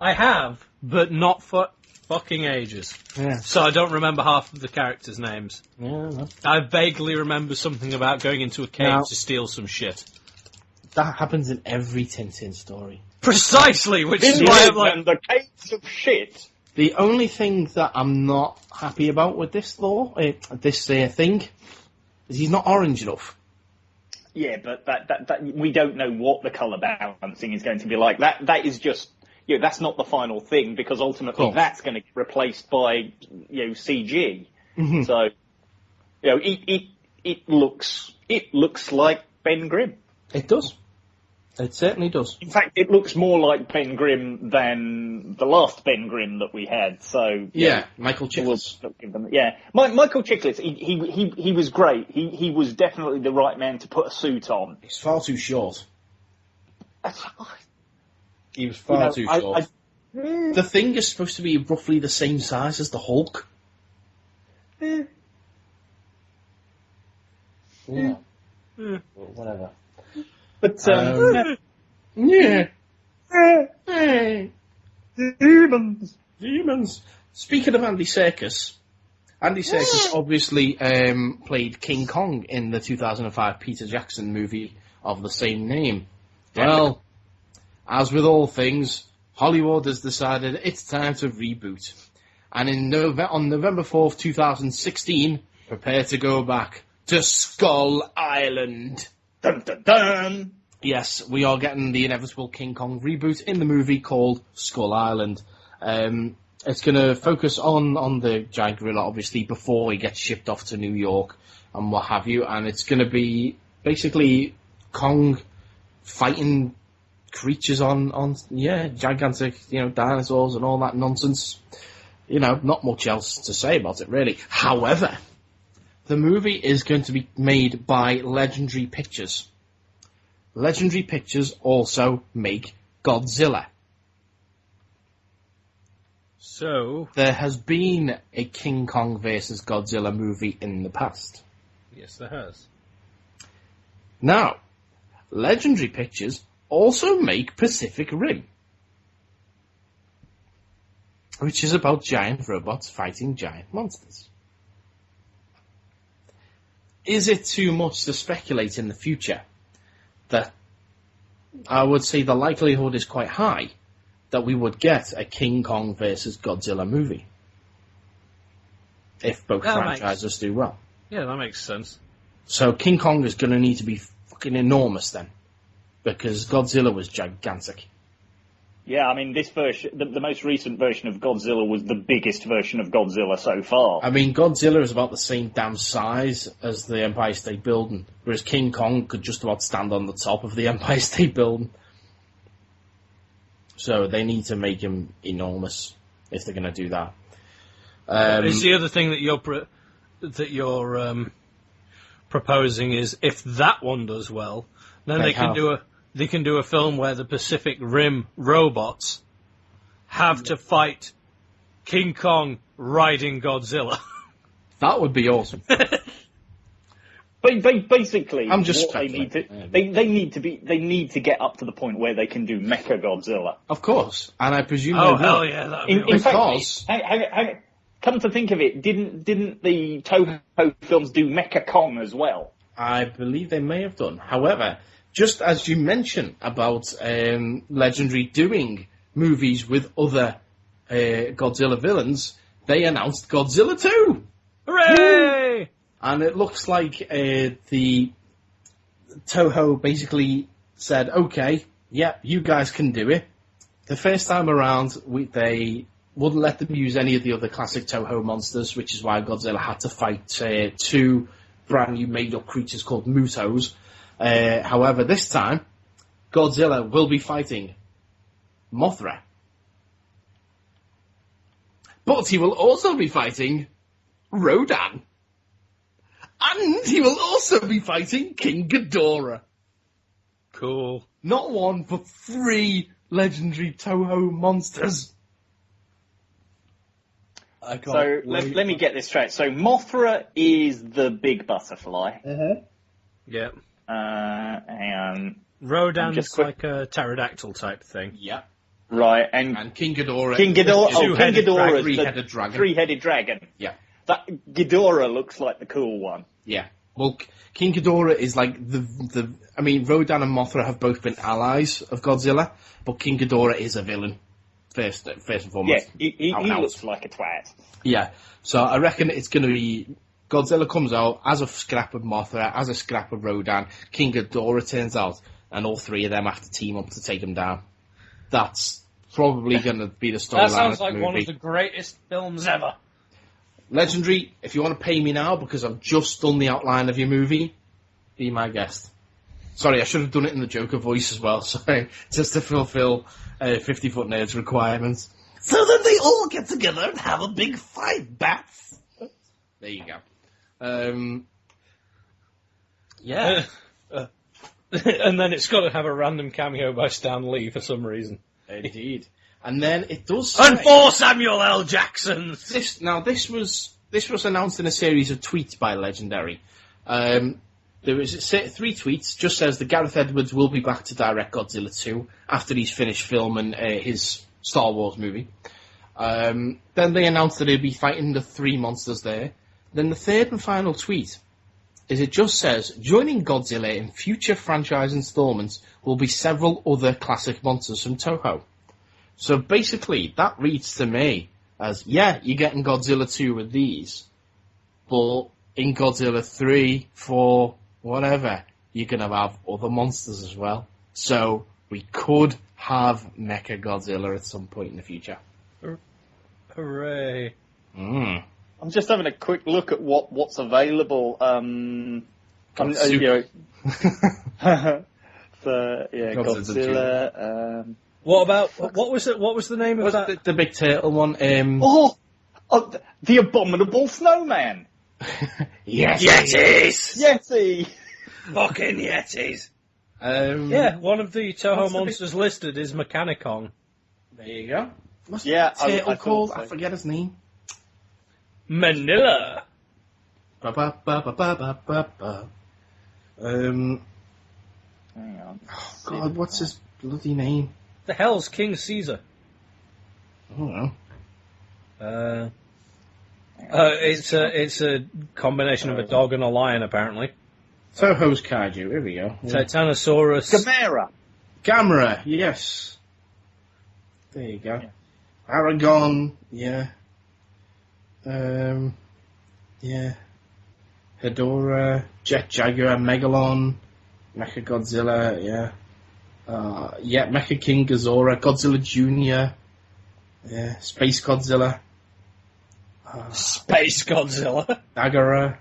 I have, but not for fucking ages. Yeah. So I don't remember half of the characters' names. Yeah. No. I vaguely remember something about going into a cave to steal some shit. That happens in every Tintin story. Precisely, which is Vinland why I'm like... and the caves of shit. The only thing that I'm not happy about with this thing, is he's not orange enough. Yeah, but that we don't know what the colour balancing is going to be like. That is just, that's not the final thing, because ultimately that's going to get replaced by, CG. Mm-hmm. So, it looks like Ben Grimm. It does. It certainly does. In fact, it looks more like Ben Grimm than the last Ben Grimm that we had. So Michael Chiklis. Michael Chiklis. He was great. He was definitely the right man to put a suit on. He's far too short. He was far too short. The Thing is supposed to be roughly the same size as the Hulk. Yeah. Well, whatever. But demons. Speaking of Andy Serkis obviously played King Kong in the 2005 Peter Jackson movie of the same name. Well, as with all things, Hollywood has decided it's time to reboot. And on November 4th, 2016, prepare to go back to Skull Island. Dun, dun, dun. Yes, we are getting the inevitable King Kong reboot in the movie called Skull Island. It's going to focus on the giant gorilla, obviously, before he gets shipped off to New York and what have you. And it's going to be basically Kong fighting creatures on gigantic, dinosaurs and all that nonsense. Not much else to say about it, really. However, the movie is going to be made by Legendary Pictures. Legendary Pictures also make Godzilla. So... there has been a King Kong vs. Godzilla movie in the past. Yes, there has. Now, Legendary Pictures also make Pacific Rim, which is about giant robots fighting giant monsters. Is it too much to speculate in the future that I would say the likelihood is quite high that we would get a King Kong versus Godzilla movie if both franchises do well? Yeah, that makes sense. So King Kong is going to need to be fucking enormous then, because Godzilla was gigantic. Yeah, I mean, this version, the most recent version of Godzilla was the biggest version of Godzilla so far. I mean, Godzilla is about the same damn size as the Empire State Building, whereas King Kong could just about stand on the top of the Empire State Building. So they need to make him enormous if they're going to do that. Is the other thing that you're proposing is if that one does well, then they can do a film where the Pacific Rim robots have to fight King Kong riding Godzilla. That would be awesome. But basically, I'm just what they need to get up to the point where they can do Mecha Godzilla. Of course, and I presume oh they hell will. yeah, that In fact, come to think of it, didn't the Toho films do Mecha Kong as well? I believe they may have done. However, just as you mentioned about Legendary doing movies with other Godzilla villains, they announced Godzilla 2! Hooray! And it looks like the Toho basically said, okay, yeah, you guys can do it. The first time around, they wouldn't let them use any of the other classic Toho monsters, which is why Godzilla had to fight two brand new made-up creatures called Mutos. However, this time, Godzilla will be fighting Mothra. But he will also be fighting Rodan. And he will also be fighting King Ghidorah. Cool. Not one, but 3 legendary Toho monsters. So let me get this straight. So Mothra is the big butterfly. Yeah. Hang on. Rodan's like a pterodactyl type thing. Yeah. Right, and King Ghidorah. King Ghidorah is three-headed the dragon. three-headed dragon. Yeah. That Ghidorah looks like the cool one. Yeah. Well, King Ghidorah is like I mean, Rodan and Mothra have both been allies of Godzilla, but King Ghidorah is a villain, first and foremost. Yeah, he looks like a twat. Yeah, so I reckon it's going to be Godzilla comes out as a scrap of Mothra, as a scrap of Rodan, King Ghidorah turns out, and all three of them have to team up to take him down. That's probably going to be the storyline. That sounds of the like movie. one of the greatest films ever. Legendary, if you want to pay me now because I've just done the outline of your movie, be my guest. Sorry, I should have done it in the Joker voice as well, sorry, just to fulfill 50-foot Nerds requirements. So then they all get together and have a big fight, bats. There you go. Yeah. And then it's got to have a random cameo by Stan Lee for some reason. Indeed. And then it does. And for Samuel L. Jackson. This was announced in a series of tweets by Legendary. There was 3 tweets. Just says that Gareth Edwards will be back to direct Godzilla 2 after he's finished filming his Star Wars movie. Then they announced that he'll be fighting the 3 monsters there. Then the third and final tweet is it just says joining Godzilla in future franchise installments will be several other classic monsters from Toho. So basically, that reads to me as, yeah, you're getting Godzilla 2 with these, but in Godzilla 3, 4, whatever, you're going to have other monsters as well. So we could have Mecha Godzilla at some point in the future. Hooray. I'm just having a quick look at what's available. Godzilla. What was the name of that? The big turtle one? The Abominable Snowman. Yes. Yetis! Yeti! Fucking Yetis! Yeah, one of the Toho monsters listed is Mechanicon. There you go. What's the turtle called? So. I forget his name. Manila. Hang on. Oh God, what's his bloody name? The hell's King Caesar? I don't know. It's a combination of a dog and a lion, apparently. Toho's Kaiju, here we go. Yeah. Titanosaurus. Gamera, yes. There you go. Yeah. Aragon, yeah. Yeah. Hedorah, Jet Jaguar, Megalon, Mechagodzilla, yeah. Mecha King Ghidorah, Godzilla Jr., yeah, Space Godzilla. Space Godzilla? Dagora,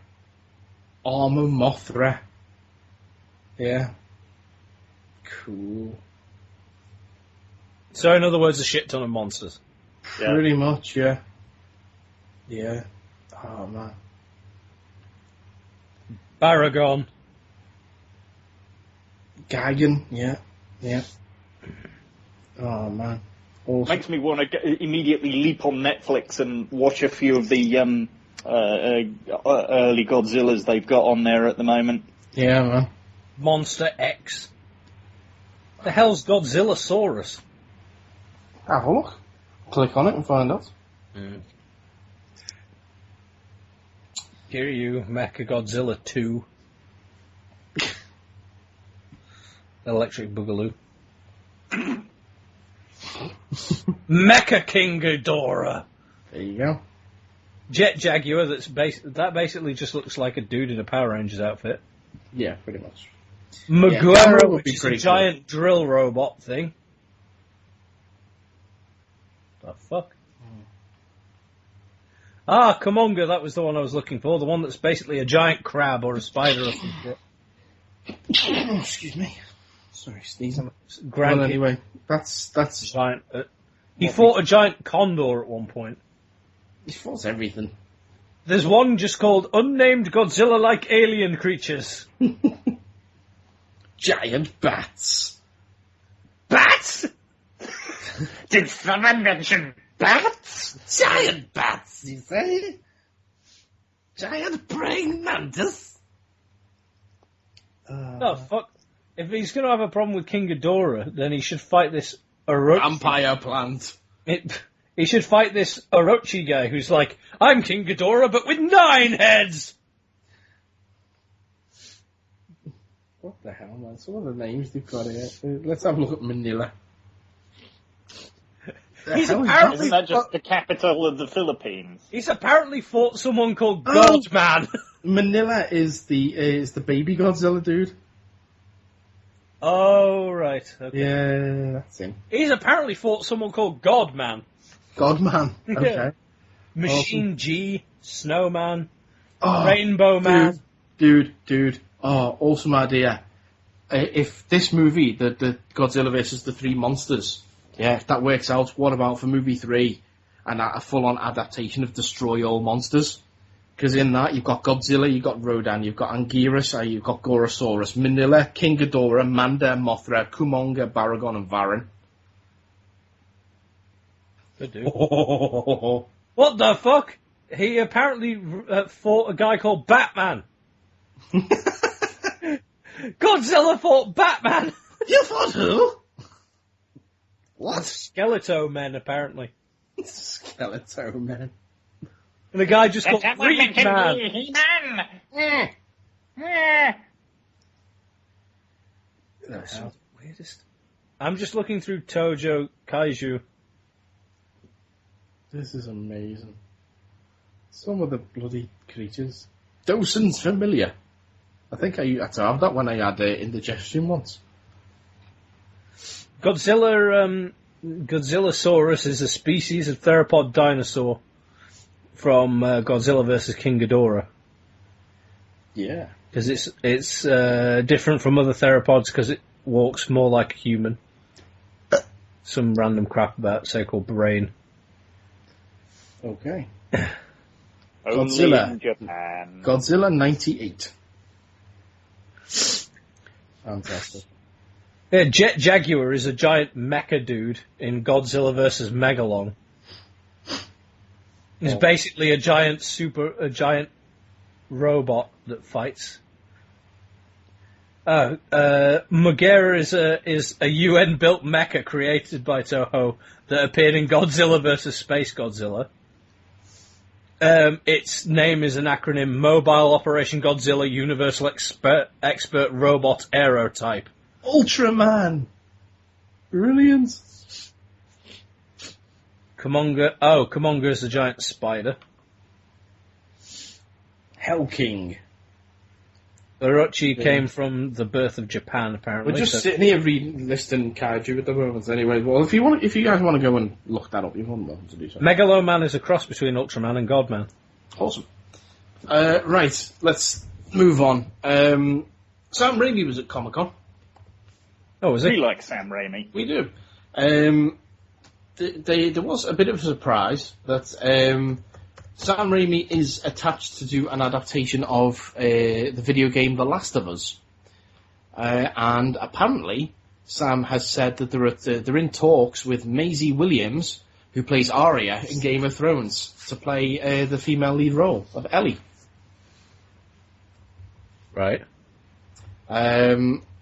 Armor Mothra. Yeah. Cool. So, in other words, a shit ton of monsters. Pretty much, yeah. Yeah. Oh, man. Baragon. Gigan, yeah. Yeah. Oh, man. Awesome. Makes me want to immediately leap on Netflix and watch a few of the early Godzillas they've got on there at the moment. Yeah, man. Monster X. The hell's Godzillasaurus? Have a look. Click on it and find out. Here you, Mechagodzilla 2. Electric Boogaloo. Mecha King Ghidorah. There you go. Jet Jaguar. That basically just looks like a dude in a Power Rangers outfit. Yeah, pretty much. Meguera, would which be is a pretty giant drill robot thing. The fuck? Kumonga, that was the one I was looking for. The one that's basically a giant crab or a spider or some shit. Excuse me. Sorry, sneezing. Grand anyway, that's giant. He fought a giant condor at one point. He fought everything. There's one just called Unnamed Godzilla-like Alien Creatures. Giant bats. Bats? Did someone mention bats? Giant bats, you say? Giant praying mantis? Oh, fuck. If he's going to have a problem with King Ghidorah, then he should fight this Orochi. Vampire plant. He should fight this Orochi guy who's like, I'm King Ghidorah, but with 9 heads! What the hell, man? Some of the names they've got here. Let's have a look at Manila. He's apparently Isn't that just the capital of the Philippines? He's apparently fought someone called Godman. Manila is the baby Godzilla dude. Oh, right. Okay. Yeah, that's him. He's apparently fought someone called Godman. Godman. Okay. Yeah. Machine G, Snowman, Oh, Rainbow Man. Dude. Oh, awesome idea. If this movie, the Godzilla vs. the Three Monsters, if that works out, what about for movie 3? And a full-on adaptation of Destroy All Monsters? Because in that, you've got Godzilla, you've got Rodan, you've got Anguirus, you've got Gorosaurus, Manila, King Ghidorah, Manda, Mothra, Kumonga, Baragon, and Varan. Good dude. What the fuck? He apparently fought a guy called Batman. Godzilla fought Batman. You fought who? What? Skeleto Men, apparently. Skeleto Men. And the guy just called Reed Man. That's the weirdest. I'm just looking through Tojo Kaiju. This is amazing. Some of the bloody creatures. Dawson's familiar. I think I had to have that when I had indigestion once. Godzillasaurus is a species of theropod dinosaur from Godzilla vs. King Ghidorah. Yeah. Because it's different from other theropods because it walks more like a human. Some random crap about, say, called brain. Okay. Only in Japan. Godzilla 98. Fantastic. Yeah, Jet Jaguar is a giant mecha dude in Godzilla vs. Megalon. He's basically a giant robot that fights. Mogera is a UN-built mecha created by Toho that appeared in Godzilla vs. Space Godzilla. Its name is an acronym: Mobile Operation Godzilla Universal Expert Robot Aerotype. Ultraman! Brilliant! Kumonga is a giant spider. Hell King. Orochi came from the birth of Japan, apparently. We're just sitting here listing kaiju at the moment anyway. Well, if you guys want to go and look that up, you're more than welcome to do so. Megaloman is a cross between Ultraman and Godman. Awesome. Right, let's move on. Sam Raimi was at Comic-Con. Oh, was he? We like Sam Raimi. We do. There was a bit of a surprise that Sam Raimi is attached to do an adaptation of the video game The Last of Us. And apparently, Sam has said that they're in talks with Maisie Williams, who plays Arya in Game of Thrones, to play the female lead role of Ellie. Right.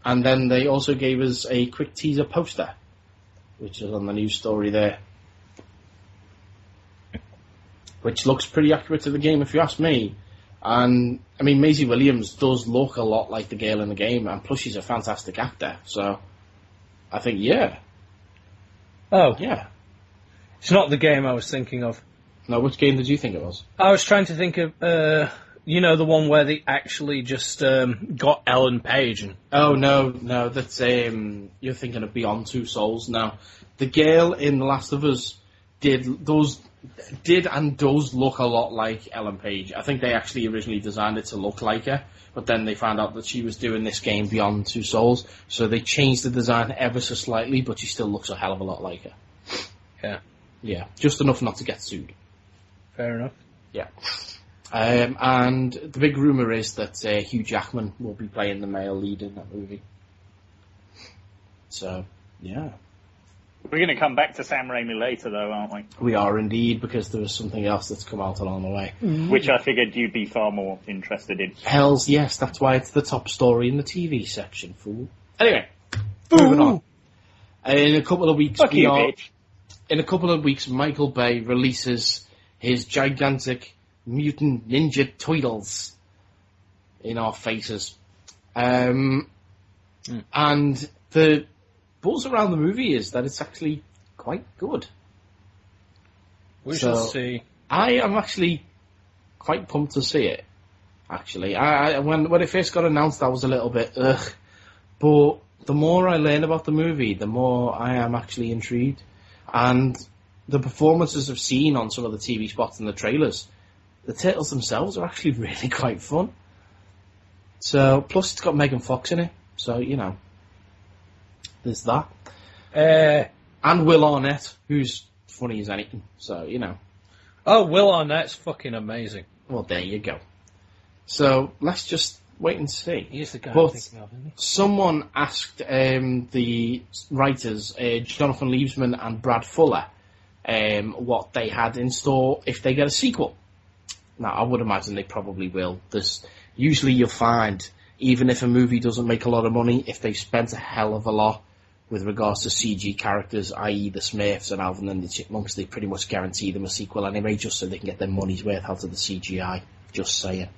And then they also gave us a quick teaser poster, which is on the news story there. Which looks pretty accurate to the game, if you ask me. And, I mean, Maisie Williams does look a lot like the girl in the game, and plus she's a fantastic actor, so I think, yeah. Oh. Yeah. It's not the game I was thinking of. No, which game did you think it was? I was trying to think of, the one where they actually just got Ellen Page. And... Oh, no, that's, you're thinking of Beyond Two Souls now. The girl in The Last of Us did and does look a lot like Ellen Page. I think they actually originally designed it to look like her, but then they found out that she was doing this game Beyond Two Souls, so they changed the design ever so slightly, but she still looks a hell of a lot like her. Yeah. Yeah, just enough not to get sued. Fair enough. Yeah. And the big rumour is that Hugh Jackman will be playing the male lead in that movie. So, yeah. We're going to come back to Sam Raimi later, though, aren't we? We are indeed, because there was something else that's come out along the way. Which I figured you'd be far more interested in. Hells yes, that's why it's the top story in the TV section, fool. Anyway, moving on. In a couple of weeks, in a couple of weeks, Michael Bay releases his gigantic Mutant Ninja Turtles in our faces. And the buzz around the movie is that it's actually quite good. We shall see. I am actually quite pumped to see it. Actually, when it first got announced, I was a little bit ugh. But the more I learn about the movie, the more I am actually intrigued. And the performances I've seen on some of the TV spots and the trailers, the Turtles themselves are actually really quite fun. So, plus it's got Megan Fox in it, so, you know, there's that. And Will Arnett, who's funny as anything, so, you know. Oh, Will Arnett's fucking amazing. Well, there you go. So, let's just wait and see. He's the guy but I'm thinking of, isn't he? someone asked the writers, Jonathan Liebsman and Brad Fuller, what they had in store if they get a sequel. Now, I would imagine they probably will. Usually you'll find, even if a movie doesn't make a lot of money, if they've spent a hell of a lot with regards to CG characters, i.e. the Smurfs and Alvin and the Chipmunks, they pretty much guarantee them a sequel anyway, just so they can get their money's worth out of the CGI. Just saying.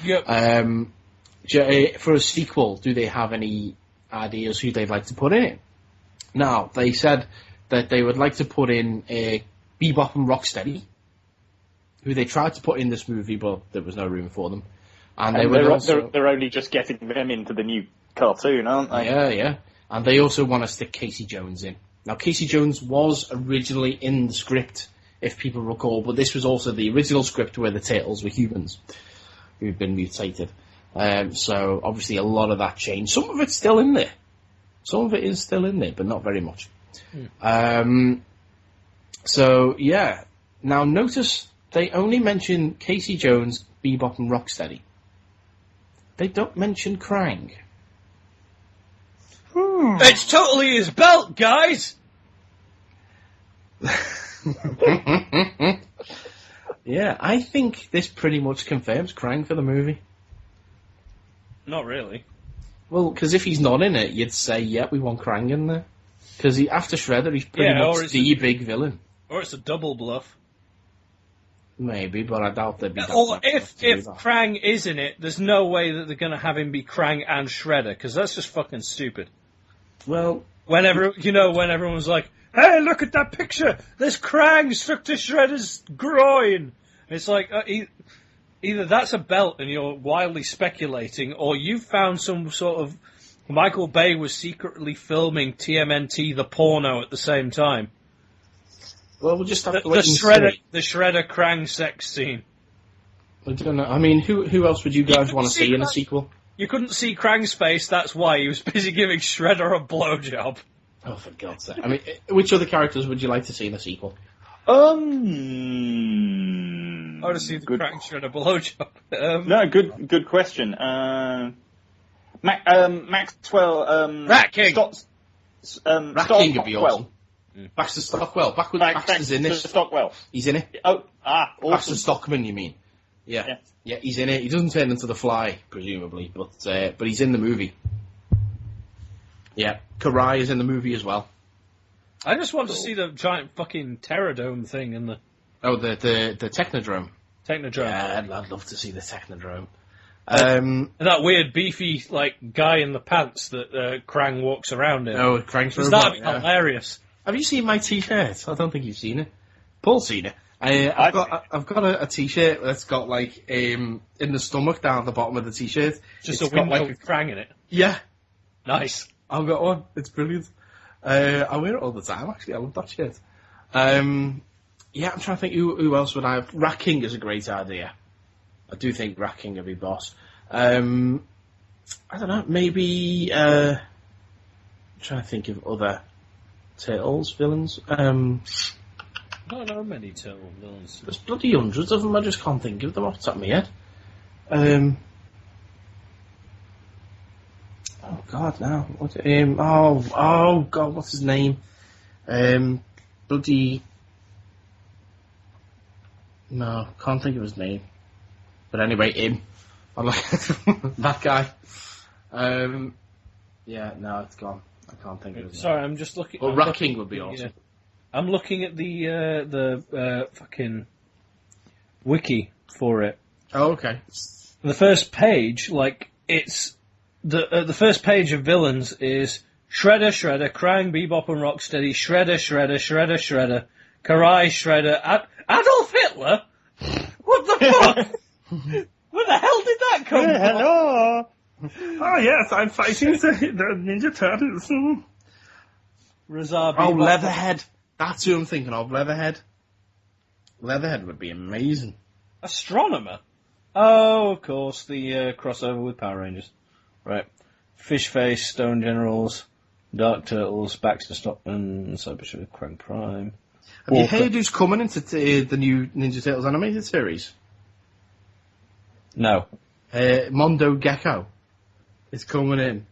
Yep. For a sequel, do they have any ideas who they'd like to put in it? Now, they said that they would like to put in Bebop and Rocksteady, who they tried to put in this movie, but there was no room for them. And they're only just getting them into the new cartoon, aren't they? Yeah. And they also want to stick Casey Jones in. Now, Casey Jones was originally in the script, if people recall, but this was also the original script where the Turtles were humans who've been mutated. So, obviously, a lot of that changed. Some of it's still in there. Some of it is still in there, but not very much. So, yeah. Now, notice they only mention Casey Jones, Bebop, and Rocksteady. They don't mention Krang. It's totally his belt, guys! Yeah, I think this pretty much confirms Krang for the movie. Not really. Well, because if he's not in it, you'd say, yeah, we want Krang in there. Because after Shredder, he's pretty much the big villain. Or it's a double bluff. Maybe, but I doubt they'd be... Or if Krang is in it, there's no way that they're going to have him be Krang and Shredder, because that's just fucking stupid. Well... when everyone's like, hey, look at that picture! There's Krang stuck to Shredder's groin! It's like, either that's a belt and you're wildly speculating, or you've found some sort of... Michael Bay was secretly filming TMNT the porno at the same time. Well, we'll just have to the wait and see. The Shredder Krang sex scene. I don't know. I mean, who else would you guys want to see in a sequel? You couldn't see Krang's face, that's why. He was busy giving Shredder a blowjob. Oh, for God's sake. I mean, which other characters would you like to see in a sequel? I want to see the Krang Shredder blowjob. No, good question. Maxwell... Rat King! Rat King would be awesome. Baxter Stockwell. Baxter's in this. Stockwell. He's in it. Oh, awesome. Baxter Stockman, you mean? Yeah, he's in it. He doesn't turn into the Fly, presumably, but he's in the movie. Yeah, Karai is in the movie as well. I just want to see the giant fucking Terradome thing in the... Oh, the Technodrome. Technodrome. Yeah, I'd love to see the Technodrome. And that weird, beefy, guy in the pants that Krang walks around in. Oh, Krang's robot. That'd be hilarious. Have you seen my T-shirt? I don't think you've seen it. Paul's seen it. I've got a T-shirt that's got in the stomach down at the bottom of the T-shirt. Just a window with Krang in it. Yeah. Nice. I've got one. It's brilliant. I wear it all the time, actually. I love that shirt. I'm trying to think who else would I have. Rat King is a great idea. I do think Rat King would be boss. I don't know, maybe... I'm trying to think of other Turtles villains. I don't know many Turtle villains. There's bloody hundreds of them, I just can't think of them off the top of my head. Oh God, now what? Oh God, what's his name? Bloody. No, can't think of his name. But anyway, him. I'm like that guy. Yeah, no, it's gone. I can't think of his name. Sorry, I'm just looking. Well, Rat King would be awesome. I'm looking at the fucking wiki for it. Oh, okay. The first page, it's the first page of villains is Shredder, Shredder, Krang, Bebop and Rocksteady, Shredder, Shredder, Shredder, Shredder, Karai, Shredder, Adolf Hitler? What the fuck? Where the hell did that come from? Hello! Oh yes, I'm fighting the Ninja Turtles. Razar Oh, Bebop. Leatherhead. That's who I'm thinking of, Leatherhead. Leatherhead would be amazing. Astronomer? Oh, of course, the crossover with Power Rangers. Right. Fishface, Stone Generals, Dark Turtles, Baxter Stockman, Cyber Shredder, Krang Prime. Have you heard who's coming into the new Ninja Turtles animated series? No. Mondo Gecko is coming in.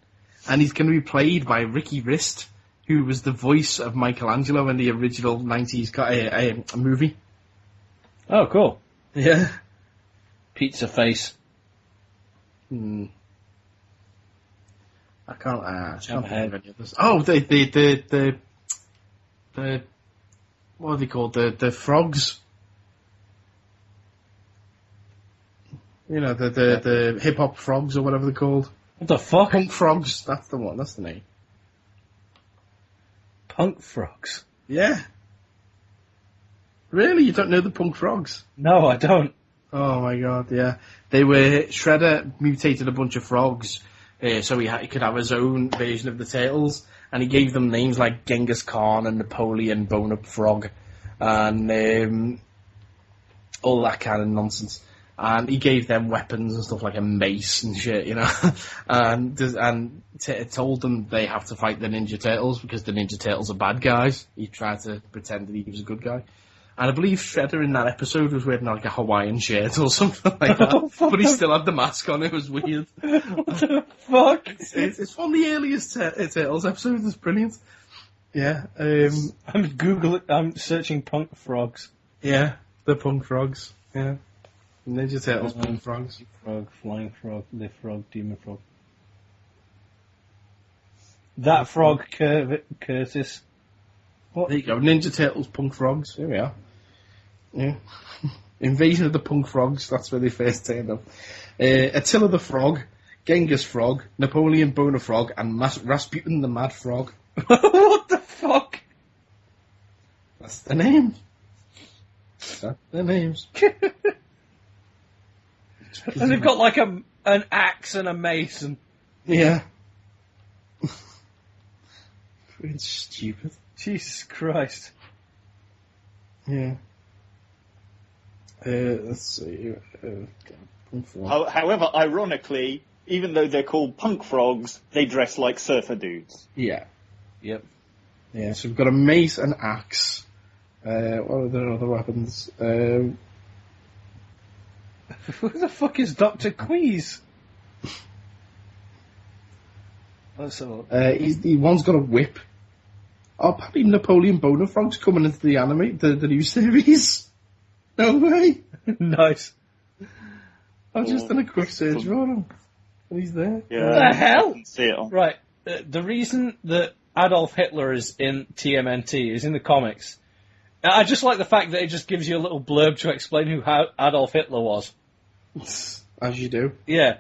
And he's going to be played by Ricky Rist, who was the voice of Michelangelo in the original 90s movie. Oh, cool. Yeah. Pizza Face. I can't think of any others. Oh, the what are they called? The frogs. You know, the hip hop frogs or whatever they're called. What the fuck? Punk frogs. That's the one. That's the name. Punk Frogs? Yeah. Really? You don't know the punk frogs? No, I don't. Oh my god, yeah. They were... Shredder mutated a bunch of frogs so he could have his own version of the Turtles, and he gave them names like Genghis Khan and Napoleon Bone-Up Frog and all that kind of nonsense. And he gave them weapons and stuff like a mace and shit, you know. and told them they have to fight the Ninja Turtles because the Ninja Turtles are bad guys. He tried to pretend that he was a good guy. And I believe Shredder in that episode was wearing like a Hawaiian shirt or something like that. But he still had the mask on. It was weird. What the fuck? It's one of the earliest Turtles episodes. It's brilliant. Yeah. I'm searching Punk Frogs. Yeah, the Punk Frogs. Yeah. Ninja Turtles, Punk Frogs. Frog, Flying Frog, Lift Frog, Demon Frog. That Frog, Curtis. What? There you go, Ninja Turtles, Punk Frogs. Here we are. Yeah. Invasion of the Punk Frogs, that's where they first turned up. Attila the Frog, Genghis Frog, Napoleon Boner Frog, and Rasputin the Mad Frog. What the fuck? That's the name. That's the names. And they've got like an axe and a mace and... Yeah. It's stupid. Jesus Christ. Yeah. Let's see. However, ironically, even though they're called punk frogs, they dress like surfer dudes. Yeah. Yep. Yeah, so we've got a mace and axe. What are their other weapons? Who the fuck is Dr. Queeze? Let's have a look. One's got a whip. Oh, apparently Napoleon Boner Frog's coming into the anime, the new series. No way. Nice. I've just done a quick search for him. And he's there. Yeah. What the hell? See it on. Right. The reason that Adolf Hitler is in TMNT is in the comics. I just like the fact that it just gives you a little blurb to explain who Adolf Hitler was. As you do. Yeah.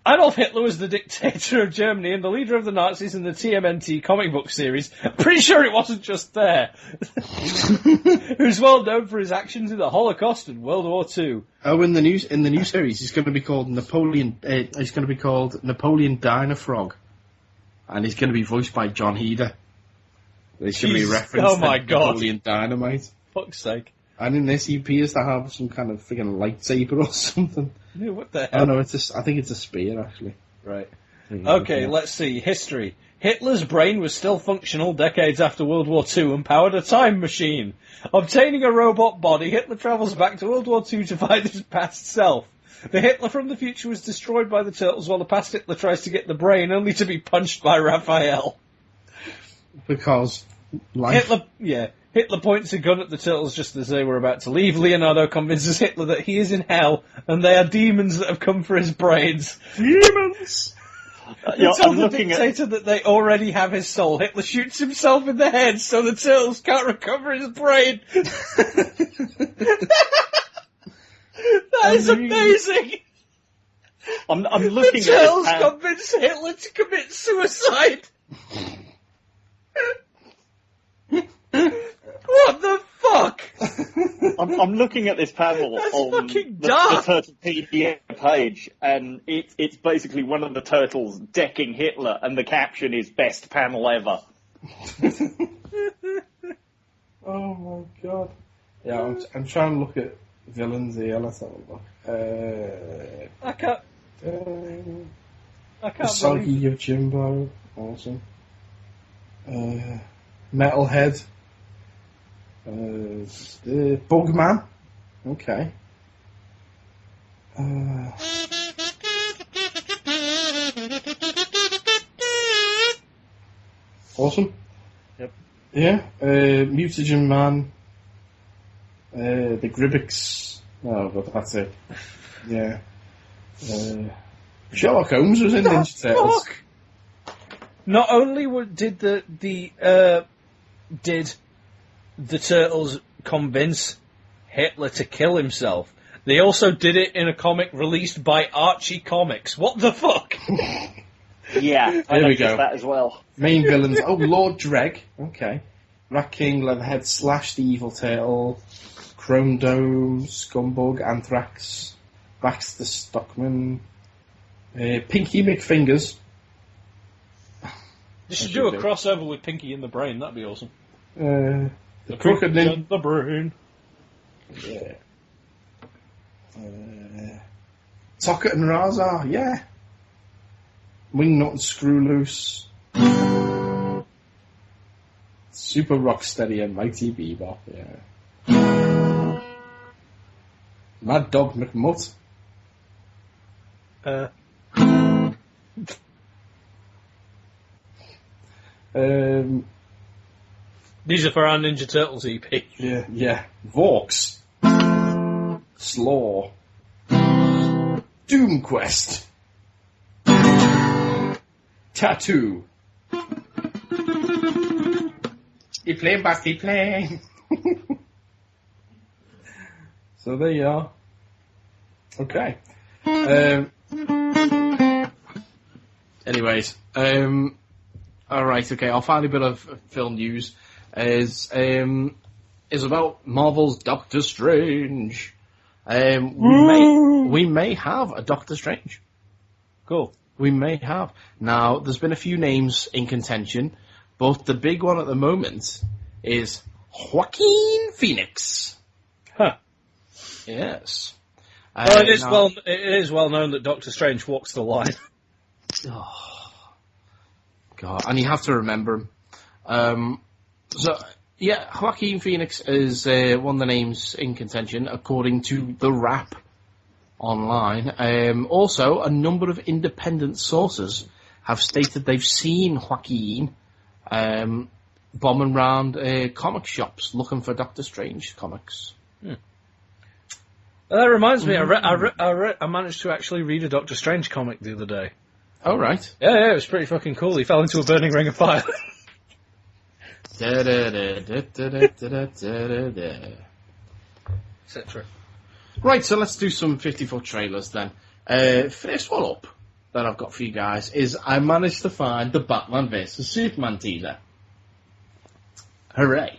Adolf Hitler was the dictator of Germany and the leader of the Nazis in the TMNT comic book series. I'm pretty sure it wasn't just there. Who's well known for his actions in the Holocaust and World War II. Oh, in the new series, he's going to be called Napoleon. He's going to be called Napoleon Diner Frog, and he's going to be voiced by John Heder. There's going to be a reference to Napoleon Dynamite. Fuck's sake. And in this, he appears to have some kind of friggin' lightsaber or something. Yeah, what the hell? Oh no, I think it's a spear, actually. Right. Okay, let's see. History. Hitler's brain was still functional decades after World War II and powered a time machine. Obtaining a robot body, Hitler travels back to World War II to find his past self. The Hitler from the future was destroyed by the Turtles while the past Hitler tries to get the brain, only to be punched by Raphael. Because life... Hitler points a gun at the Turtles just as they were about to leave. Leonardo convinces Hitler that he is in hell and they are demons that have come for his brains. Demons! Tells the dictator that they already have his soul. Hitler shoots himself in the head so the Turtles can't recover his brain. That is amazing! I'm looking at Turtles this convince Hitler to commit suicide. What the fuck? I'm looking at this panel That's on fucking the dark. Turtlepedia page, and it's basically one of the turtles decking Hitler, and the caption is "Best panel ever." Oh my god. Yeah, I'm trying to look at villains here. Let's have a look. I can't. I can't Soggy believe. Yojimbo. Awesome. Metalhead. Bugman. Okay. Awesome. Yep. Yeah. Mutagen Man. The Gribbix. Oh, but that's it. Yeah. Sherlock Holmes was in Ninja Turtles. Fuck. Not only did the Turtles convince Hitler to kill himself, they also did it in a comic released by Archie Comics. What the fuck? Yeah, I There we noticed go. that as well. Main villains. Oh, Lord Dreg. Okay. Rat King, Leatherhead, Slash, the Evil Turtle, Chrome Dome, Scumbug, Anthrax, Baxter Stockman, Pinky McFingers. They should do a crossover with Pinky in the Brain. That'd be awesome. The Crooked Pinky Ninja. and the Brain. Yeah. Socket and Razar. Yeah. Wingnut and Screw Loose. Super Rocksteady and Mighty Bebop. Yeah. Mad Dog McMutt. These are for our Ninja Turtles EP. Yeah, yeah. Vorks. Slaw. Doom Quest. Tattoo. He playing Basti playing. So there you are. Okay. Anyways, all right. Okay, I'll find a bit of film news. Is about Marvel's Doctor Strange. We may have a Doctor Strange. Cool. We may have. Now, there's been a few names in contention, but the big one at the moment is Joaquin Phoenix. Huh. Yes. Well, it is now- it is well known that Doctor Strange walks the line. Oh, God, and you have to remember him. So, yeah, Joaquin Phoenix is one of the names in contention, according to The Wrap online. Also, a number of independent sources have stated they've seen Joaquin bombing around comic shops looking for Doctor Strange comics. That reminds me, I managed to actually read a Doctor Strange comic the other day. Oh, right. Yeah, it was pretty fucking cool. He fell into a burning ring of fire. Etc. Right, so let's do some 50-foot trailers then. First one up that I've got for you guys is I managed to find the Batman vs Superman teaser. Hooray.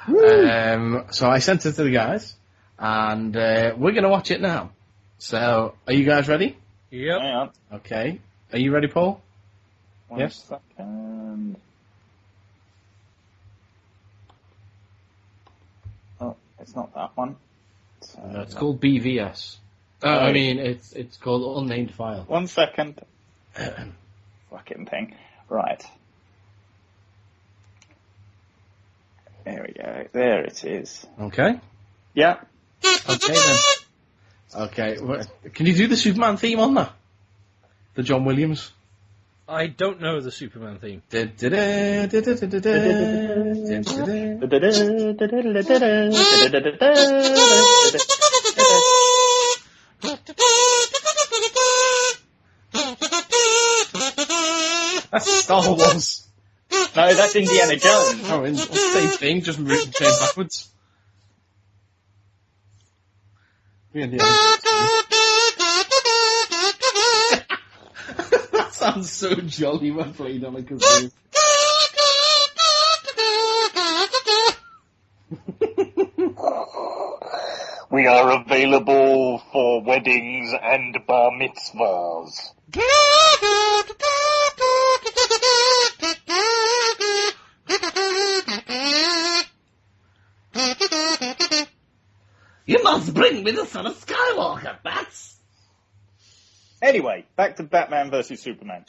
So I sent it to the guys, and we're going to watch it now. So, are you guys ready? Yep. Hang on. Okay. Are you ready, Paul? One second. Oh, it's not that one. It's called BVS. I mean, it's called Unnamed File. 1 second. Fucking thing. Right. There we go. There it is. Okay. Yeah. Okay, then. Okay. Can you do the Superman theme on that? The John Williams? I don't know the Superman theme. That's Star Wars. No, that's Indiana Jones. Oh, same thing, just change backwards. Yeah, sounds so jolly when played on a kazoo. We are available for weddings and bar mitzvahs. You must bring me the son of Skywalker, Bats! Anyway, back to Batman vs Superman.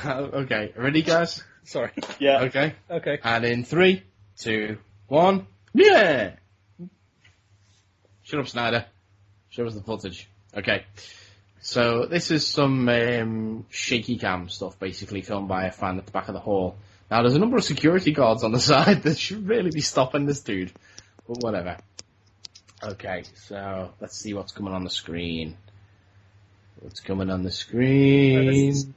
Okay, ready, guys? Sorry. Yeah. Okay. Okay. And in 3, 2, 1, yeah! Shut up, Snyder. Show us the footage. Okay. So, this is some shaky cam stuff, basically, filmed by a fan at the back of the hall. Now, there's a number of security guards on the side that should really be stopping this dude. But whatever. Okay, so, let's see what's coming on the screen. What's coming on the screen?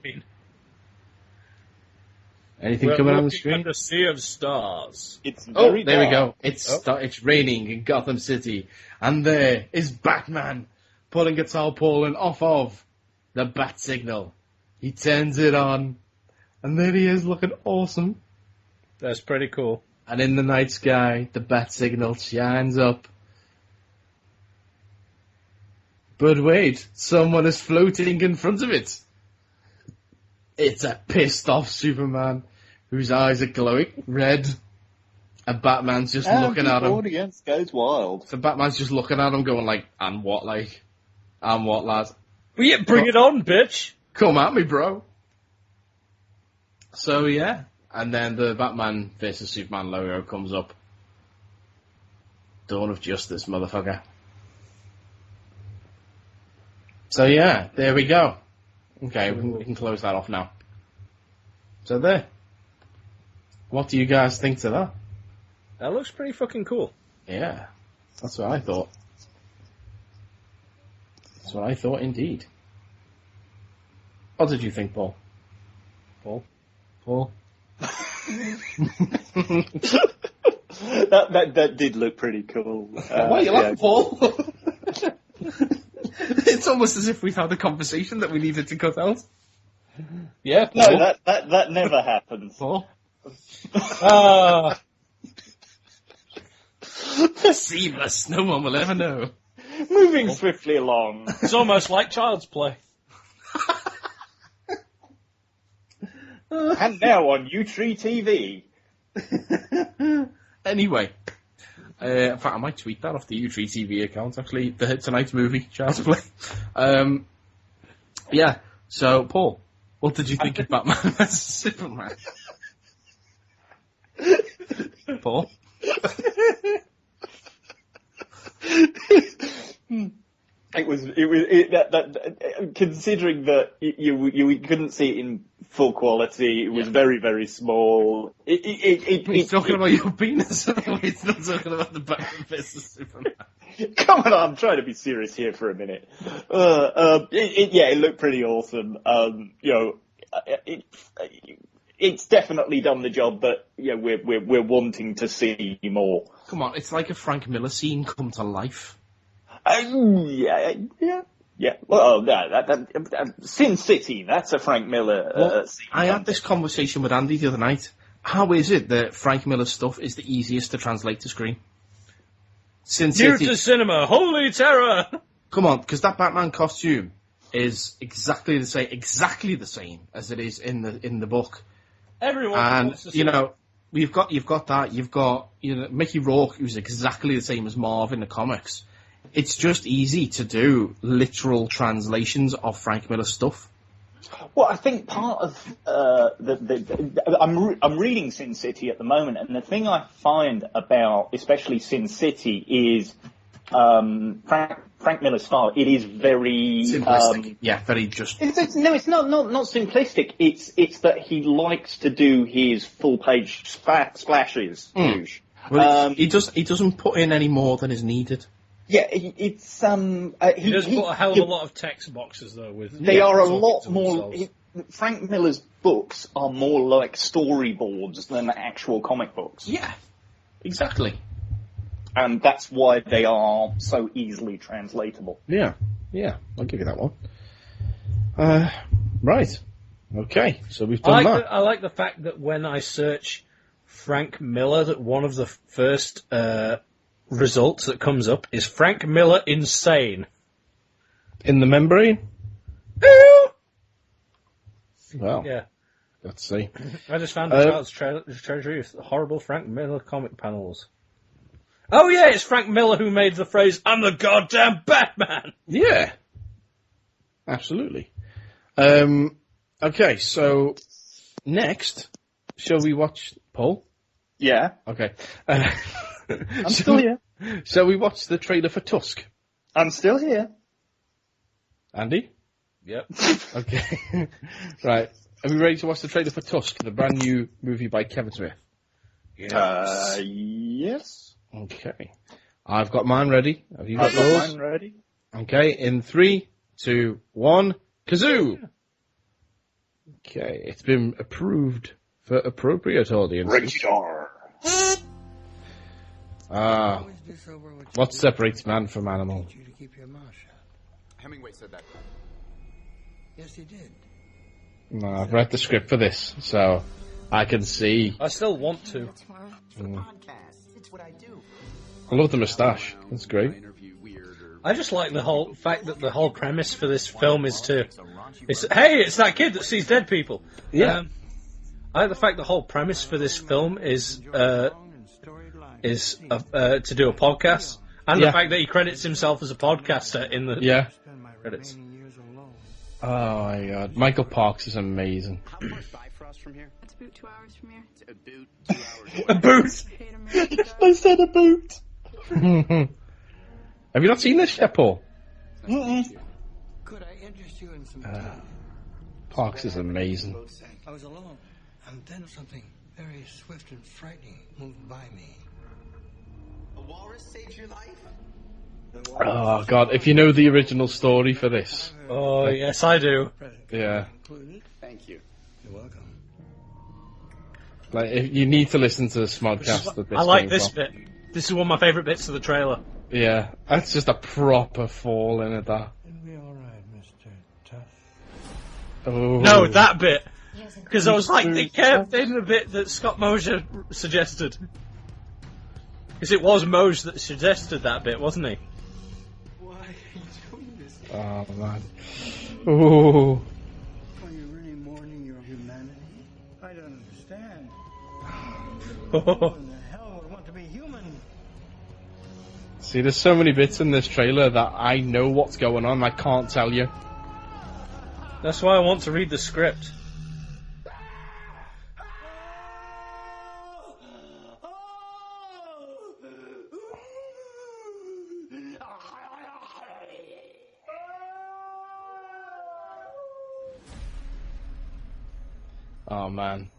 Anything We're coming on the looking screen? at the sea of stars. It's Oh, very there we dark. go. It's raining in Gotham City. And there is Batman pulling a tarpaulin off of the bat signal. He turns it on. And there he is looking awesome. That's pretty cool. And in the night sky, the bat signal shines up. But wait, someone is floating in front of it. It's a pissed off Superman whose eyes are glowing red. And Batman's just looking at him. Audience goes wild. So Batman's just looking at him going like, and what, like? And what, lad? Well, yeah, bring it on, bitch! Come at me, bro. So, yeah. And then the Batman vs Superman logo comes up. Dawn of Justice, motherfucker. So, yeah, there we go. Okay, we can close that off now. So, there. What do you guys think to that? That looks pretty fucking cool. Yeah, that's what I thought. That's what I thought indeed. What did you think, Paul? Paul? that did look pretty cool. Why are you laughing, Paul? It's almost as if we've had a conversation that we needed to cut out. Yeah, Paul. No, that never happens. Paul? Seamless, no one will ever know. Moving swiftly along. It's almost like Child's Play. And now on U-Tree TV. Anyway, in fact, I might tweet that off the U-Tree TV account, actually, tonight's movie, Child's Play. Yeah, so, Paul, what did you think of Batman vs Superman? Paul? Considering that you couldn't see it in full quality, it was very, very small. He's talking about your penis. He's not talking about the Batman vs Superman. Come on, I'm trying to be serious here for a minute. It looked pretty awesome. It's definitely done the job that we're wanting to see more. Come on, it's like a Frank Miller scene come to life. Yeah. Well, Sin City, that's a Frank Miller scene. I had this conversation with Andy the other night. How is it that Frank Miller's stuff is the easiest to translate to screen? Sin New City. to cinema, holy terror! Come on, because that Batman costume is exactly the same as it is in the book. Everyone And wants to see it. you've got that. You've got Mickey Rourke, who's exactly the same as Marv in the comics. It's just easy to do literal translations of Frank Miller stuff. Well, I think part of I'm reading Sin City at the moment, and the thing I find about especially Sin City is Frank Miller's style. It is very simplistic. Very just. It's not simplistic. It's that he likes to do his full page splashes. Well, he doesn't put in any more than is needed. Yeah, it's He does put a hell of a lot of text boxes though. They are a lot more. Frank Miller's books are more like storyboards than actual comic books. Yeah, exactly. And that's why they are so easily translatable. Yeah, I'll give you that one. Right. Okay, so we've done that. I like the fact that when I search Frank Miller, that one of the first results that comes up is Frank Miller insane. In the membrane? Well, yeah. Let's see. I just found a child's treasury of horrible Frank Miller comic panels. Oh yeah, it's Frank Miller who made the phrase, "I'm the goddamn Batman!" Yeah. Absolutely. Okay, so next, shall we watch Paul? Yeah. Okay. I'm still here. Shall we watch the trailer for Tusk? I'm still here. Andy? Yep. Okay. Right. Are we ready to watch the trailer for Tusk, the brand new movie by Kevin Smith? Yes. Okay. I've got mine ready. Have you got I've got yours? mine ready. Okay, in 3, 2, 1, kazoo! Okay, it's been approved for appropriate audiences. What separates man from animal? Hemingway said that. Yes, he did. No, I've read the script for this, so I can see. I still want to. I love the moustache. That's great. I just like the whole fact that the whole premise for this film is it's that kid that sees dead people. Yeah. I like the fact the whole premise for this film is to do a podcast, and the fact that he credits himself as a podcaster in the credits. Oh my god, Michael Parks is amazing. How far is Bifrost from here? It's about 2 hours from here. A boot, 2 hours. A boot! I said a boot! Have you not seen this yet, Paul? Could I interest you in some time? Parks is amazing. I was alone, and then something very swift and frightening moved by me. A walrus saved your life? Oh god, if you know the original story for this. Oh, yes, I do. Yeah. Thank you. You're welcome. Like, if you need to listen to the Smodcast that this I like came this from. bit. This is one of my favourite bits of the trailer. Yeah, that's just a proper fall in it, that. It'll be alright, Mr. Tough. Oh. No, that bit. Because I was like, they kept in the bit that Scott Mosier suggested. Because it was Mosier that suggested that bit, wasn't he? Why are you doing this? Oh, man. Oh. Are you really mourning your humanity? I don't understand. Oh. Who in the hell would want to be human? See, there's so many bits in this trailer that I know what's going on, I can't tell you. That's why I want to read the script. Oh, man.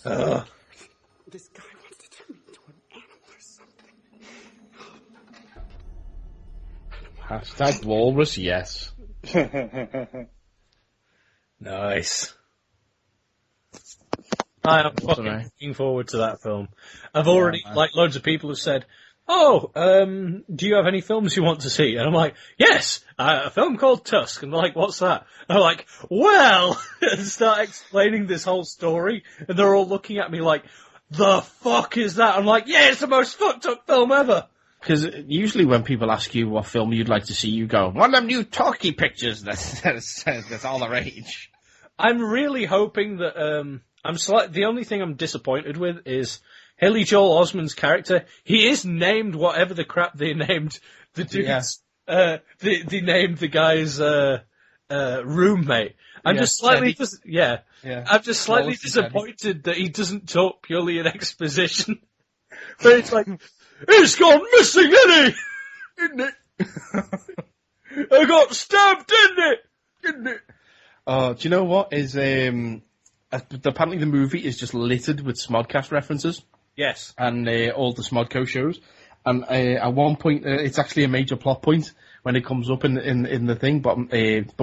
This guy wants to turn me into an animal or something. Hashtag walrus, yes. Nice. I am fucking looking forward to that film. I've already, loads of people have said, "Oh, do you have any films you want to see?" And I'm like, "Yes, a film called Tusk." And they're like, "What's that?" And I'm like, "Well," and start explaining this whole story, and they're all looking at me like, "The fuck is that?" I'm like, "Yeah, it's the most fucked up film ever." Because usually when people ask you what film you'd like to see, you go, "One of them new talkie pictures that's all the rage." I'm really hoping that the only thing I'm disappointed with is Haley Joel Osment's character. He is named whatever the crap they named the dude's. They named the guy's roommate. I'm just slightly I'm just slightly disappointed that he doesn't talk purely in exposition. But it's like, "He's gone missing, isn't it? I got stabbed, didn't it? Do you know what is apparently the movie is just littered with Smodcast references. Yes. And all the Smodco shows. And at one point, it's actually a major plot point when it comes up in the thing, but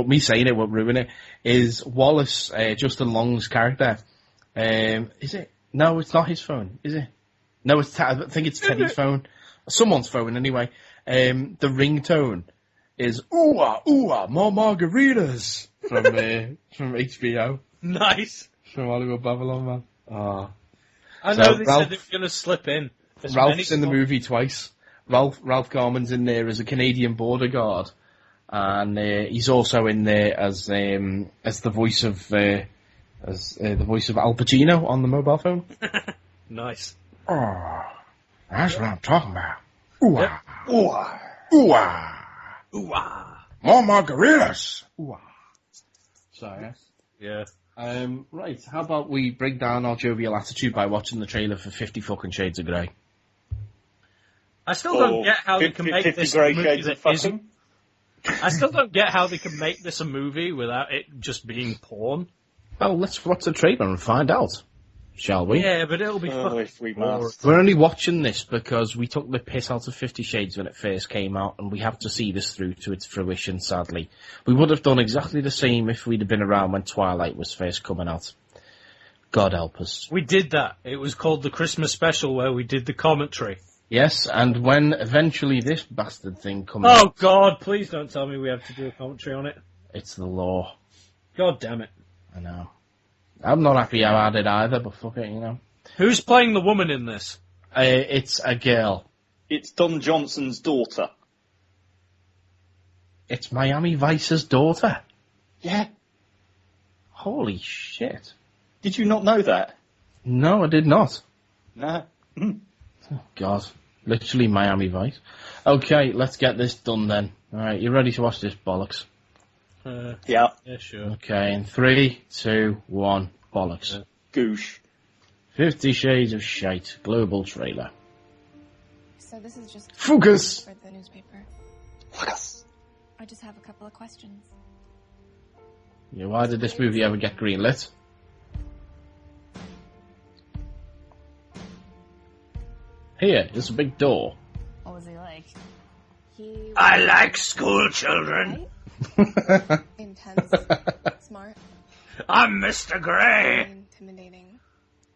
me saying it won't ruin it, is Wallace, Justin Long's character. Is it? No, it's not his phone, is it? No, I think it's Teddy's phone. Someone's phone, anyway. The ringtone is ooh ah, more margaritas from HBO. Nice. From Hollywood Babylon, man. Oh. I know they said they were going to slip in. Ralph's in the movie twice. Ralph Garman's in there as a Canadian border guard, and he's also in there as the voice of Al Pacino on the mobile phone. Nice. Oh, that's what I'm talking about. Ooh Yep. ah, ooh ah, ooh ah, Ooh, ah. more margaritas. Ooh ah. So Yeah. right. How about we bring down our jovial attitude by watching the trailer for 50 fucking Shades of Grey? I still don't get how they can make 50 this grey movie shades of that fucking. isn't. I still don't get how they can make this a movie without it just being porn. Well, let's watch the trailer and find out, shall we? Yeah, but it'll be fucking if we boring. must. We're only watching this because we took the piss out of 50 Shades when it first came out, and we have to see this through to its fruition, sadly. We would have done exactly the same if we'd have been around when Twilight was first coming out. God help us. We did that. It was called the Christmas special where we did the commentary. Yes, and when eventually this bastard thing comes Oh, out, God, please don't tell me we have to do a commentary on it. it's the law. God damn it. I know. I'm not happy about it either, but fuck it, you know. Who's playing the woman in this? It's a girl. It's Don Johnson's daughter. It's Miami Vice's daughter. Yeah. Holy shit. Did you not know that? No, I did not. No. Oh, God. Literally Miami Vice. Okay, let's get this done then. Alright, you ready to watch this bollocks? Yeah. Yeah, sure. Okay, in 3, 2, 1, bollocks. Goosh. 50 Shades of Shite, global trailer. So this is just Focus! for the newspaper. Focus. I just have a couple of questions. Yeah, why did this movie ever get greenlit? Here, there's a big door. What was he like? I like school children. Intense, smart, I'm Mr. Grey. intimidating.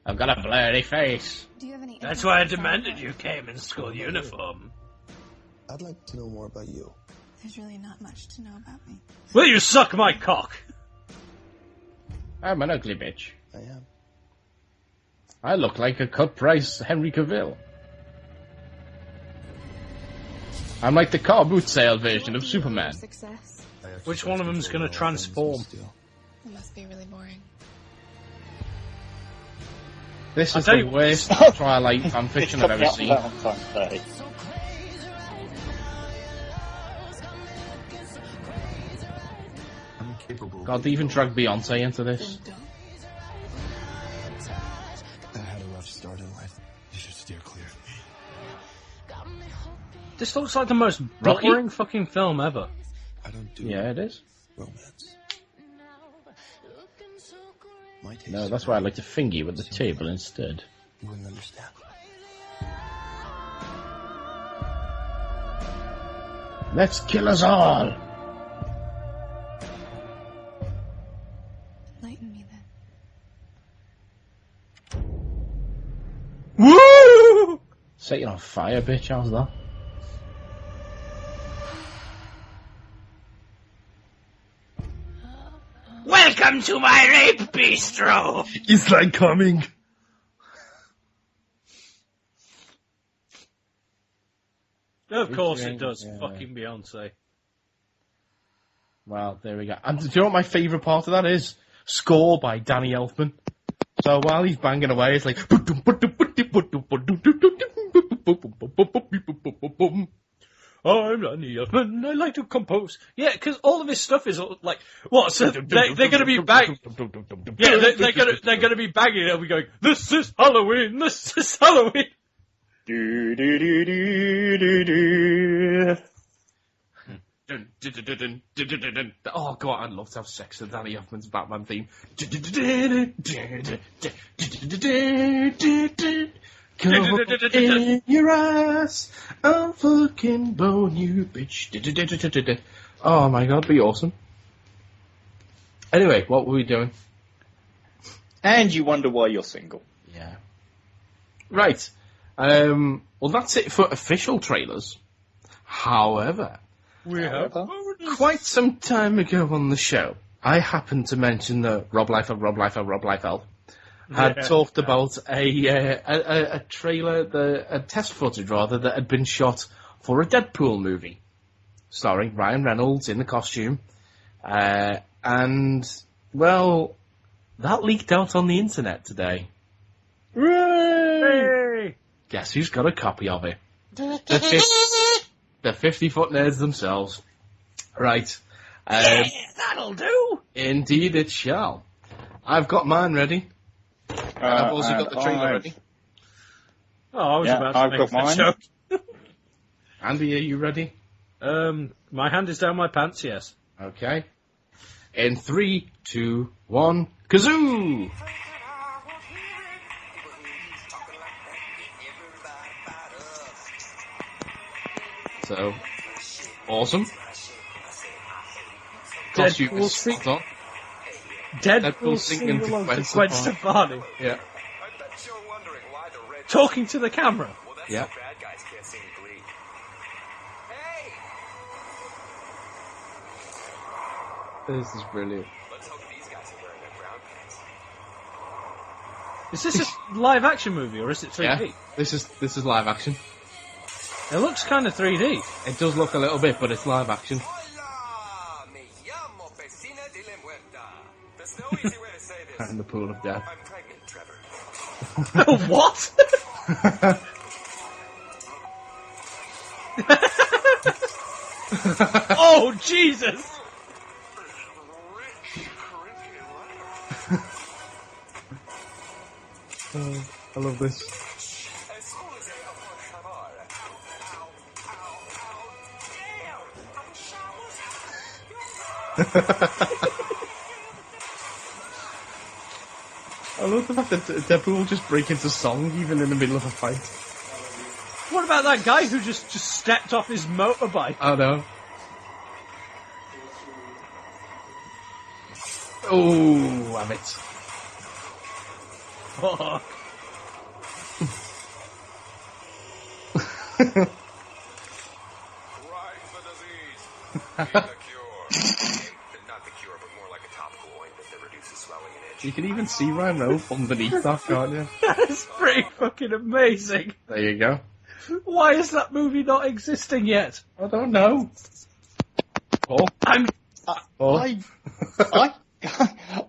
I've got a blurry face. Do you have any? That's why I demanded you came in school uniform. I'd like to know more about you. There's really not much to know about me. Will you suck my cock? I'm an ugly bitch. I am. I look like a cut-price Henry Cavill. I'm like the car boot sale version of Superman. Success. Which one of them's going to transform? It must be really boring. This I'll is tell the you- worst Twilight fanfiction I've ever seen. Valentine's Day. I'm capable. God, they even dragged Beyonce into this. I had a rough start in life. You should steer clear of me. This looks like the most Rocky? boring fucking film ever. I don't do Yeah, it is. romance. My taste. No, that's why I like to finger you at the table instead. You wouldn't understand. Let's kill us all! Lighten me then. Woo! Set you on fire, bitch, how's that? Welcome to my rape bistro! It's like coming! Of course it does, Yeah. fucking Beyonce. Well, there we go. And do you know what my favourite part of that is? Score by Danny Elfman. So while he's banging away, it's like... I'm Danny Elfman, I like to compose. Yeah, because all of his stuff is like, what? So they're going to be bang. Yeah, they're going to be banging. They'll be going, "This is Halloween. This is Halloween." Do do do do do do. Oh god, I'd love to have sex with Danny Elfman's Batman theme. Come in your ass, I'll fucking bone you, bitch. Oh my god, be awesome. Anyway, what were we doing? And you wonder why you're single. Yeah. Right. Well, that's it for official trailers. However, We have Quite some time ago on the show, I happened to mention that Rob Liefeld had talked about a trailer, a test footage rather, that had been shot for a Deadpool movie, starring Ryan Reynolds in the costume, and well, that leaked out on the internet today. Hooray! Guess who's got a copy of it? The 50-foot nerds themselves. Right. That'll do! Indeed it shall. I've got mine ready. And I've also got the trailer ready. Oh, I was about to I've make got that mine. joke. Andy, are you ready? My hand is down my pants, yes. Okay. In 3, 2, 1, kazoo! So, awesome. Costume is spot on. Deadpool singing along to Gwen Stefani. Yeah. Talking to the camera. Yeah. This is brilliant. Is this a live action movie or is it 3D? Yeah, this is live action. It looks kind of 3D. It does look a little bit, but it's live action. And the pool of death. I'm pregnant, Trevor. What? Oh, Jesus! I love this. I love the fact that Deadpool will just break into song even in the middle of a fight. What about that guy who just stepped off his motorbike? I know. Oh, damn it. Fuck. Not the cure, but more like a topical ointment that reduces swelling and itch. You can even see Ryan Reynolds underneath that, can't you? That's pretty fucking amazing. There you go. Why is that movie not existing yet? I don't know. Paul?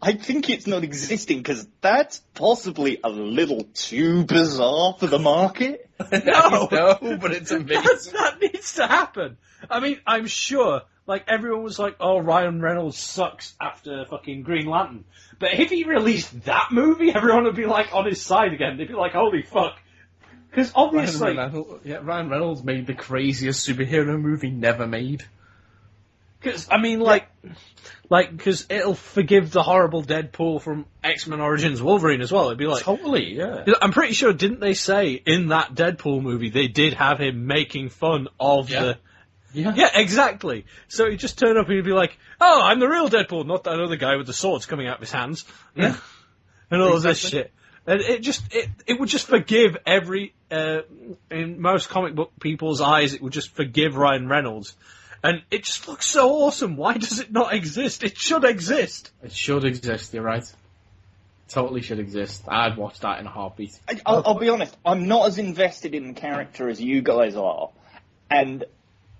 I think it's not existing because that's possibly a little too bizarre for the market. No, but it's amazing. That needs to happen. I mean, I'm sure, like, everyone was like, oh, Ryan Reynolds sucks after fucking Green Lantern. But if he released that movie, everyone would be, like, on his side again. They'd be like, holy fuck. Because obviously... Ryan Reynolds made the craziest superhero movie never made. Because, I mean, because it'll forgive the horrible Deadpool from X-Men Origins Wolverine as well. It'd be like... Totally, yeah. I'm pretty sure, didn't they say in that Deadpool movie, they did have him making fun of the... Yeah, exactly. So he'd just turn up and he'd be like, oh, I'm the real Deadpool, not that other guy with the swords coming out of his hands. Yeah. And all of this shit. And it would just forgive every... in most comic book people's eyes, it would just forgive Ryan Reynolds. And it just looks so awesome. Why does it not exist? It should exist. It should exist, you're right. Totally should exist. I'd watch that in a heartbeat. I'll be honest, I'm not as invested in the character as you guys are. And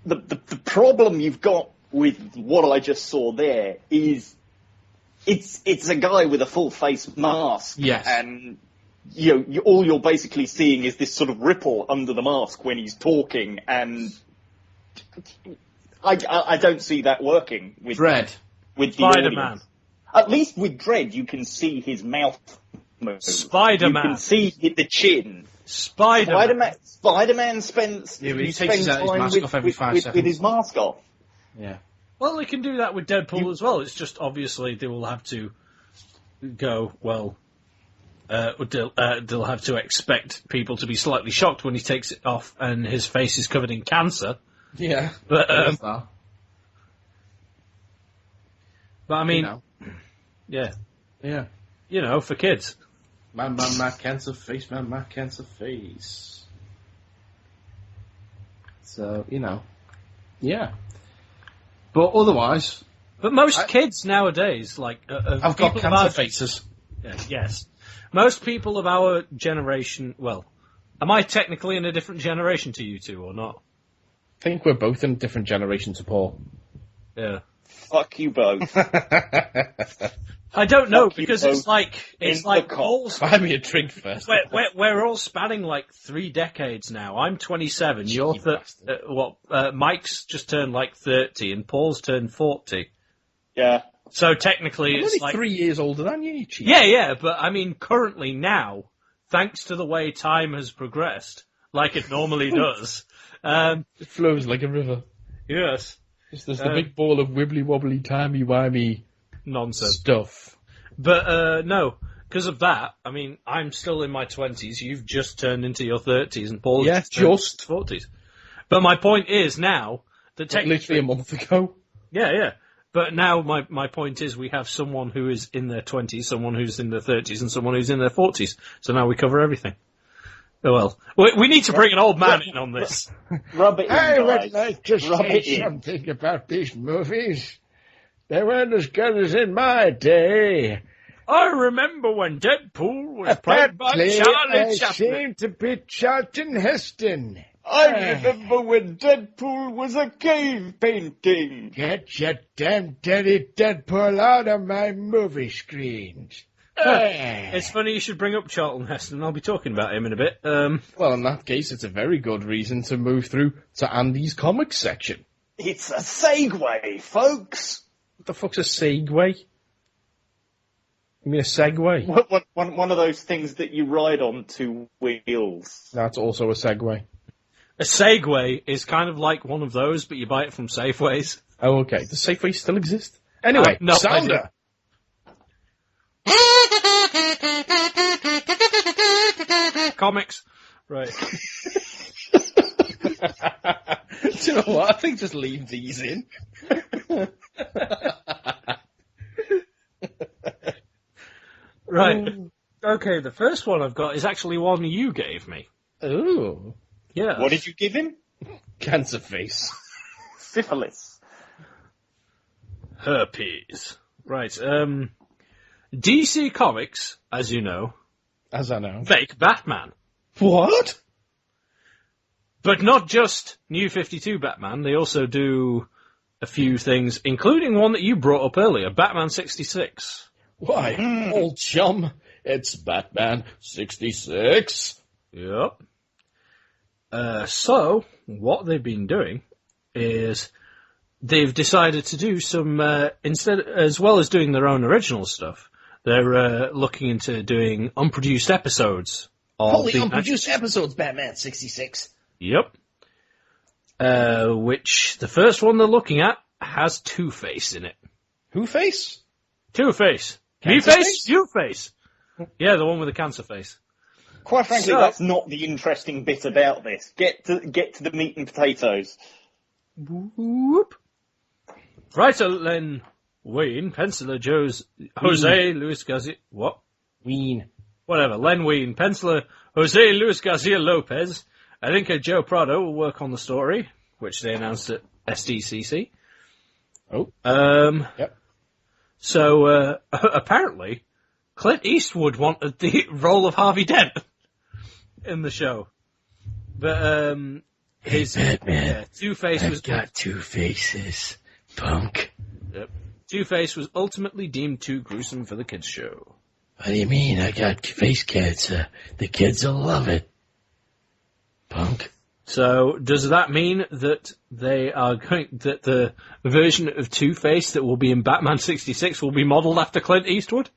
the problem you've got with what I just saw there is it's a guy with a full face mask. Yes. And all you're basically seeing is this sort of ripple under the mask when he's talking, and I don't see that working with Dredd. With the Spider-Man. audience. At least with Dredd, you can see his mouth move. Spider-Man. You can see the chin. Spider-Man spends Yeah, but he spends takes his time mask off every 5 seconds. with his mask off. Yeah. Well, they can do that with Deadpool as well. It's just obviously they will have to go, well, they'll have to expect people to be slightly shocked when he takes it off and his face is covered in cancer. Yeah. But I mean, yeah. For kids. Man, cancer face, man, cancer face. So, yeah. But otherwise... But most kids nowadays, like... I've got cancer faces. Yes. Most people of our generation... Well, am I technically in a different generation to you two, or not? I think we're both in a different generation to Paul. Yeah. Fuck you both. I don't know, Fuck you because both it's like Paul's... Buy me a drink first. We're all spanning like 3 decades now. I'm 27. You're Mike's just turned like 30, and Paul's turned 40. Yeah. So technically, I'm it's only like 3 years older than you, cheat. Yeah, but I mean, currently now, thanks to the way time has progressed, like it normally does, it flows like a river. Yes. There's the big ball of wibbly wobbly timey wimey nonsense stuff. But no, because of that, I mean, I'm still in my 20s. You've just turned into your 30s, and Paul's just 40s. But my point is now that technically, literally a month ago. Yeah. But now my point is we have someone who is in their 20s, someone who's in their 30s, and someone who's in their 40s. So now we cover everything. Oh, well, we need to bring an old man in on this. Rub it in, I guys. would like to Rub say it in. something about these movies. They weren't as good as in my day. I remember when Deadpool was played by Charlie I Chaplin. seem to be Charlton Heston. I remember when Deadpool was a cave painting. Get your damn dirty Deadpool out of my movie screens. It's funny you should bring up Charlton Heston. I'll be talking about him in a bit. Well, in that case, it's a very good reason to move through to Andy's comics section. It's a segue, folks. What the fuck's a segue? You mean a Segway? One of those things that you ride on 2 wheels. That's also a Segway. A Segway is kind of like one of those, but you buy it from Safeways. Oh, okay. Does Safeway still exist? Anyway, no, Sounder. Comics. Right. Do you know what? I think just leave these in. Right. Okay, the first one I've got is actually one you gave me. Ooh. Yeah. What did you give him? Cancer face. Syphilis. Herpes. Right. DC Comics, as you know. As I know. Fake Batman. What? But not just New 52 Batman, they also do a few things, including one that you brought up earlier, Batman 66. Why, old chum, it's Batman 66. Yep. So, what they've been doing is they've decided to do some, instead, as well as doing their own original stuff, they're looking into doing unproduced episodes. Holy unproduced episodes, Batman 66. Yep. Which, the first one they're looking at has Two-Face in it. Who-Face? Two-Face. Cancer Me-Face? face? You-Face. Yeah, the one with the cancer face. Quite frankly, So- that's not the interesting bit about this. Get to the meat and potatoes. Whoop. Writer Len Wein, penciler Jose Luis Garcia... What? Wein. Whatever. Len Wein, penciler Jose Luis Garcia Lopez. Inker Joe Prado will work on the story, which they announced at SDCC. Oh. Yep. So, apparently, Clint Eastwood wanted the role of Harvey Dent in the show. But, his Batman, Two-Face was... got 2 faces, punk. Yep. Two-Face was ultimately deemed too gruesome for the kids' show. What do you mean? I got face cancer. The kids will love it. Punk. So, does that mean that that the version of Two-Face that will be in Batman 66 will be modelled after Clint Eastwood?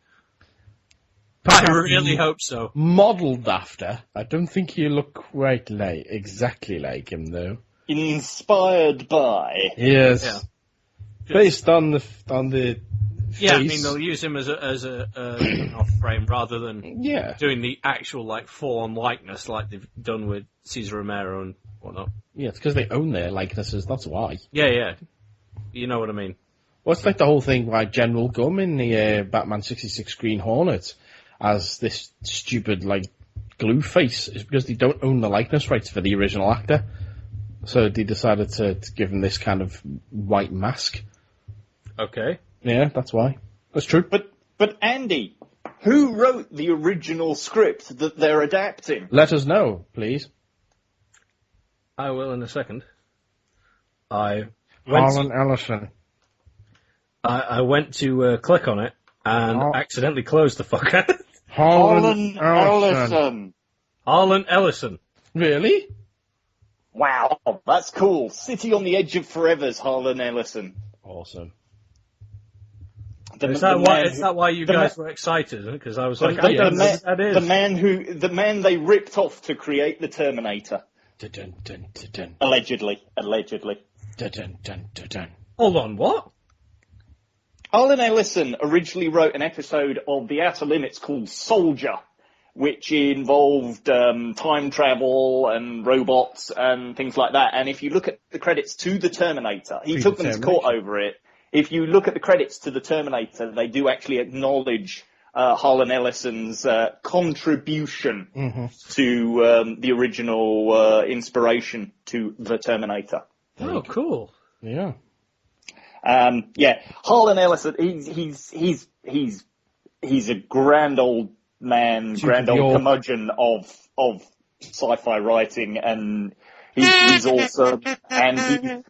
I really hope so. Modelled after. I don't think you look quite exactly like him, though. Inspired by. Yes. Yeah. Based on the Yeah, I face. mean they'll use him as a off frame rather than doing the actual like full-on likeness like they've done with Cesar Romero and whatnot. Yeah, it's because they own their likenesses, that's why. Yeah. You know what I mean. Well, it's like the whole thing why General Gum in the Batman 66 Green Hornet as this stupid, glue face is because they don't own the likeness rights for the original actor. So they decided to give him this kind of white mask. Okay. Yeah, that's why. That's true. But Andy, who wrote the original script that they're adapting? Let us know, please. I will in a second. I Harlan Ellison. I went to click on it and accidentally closed the fucker. Harlan Ellison. Harlan Ellison. Really? Wow, that's cool. City on the Edge of Forever's Harlan Ellison. Awesome. Is that why you guys were excited? Because I was like, I don't know who that is. The man they ripped off to create the Terminator. Dun, dun, dun, dun. Allegedly. Dun, dun, dun, dun, dun. Hold on, what? Harlan Ellison originally wrote an episode of The Outer Limits called Soldier, which involved time travel and robots and things like that. And if you look at the credits to the Terminator, he took them to court over it. If you look at the credits to the Terminator, they do actually acknowledge Harlan Ellison's contribution to the original inspiration to the Terminator. Oh, cool. Yeah. Harlan Ellison, he's a grand old man, grand old curmudgeon of sci-fi writing, and he's awesome, and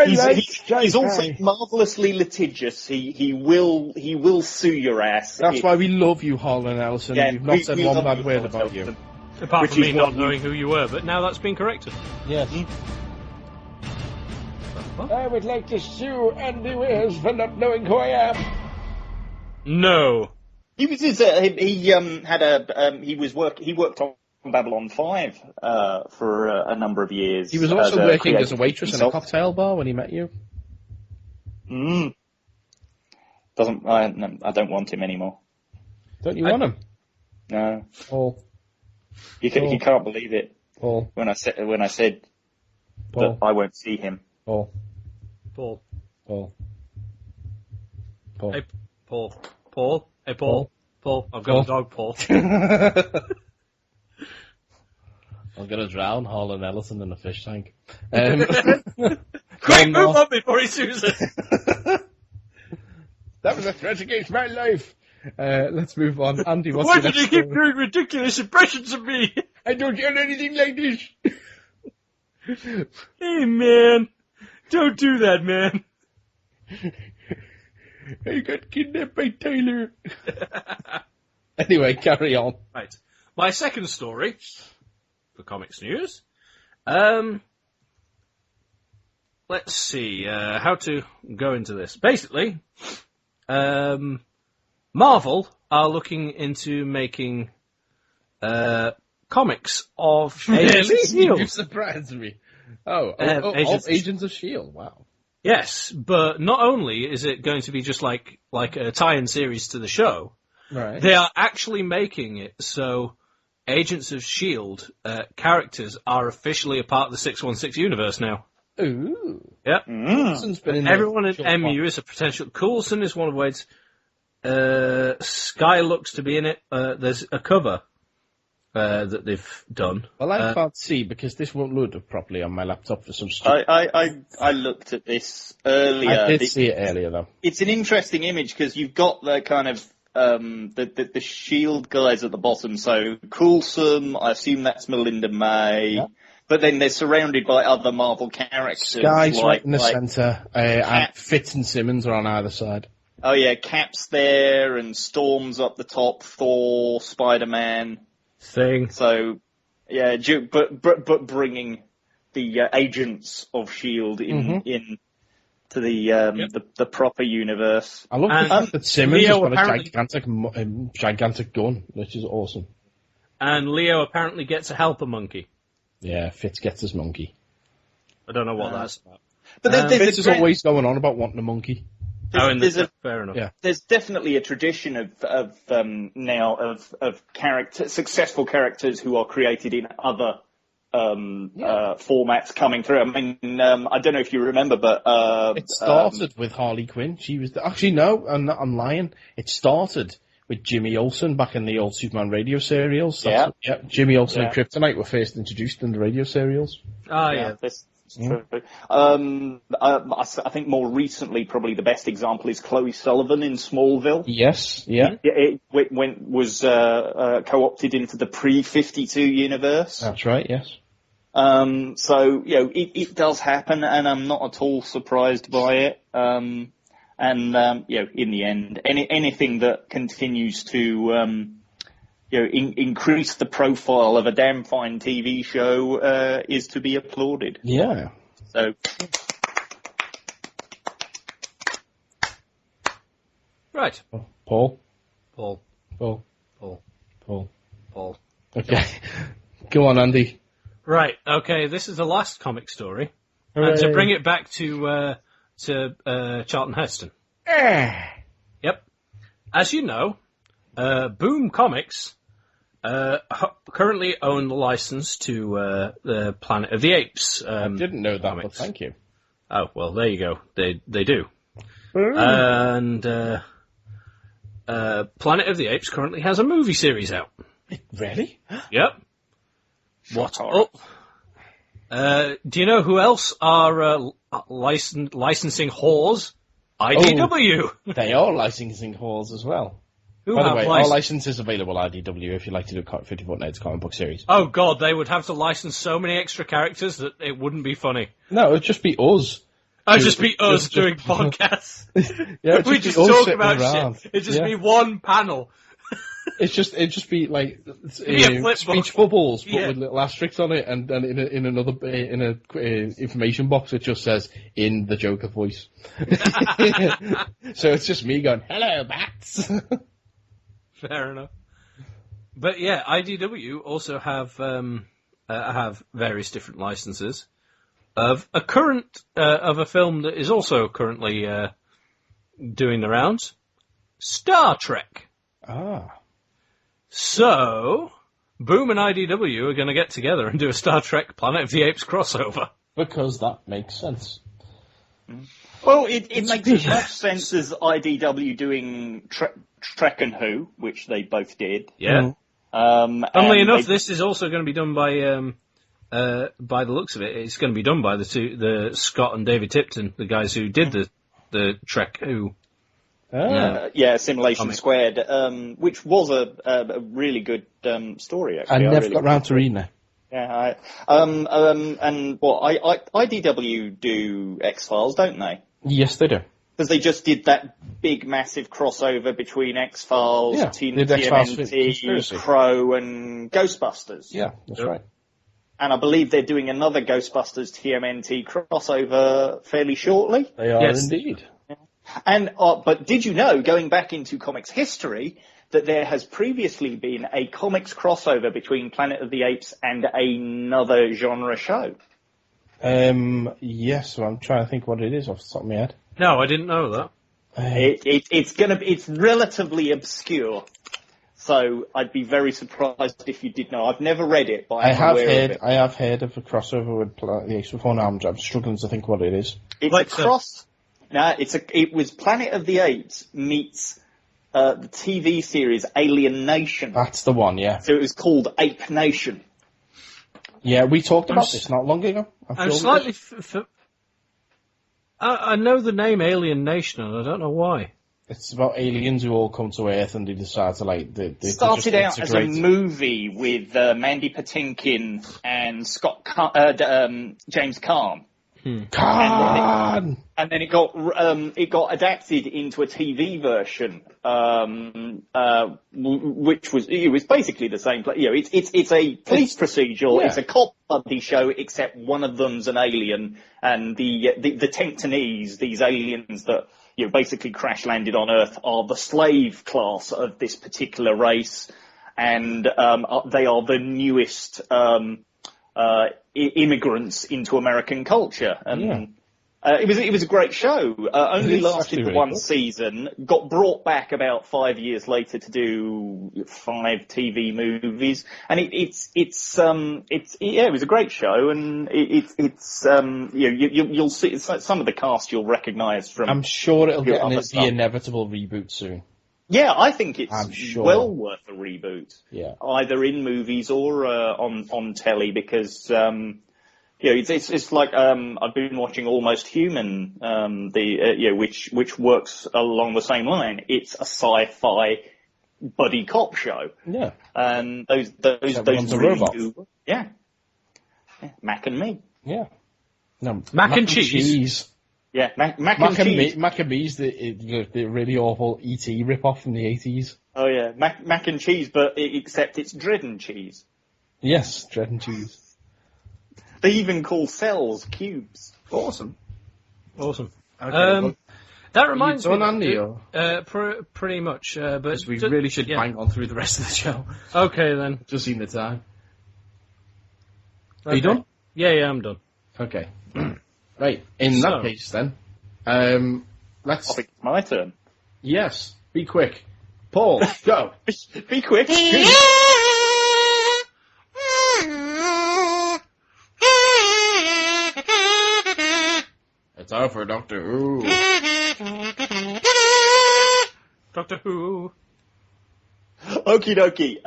he's also marvelously litigious. He will sue your ass. That's why we love you, Harlan Ellison. Yeah, We've not said one bad word about you. Apart from me not knowing who you were, but now that's been corrected. Yes. I would like to sue Andy Wears for not knowing who I am. No. He worked on Babylon 5 for a number of years. He was also working as a waitress in a cocktail bar when he met you. I don't want him anymore. Don't you want him? No. Paul. You can't believe it. Paul. When I said Paul. that I won't see him. Paul. Paul. Paul. Paul. Hey, Paul. Paul. Hey, Paul. Paul. I've got a dog, Paul. I'm going to drown Harlan Ellison in a fish tank. Quick, move on before he sues us. That was a threat against my life. Let's move on. Andy, what's Why your did you next keep story? doing ridiculous impressions of me? I don't hear anything like this. Hey, man. Don't do that, man. I got kidnapped by Tyler. Anyway, carry on. Right. My second story for Comics News. Let's see how to go into this. Basically, Marvel are looking into making comics of Agents of S.H.I.E.L.D. You surprised me. Of Agents of S.H.I.E.L.D., wow. Yes, but not only is it going to be just like a tie-in series to the show, right? They are actually making it so Agents of S.H.I.E.L.D. characters are officially a part of the 616 universe now. Ooh. Yep. Everyone in in MU is a potential. Coulson is one of Wade's. Sky looks to be in it. There's a cover that they've done. Well, I can't see because this won't load up properly on my laptop for some stuff. I looked at this earlier. I did see it earlier, though. It's an interesting image because you've got the kind of the S.H.I.E.L.D. guys at the bottom. So Coulson, I assume that's Melinda May. Yeah. But then they're surrounded by other Marvel characters. Sky's right in the centre, and Fitz and Simmons are on either side. Oh yeah, Cap's there, and Storm's up the top, Thor, Spider-Man. Thing. So, yeah, but bringing the agents of S.H.I.E.L.D. in to the proper universe. I love the fact that Simmons Leo has got a gigantic gun, which is awesome. And Leo apparently gets a helper monkey. Yeah, Fitz gets his monkey. I don't know what that's about. But Fitz is always going on about wanting a monkey. Fair enough. Yeah. There's definitely a tradition of successful characters who are created in other formats coming through. I mean, I don't know if you remember, but it started with Harley Quinn. She was actually no, I'm lying. It started with Jimmy Olsen back in the old Superman radio serials. Yeah. Jimmy Olsen Yeah. and Kryptonite were first introduced in the radio serials. This is true. I think more recently, probably the best example is Chloe Sullivan in Smallville. Yes, yeah. It was co-opted into the pre-52 universe. That's right, yes. So, it does happen, and I'm not at all surprised by it. In the end, anything that continues to, increase the profile of a damn fine TV show is to be applauded. Yeah. So. Right. Paul. Okay. Go on, Andy. Right. Okay. This is the last comic story, Hooray. and to bring it back to Charlton Heston. Yep. As you know, Boom Comics currently own the license to the Planet of the Apes. I didn't know that, comics. but thank you. Oh well, there you go. They do. Boom. And Planet of the Apes currently has a movie series out. Really? Yep. What up? Do you know who else are licensing whores? IDW. Oh, they are licensing halls as well. Who By the have way, license- our license is available at IDW if you'd like to do a 50-foot Nerds comic book series. Oh god, they would have to license so many extra characters that it wouldn't be funny. No, it'd just be us. It'd just be us doing podcasts. Yeah, it'd We just just be us talk sitting about around. shit. It'd just Yeah. be one panel. It'd just be like be a flip speech book. bubbles, but Yeah. with little asterisks on it, and then in another information box it just says in the Joker voice. So it's just me going, "Hello, bats." Fair enough. But yeah, IDW also have various different licenses of a current of a film that is also currently doing the rounds, Star Trek. Ah. So, Boom and IDW are going to get together and do a Star Trek Planet of the Apes crossover. Because that makes sense. Well, it makes as much sense as IDW doing Trek and Who, which they both did. Yeah. Funnily Funnily enough, this is also going to be done by the looks of it, it's going to be done by the Scott and David Tipton, the guys who did the Trek Who. Simulation Comic. Squared, which was a really good story. I Actually, never got round to reading it. Yeah, IDW do X-Files, don't they? Yes, they do. Because they just did that big, massive crossover between X-Files, Yeah, they did X-Files TMNT, Conspiracy. Crow, and Ghostbusters. Yeah, that's right. And I believe they're doing another Ghostbusters TMNT crossover fairly shortly. They are indeed. And but did you know, going back into comics history, that there has previously been a comics crossover between Planet of the Apes and another genre show? Yes, so I'm trying to think what it is off the top of my head. No, I didn't know that. It's relatively obscure. So I'd be very surprised if you did know. I've never read it, but I'm aware of it. I have heard of a crossover with Planet of the Apes before. Now I'm struggling to think what it is. It's a cross. No, it was Planet of the Apes meets the TV series Alien Nation. That's the one, yeah. So it was called Ape Nation. Yeah, we talked about this not long ago. I'm slightly... I know the name Alien Nation, and I don't know why. It's about aliens who all come to Earth and they decide to, like... They Started out as a integrate. movie with Mandy Patinkin and James Caan. Khan! And then it got adapted into a TV version, which was basically the same. It's a police procedural. Yeah. It's a cop buddy show, except one of them's an alien, and the Tenctonese, these aliens that basically crash landed on Earth, are the slave class of this particular race, and they are the newest immigrants into American culture, and it was a great show. Only lasted for one season. Got brought back about 5 years later to do 5 TV movies, and it was a great show, and you'll see some of the cast you'll recognise from. I'm sure it'll get other the stuff. inevitable reboot soon. Yeah, I think it's I'm sure. well worth a reboot. Yeah. Either in movies or on telly, because it's like I've been watching Almost Human, which works along the same line. It's a sci-fi buddy cop show. Yeah. And those Everyone's a really robot. do. Yeah. Mac and me. Yeah. No, Mac and cheese. Yeah, mac and cheese. Mac and Me's the really awful E.T. rip-off from the 80s. Oh yeah, mac and cheese, but except it's dread and cheese. Yes, dread and cheese. They even call cells cubes. Awesome. Okay, well, that reminds me. Andy, pretty much. But we really should bang on through the rest of the show. Okay then. Just seen the time. Okay. Are you done? Yeah, I'm done. Okay. Right. In that case, then, let's. I think it's my turn. Yes. Be quick, Paul. Go. Be quick. It's time for Doctor Who. Doctor Who. Okie dokie.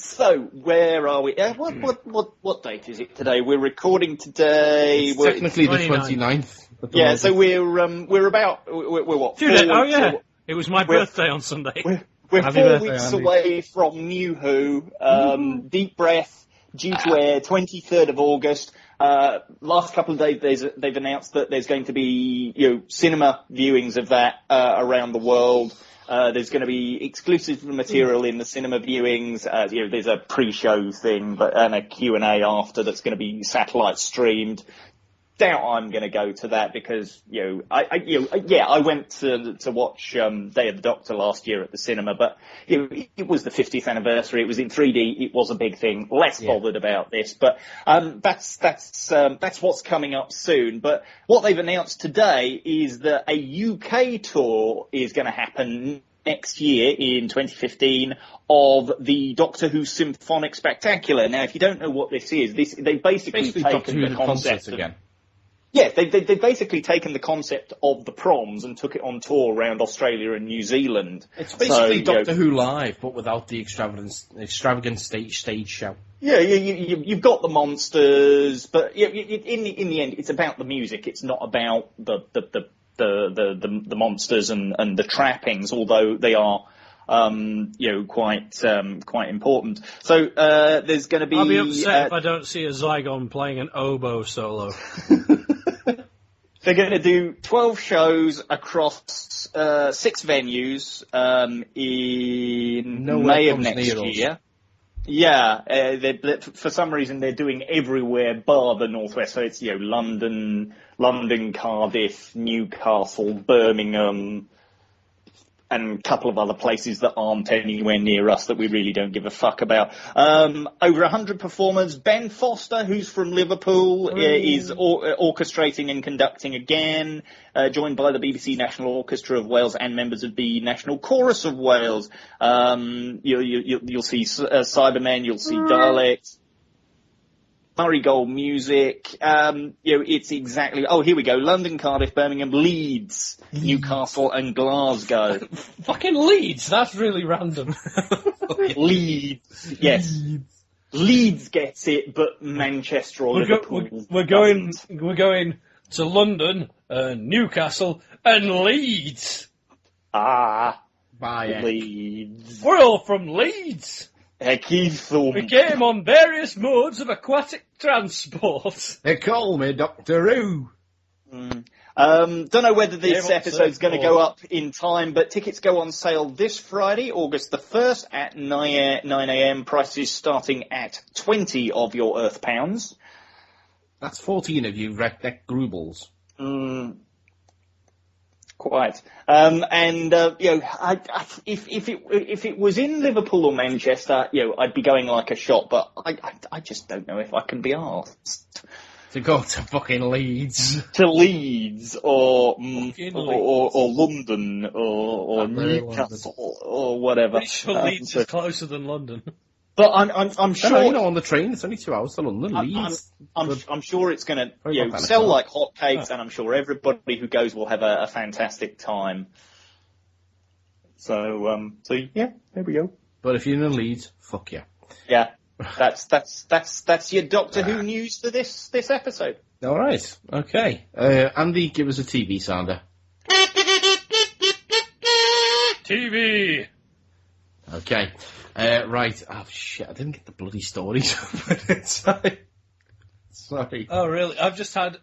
So where are we? What date is it today? We're recording today. It's technically the 29th. Yeah, so we're what? It was my birthday on Sunday. We're Happy 4 birthday, weeks Andy. away from New Who. Deep Breath, due to air 23rd of August. Last couple of days, they've announced that there's going to be cinema viewings of that around the world. There's going to be exclusive material in the cinema viewings. There's a pre-show thing, and a Q&A after that's going to be satellite streamed. Doubt I'm going to go to that because I went to watch Day of the Doctor last year at the cinema, but it was the 50th anniversary. It was in 3D. It was a big thing. Less bothered about this, but that's what's coming up soon. But what they've announced today is that a UK tour is going to happen next year in 2015 of the Doctor Who Symphonic Spectacular. Now, if you don't know what this is, they've basically Doctor taken Who the concept again. Yeah, they've basically taken the concept of the proms and took it on tour around Australia and New Zealand. It's basically Doctor Who live, but without the extravagant stage show. Yeah, you've got the monsters, but in the end, it's about the music. It's not about the monsters and the trappings, although they are quite important. So there's going to be. I'll be upset if I don't see a Zygon playing an oboe solo. They're going to do 12 shows across 6 venues in May of next year. Yeah, for some reason they're doing everywhere bar the Northwest. So it's London, Cardiff, Newcastle, Birmingham, and a couple of other places that aren't anywhere near us that we really don't give a fuck about. Over 100 performers. Ben Foster, who's from Liverpool, is orchestrating and conducting again, joined by the BBC National Orchestra of Wales and members of the National Chorus of Wales. You'll see Cybermen, you'll see Daleks. Murray Gold music, it's exactly, here we go, London, Cardiff, Birmingham, Leeds, Newcastle and Glasgow. Fucking Leeds, that's really random. Leeds, yes. Leeds gets it, but Manchester or Liverpool. We're going to London, Newcastle and Leeds. Leeds. We're all from Leeds. We came on various modes of aquatic transport. They call me Doctor Who. Don't know whether this episode's going to go up in time, but tickets go on sale this Friday, August the 1st at 9 a.m. Prices starting at 20 of your Earth pounds. That's 14 of you Redneck Grubbles. Quite. If it was in Liverpool or Manchester, I'd be going like a shot, but I just don't know if I can be asked to go to fucking Leeds, or London, or Newcastle, or whatever. Pretty sure Leeds is closer than London. But I'm sure on the train it's only 2 hours to London. Leeds. I'm sure it's going to sell like hotcakes, and I'm sure everybody who goes will have a fantastic time. So yeah, there we go. But if you're in the lead, fuck you. Yeah, that's your Doctor Who news for this episode. All right, okay. Andy, give us a TV sounder. TV! Okay, right. Oh, shit, I didn't get the bloody stories. Sorry. Oh, really? I've just had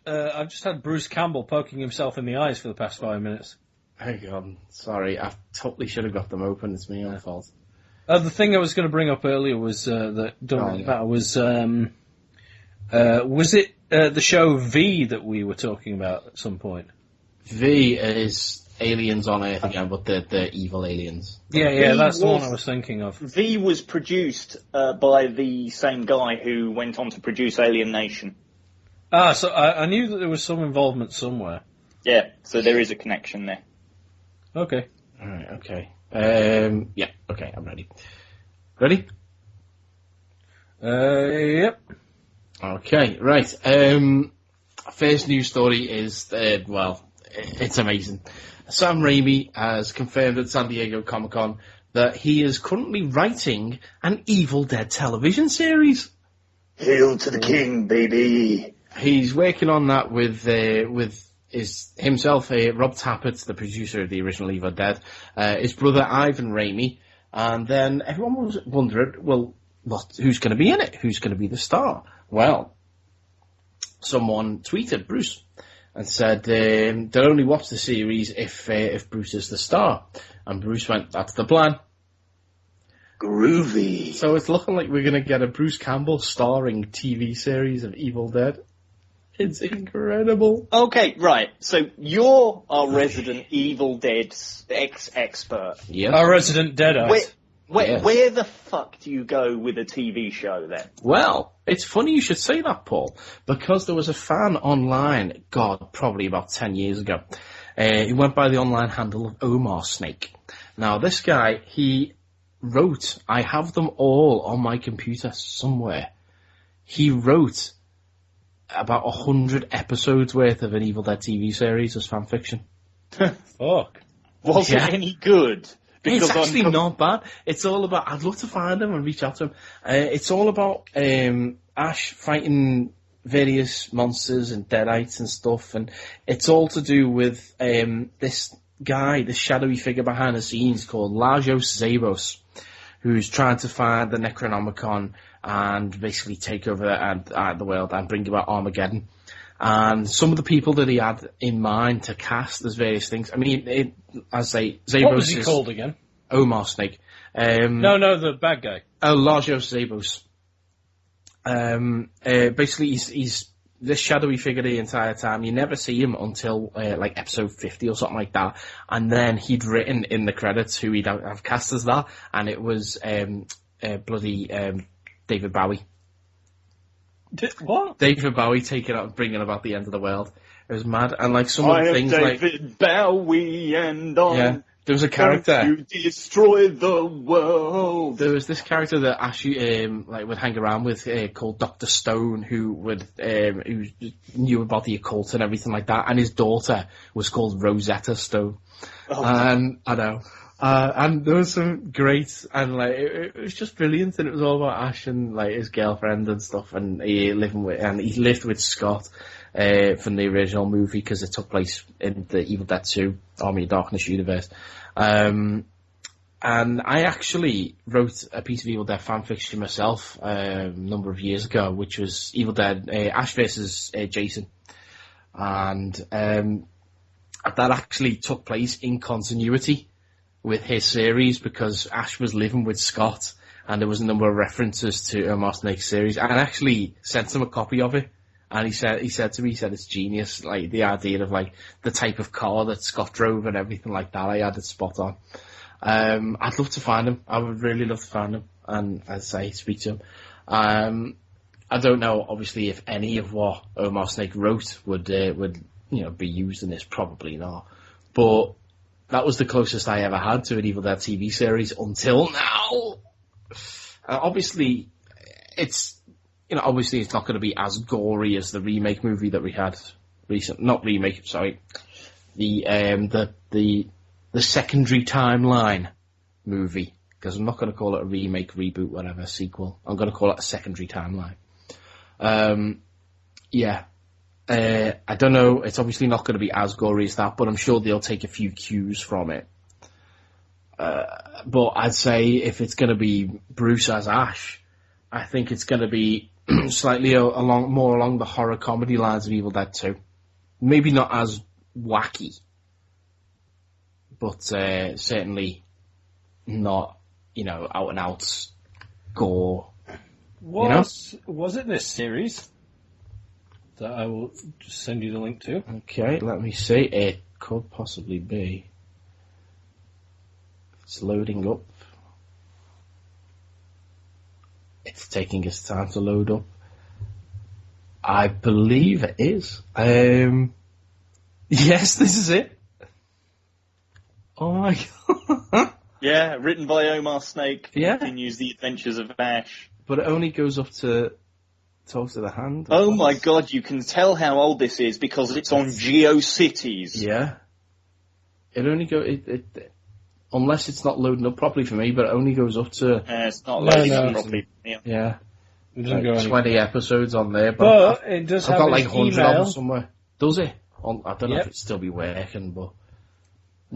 Bruce Campbell poking himself in the eyes for the past 5 minutes. Hang on, sorry. I totally should have got them open. It's my own fault. The thing I was going to bring up earlier was that was it the show V that we were talking about at some point? V is aliens on Earth again, but they're evil aliens. Yeah, that's the one I was thinking of. V was produced by the same guy who went on to produce Alien Nation. Ah, so I knew that there was some involvement somewhere. Yeah, so there is a connection there. Okay. All right. Okay. Yeah. Okay. I'm ready. Ready? Yep. Okay. Right. First news story is it's amazing. Sam Raimi has confirmed at San Diego Comic-Con that he is currently writing an Evil Dead television series. Hail to the king, baby! He's working on that with himself, Rob Tappert, the producer of the original Evil Dead, his brother Ivan Raimi, and then everyone was wondering, well, who's going to be in it? Who's going to be the star? Well, someone tweeted Bruce and said they'll only watch the series if Bruce is the star, and Bruce went, "That's the plan." Groovy. So it's looking like we're going to get a Bruce Campbell starring TV series of Evil Dead. It's incredible. Okay, right. So you're our resident Evil Dead expert. Yeah. Our resident Deadite. Where the fuck do you go with a TV show then? Well, it's funny you should say that, Paul, because there was a fan online, probably about 10 years ago. He went by the online handle of Omar Snake. Now, this guy, he wrote, I have them all on my computer somewhere. He wrote about 100 episodes worth of an Evil Dead TV series as fan fiction. Fuck. Was it any good? Because it's actually not bad. It's all about, I'd love to find him and reach out to him. It's all about Ash fighting various monsters and deadites and stuff, and it's all to do with this guy, this shadowy figure behind the scenes called Lajos Zabos, who's trying to find the Necronomicon and basically take over the world and bring about Armageddon. And some of the people that he had in mind to cast as various things. I mean, Zabos. What was he called again? Omar Snake. No, the bad guy. Oh, Lajos Zabos. Basically, he's this shadowy figure the entire time. You never see him until like episode 50 or something like that. And then he'd written in the credits who he'd have cast as that, and it was David Bowie. What? David Bowie bringing about the end of the world. It was mad, and like some of the things David Bowie and on. Yeah, there was a character to destroy the world. There was this character that Ash would hang around with called Dr. Stone, who knew about the occult and everything like that, and his daughter was called Rosetta Stone. Oh, and I know. And there was some great, and like it was just brilliant, and it was all about Ash and like his girlfriend and stuff, and he lived with Scott from the original movie because it took place in the Evil Dead 2 Army of Darkness universe. And I actually wrote a piece of Evil Dead fanfiction myself a number of years ago, which was Evil Dead Ash versus Jason, and that actually took place in continuity with his series because Ash was living with Scott, and there was a number of references to Omar Snake's series. And I actually sent him a copy of it, and he said to me, it's genius, like the idea of like the type of car that Scott drove and everything like that. I had it spot on. I'd love to find him. I would really love to find him, and as I say, speak to him. I don't know, obviously, if any of what Omar Snake wrote would be used in this. Probably not, but that was the closest I ever had to an Evil Dead TV series until now. Obviously, it's not going to be as gory as the remake movie that we had recent. Not remake, sorry. The the secondary timeline movie, because I'm not going to call it a remake, reboot, whatever, sequel. I'm going to call it a secondary timeline. I don't know. It's obviously not going to be as gory as that, but I'm sure they'll take a few cues from it. But I'd say if it's going to be Bruce as Ash, I think it's going to be slightly more along the horror comedy lines of Evil Dead 2. Maybe not as wacky, but certainly not, out and out gore. Was it this series that I will just send you the link to? Okay, let me see. It could possibly be. It's loading up. It's taking its time to load up. I believe it is. Yes, this is it. Oh my god. Yeah, written by Omar Snake. Yeah. Continues the adventures of Ash. But it only goes up to Talk to the Hand. Oh my god, you can tell how old this is because it's on GeoCities. Yeah. It only unless it's not loading up properly for me, but it only goes up to... it's not loading up properly. Yeah. It doesn't go 20 episodes on there, but it does I've have got like his 100 email. of them somewhere. Does it? I don't know if it'd still be working, but...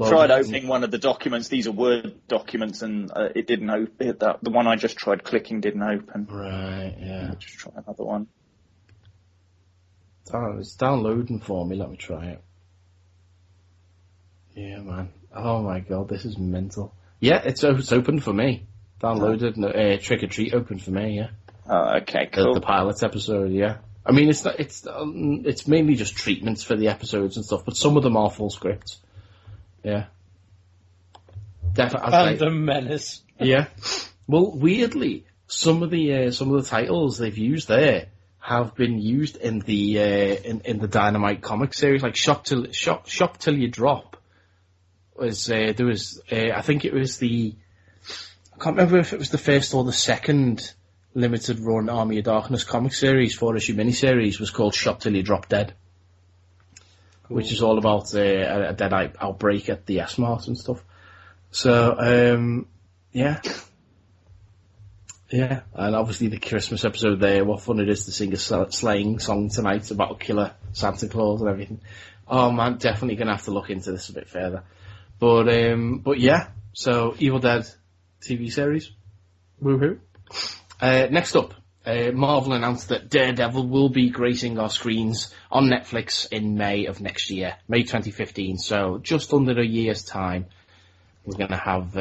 Tried opening one of the documents. These are Word documents, and it didn't open. The one I just tried clicking didn't open. Right, yeah. I'll just try another one. It's downloading for me. Let me try it. Yeah, man. Oh my god, this is mental. Yeah, it's open for me. Downloaded. Trick or Treat open for me. Yeah. Oh, okay, cool. The pilot episode. Yeah. I mean, it's mainly just treatments for the episodes and stuff, but some of them are full scripts. Yeah. Definitely. Phantom Menace. Yeah. Well, weirdly, some of the titles they've used there have been used in the in the Dynamite comic series, like Shock Till You Drop. I think it was I can't remember if it was the first or the second limited run Army of Darkness comic series, 4-issue miniseries, was called Shock Till You Drop Dead. Cool. Which is all about a dead outbreak at the S-Mart and stuff. So, yeah. Yeah, and obviously the Christmas episode there, what fun it is to sing a sleighing song tonight about killer Santa Claus and everything. Oh man, definitely going to have to look into this a bit further. But yeah, so Evil Dead TV series. Woohoo. Next up, Marvel announced that Daredevil will be gracing our screens on Netflix in May of next year, May 2015. So just under a year's time, we're gonna have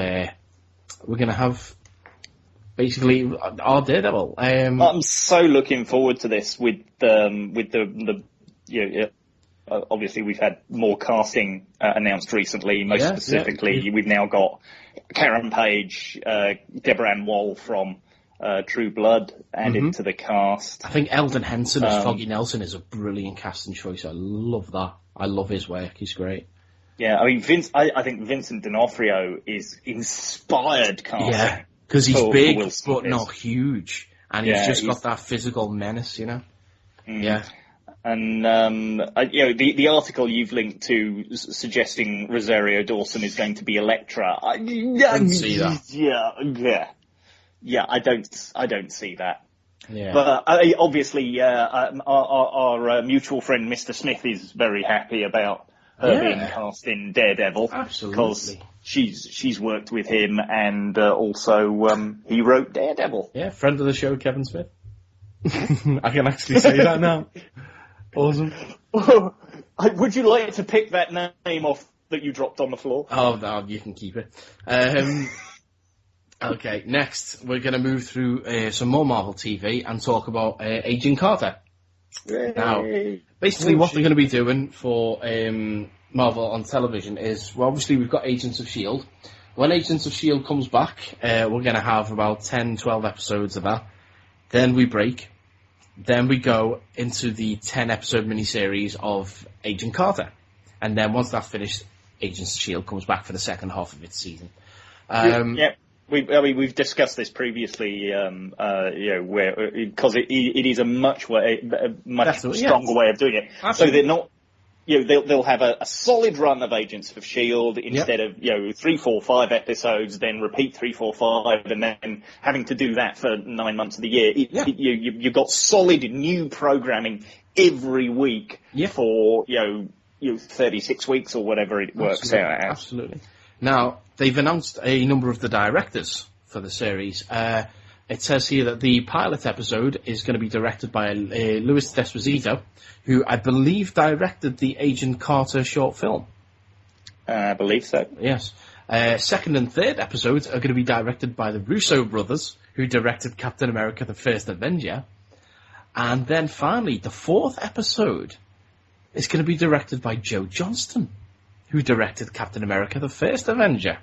basically our Daredevil. I'm so looking forward to this with the obviously we've had more casting announced recently. Most specifically, we've now got Karen Page, Deborah Ann Woll from True Blood added to the cast. I think Eldon Henson as Foggy Nelson is a brilliant casting choice. I love that. I love his work. He's great. Yeah, I mean, I think Vincent D'Onofrio is inspired casting. Yeah, because he's big but not huge, and he's just got that physical menace, you know. Yeah. And the article you've linked to suggesting Rosario Dawson is going to be Elektra. I don't see that. Yeah. I don't see that. Yeah. But obviously, our mutual friend Mr. Smith is very happy about her being cast in Daredevil. Absolutely. Because she's worked with him, and also he wrote Daredevil. Yeah, friend of the show, Kevin Smith. I can actually say that now. Awesome. Would you like to pick that name off that you dropped on the floor? Oh, no, you can keep it. Okay, next we're going to move through some more Marvel TV and talk about Agent Carter. Yay. Now, basically what they're going to be doing for Marvel on television is, well, obviously we've got Agents of S.H.I.E.L.D. When Agents of S.H.I.E.L.D. comes back, we're going to have about 10, 12 episodes of that. Then we break. Then we go into the 10-episode miniseries of Agent Carter. And then once that's finished, Agents of S.H.I.E.L.D. comes back for the second half of its season. We've discussed this previously, where because it is a much stronger way of doing it. Absolutely. So they're not, they'll have a solid run of Agents of S.H.I.E.L.D. instead of 3, 4, 5 episodes, then repeat 3, 4, 5, and then having to do that for 9 months of the year. You've got solid new programming every week for 36 weeks or whatever it works out as. Absolutely. Now, they've announced a number of the directors for the series. It says here that the pilot episode is going to be directed by Louis D'Esposito, who I believe directed the Agent Carter short film. I believe so. Yes. Second and third episodes are going to be directed by the Russo brothers, who directed Captain America: The First Avenger. And then finally, the fourth episode is going to be directed by Joe Johnston, who directed Captain America: The First Avenger.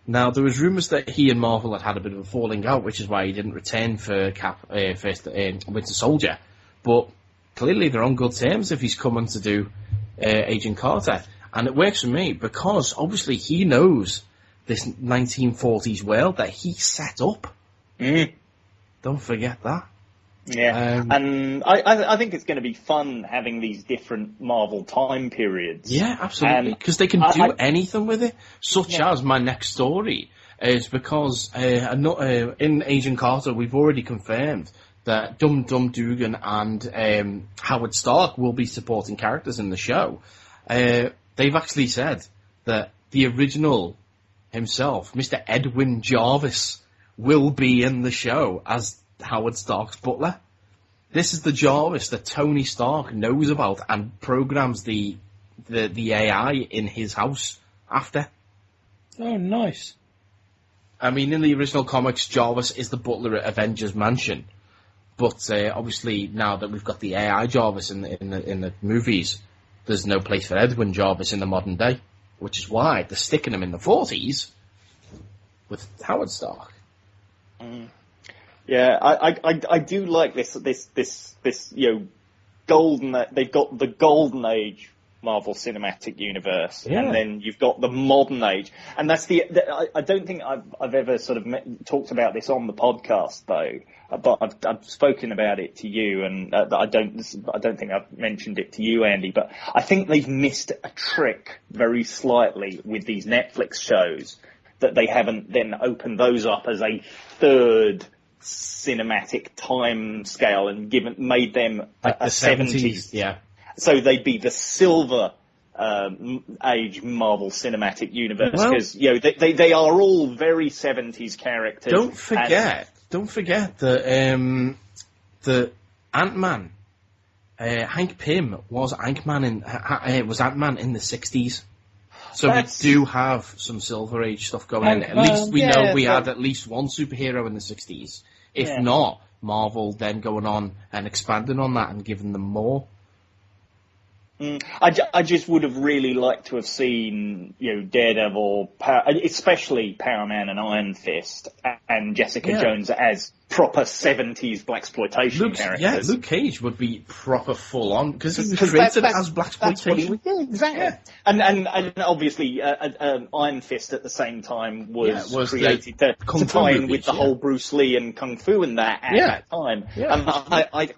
Now, there was rumours that he and Marvel had a bit of a falling out, which is why he didn't return for Winter Soldier. But clearly they're on good terms if he's coming to do Agent Carter. And it works for me, because obviously he knows this 1940s world that he set up. Don't forget that. Yeah, and I think it's going to be fun having these different Marvel time periods. Yeah, absolutely, because they can do anything with it, such as my next story is because in Agent Carter we've already confirmed that Dum Dum Dugan and Howard Stark will be supporting characters in the show. They've actually said that the original himself, Mr. Edwin Jarvis, will be in the show as Howard Stark's butler. This is the Jarvis that Tony Stark knows about and programs the AI in his house after. Oh, nice. I mean, in the original comics, Jarvis is the butler at Avengers Mansion, but obviously now that we've got the AI Jarvis in the movies, there's no place for Edwin Jarvis in the modern day, which is why they're sticking him in the 40s with Howard Stark. Yeah, I do like this golden. They've got the golden age Marvel Cinematic Universe, and then you've got the modern age, and that's I don't think I've ever sort of talked about this on the podcast though, but I've spoken about it to you, and I don't think I've mentioned it to you, Andy. But I think they've missed a trick very slightly with these Netflix shows, that they haven't then opened those up as a third cinematic time scale and made them like a the 70s. Yeah. So they'd be the silver age Marvel Cinematic Universe, because they are all very 70s characters. Don't forget that the Ant-Man, Hank Pym was Ant-Man in the 60s. So we do have some Silver Age stuff going on. At least we know we had at least one superhero in the 60s. If not, Marvel then going on and expanding on that and giving them more. I just would have really liked to have seen, Daredevil, especially Power Man and Iron Fist, and Jessica Jones as proper 70s blaxploitation characters. Yeah, Luke Cage would be proper full on, because he was created as blaxploitation. Exactly. Yeah. And obviously, Iron Fist at the same time was created to tie in with the whole Bruce Lee and Kung Fu and that at that time. Yeah. And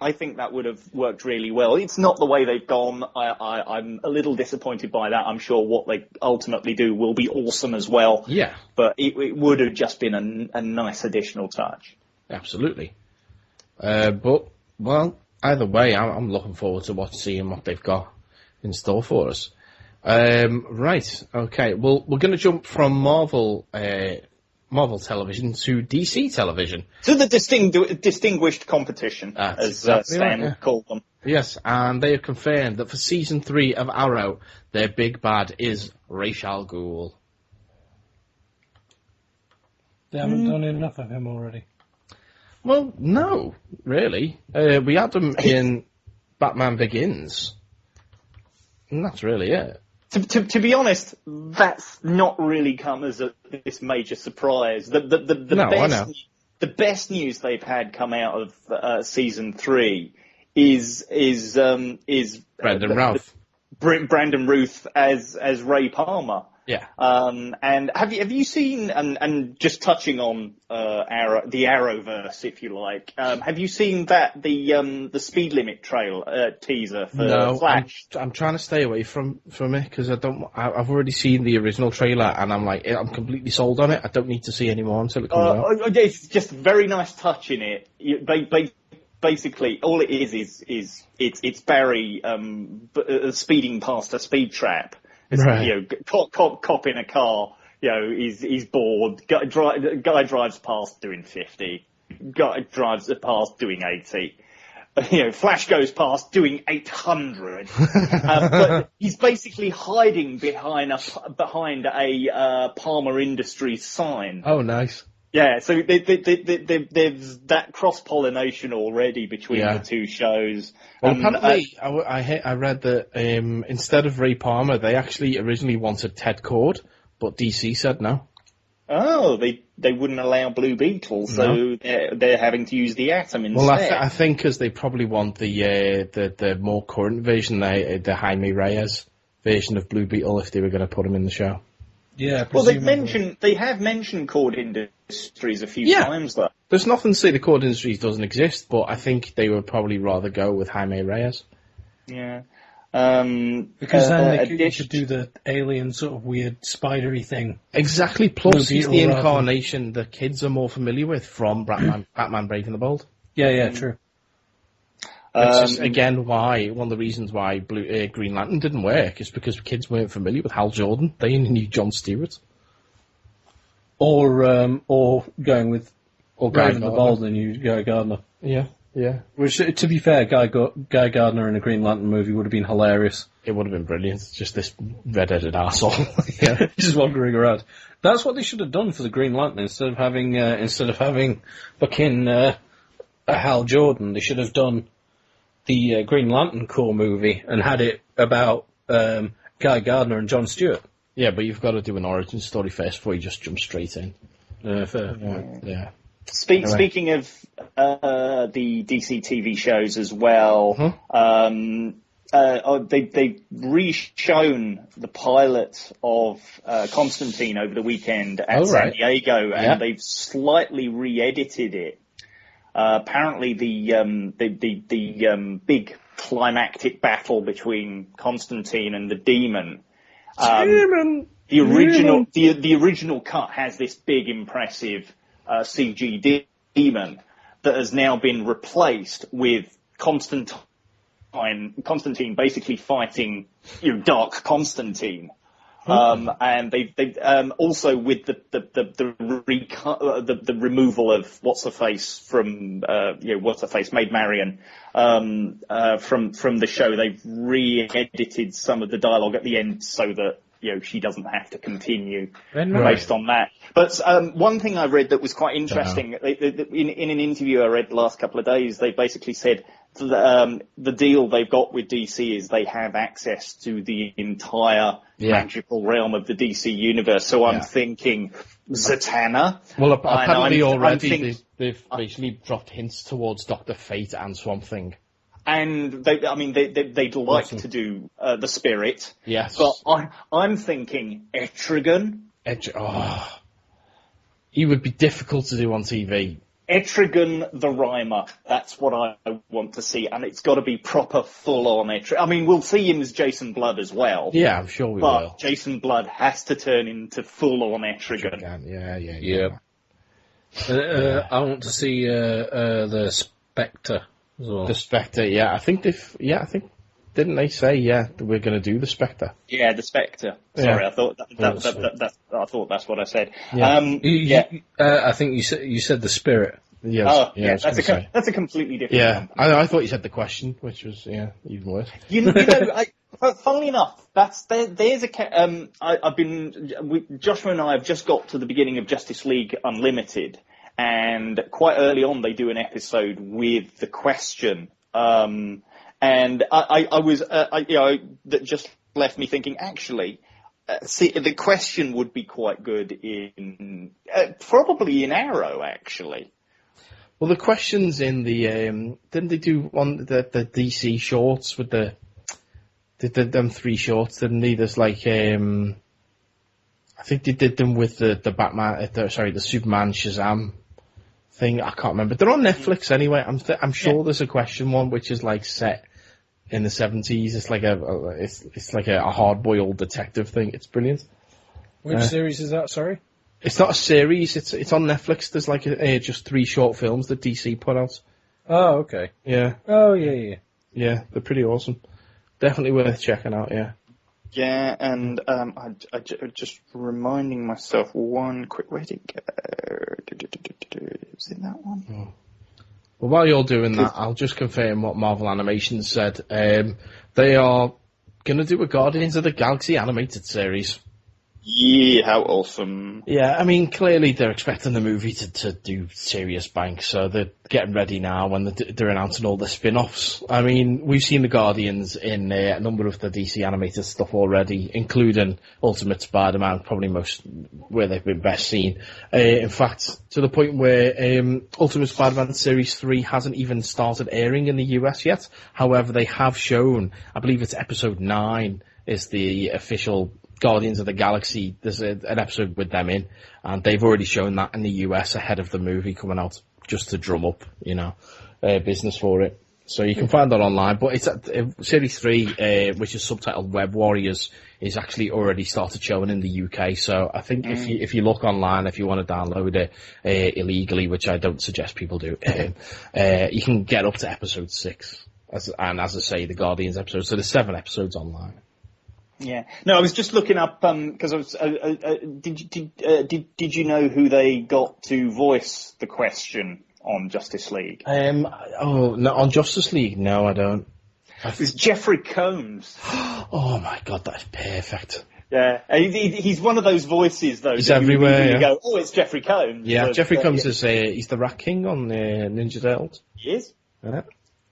I think that would have worked really well. It's not the way they've gone. I'm a little disappointed by that. I'm sure what they ultimately do will be awesome as well. Yeah. But it would have just been a nice additional touch. Absolutely. But either way, I'm looking forward to seeing what they've got in store for us. Right, okay. Well, we're going to jump from Marvel television to DC television. To the distinguished competition, as Stan called them. Yes, and they have confirmed that for Season 3 of Arrow, their big bad is Ra's al Ghul. They haven't done enough of him already. Well, no, really. We had them in Batman Begins, and that's really it. To be honest, that's not really come as this major surprise. The best news they've had come out of Season 3 is Brandon Routh. Brandon Routh as Ray Palmer. Yeah. And have you seen, and just touching on the Arrowverse, if you like, have you seen the speed limit teaser for No, Flash? I'm trying to stay away from it because I've already seen the original trailer and I'm completely sold on it. I don't need to see any more until it comes out. It's just a very nice touch in it. Basically, all it is it's Barry speeding past a speed trap. Right. You know, cop in a car. You know, he's bored. Guy drives past doing 50. Guy drives past doing 80. You know, Flash goes past doing 800. But he's basically hiding behind a Palmer Industries sign. Oh, nice. Yeah, so there's that cross-pollination already between the two shows. Well, apparently, I read that instead of Ray Palmer, they actually originally wanted Ted Cord, but DC said no. Oh, they wouldn't allow Blue Beetle, so they're having to use the Atom instead. Well, I think because they probably want the more current version, the Jaime Reyes version of Blue Beetle, if they were going to put him in the show. Yeah, well, they have mentioned Cord Industries a few times, though. There's nothing to say the Cord Industries doesn't exist, but I think they would probably rather go with Jaime Reyes. Yeah. Because then they could do the alien sort of weird spidery thing. Exactly, plus he's the incarnation the kids are more familiar with from Batman Brave and the Bold. Yeah, true. Which is, again, one of the reasons why Green Lantern didn't work is because kids weren't familiar with Hal Jordan. They only knew John Stewart. Or going with Brave and the Bold and you Guy Gardner. Yeah. Which, to be fair, Guy Gardner in a Green Lantern movie would have been hilarious. It would have been brilliant. It's just this red-headed arsehole. Yeah. Just wandering around. That's what they should have done for the Green Lantern instead of having fucking Hal Jordan. They should have done the Green Lantern Corps movie and had it about Guy Gardner and John Stewart. Yeah, but you've got to do an origin story first before you just jump straight in. Fair. Yeah. Speaking of the DC TV shows as well, they've re-shown the pilot of Constantine over the weekend at San Diego, and they've slightly re-edited it. Apparently, the big climactic battle between Constantine and the Demon. The original cut has this big, impressive CG demon that has now been replaced with Constantine basically fighting Dark Constantine. And they also with the removal of what's her face from Maid Marian from the show, they've re-edited some of the dialogue at the end so that she doesn't have to continue based on that. But one thing I read that was quite interesting, in an interview I read the last couple of days, they basically said the deal they've got with DC is they have access to the entire magical realm of the DC universe. So I'm thinking Zatanna. Well, apparently already they've basically dropped hints towards Dr. Fate and Swamp Thing. And they'd like to do the Spirit. Yes. But I'm thinking Etrigan. He would be difficult to do on TV. Etrigan the Rhymer. That's what I want to see. And it's got to be proper full-on Etrigan. I mean, we'll see him as Jason Blood as well. Yeah, I'm sure we will. But Jason Blood has to turn into full-on Etrigan. Yeah. I want to see the Spectre as well. The Spectre, I think didn't they say that we're going to do the Spectre? Yeah, the Spectre. Sorry, I thought I thought that's what I said. Yeah. I think you said the Spirit. Yes. That's a completely different one. I thought you said the question, which was even worse. Funnily enough, there's Joshua and I have just got to the beginning of Justice League Unlimited, and quite early on they do an episode with the question. And I was, that just left me thinking, actually, the question would be quite good in, probably in Arrow, actually. Well, the question's in the, didn't they do the DC shorts with them 3 shorts, didn't they? There's like, I think they did them with the Batman, the Superman Shazam thing. I can't remember. They're on Netflix anyway. I'm sure there's a question one which is like set in the 70s. It's like a hard-boiled detective thing. It's brilliant. Which series is that? Sorry. It's not a series. It's on Netflix. There's like just 3 short films that DC put out. Oh, okay. Yeah. Oh, yeah. Yeah, they're pretty awesome. Definitely worth checking out. Yeah. Yeah, and I just reminding myself one quick way to go. Was it that one? Oh. Well, while you're doing that, I'll just confirm what Marvel Animation said. They are going to do a Guardians of the Galaxy animated series. Yeah, how awesome. Yeah, I mean, clearly they're expecting the movie to do serious bank, so they're getting ready now when they're announcing all the spin-offs. I mean, we've seen the Guardians in a number of the DC animated stuff already, including Ultimate Spider-Man, probably where they've been best seen. In fact, to the point where Ultimate Spider-Man Series 3 hasn't even started airing in the US yet. However, they have shown, I believe it's episode 9 is the official Guardians of the Galaxy. There's an episode with them in, and they've already shown that in the US ahead of the movie coming out, just to drum up, business for it. So you can find that online, but it's Series 3, which is subtitled Web Warriors, is actually already started showing in the UK. So I think if you look online, if you want to download it illegally, which I don't suggest people do, you can get up to episode 6. As I say, the Guardians episode. So there's 7 episodes online. Yeah. No, I was just looking up because I was. Did you know who they got to voice the question on Justice League? No, on Justice League, no, I don't. It was Jeffrey Combs. Oh my God, that's perfect. Yeah, he's one of those voices though. He's everywhere. You go, oh, it's Jeffrey Combs. Yeah, Jeffrey Combs is he's the Rat King on Ninja Turtles. He is. Yeah.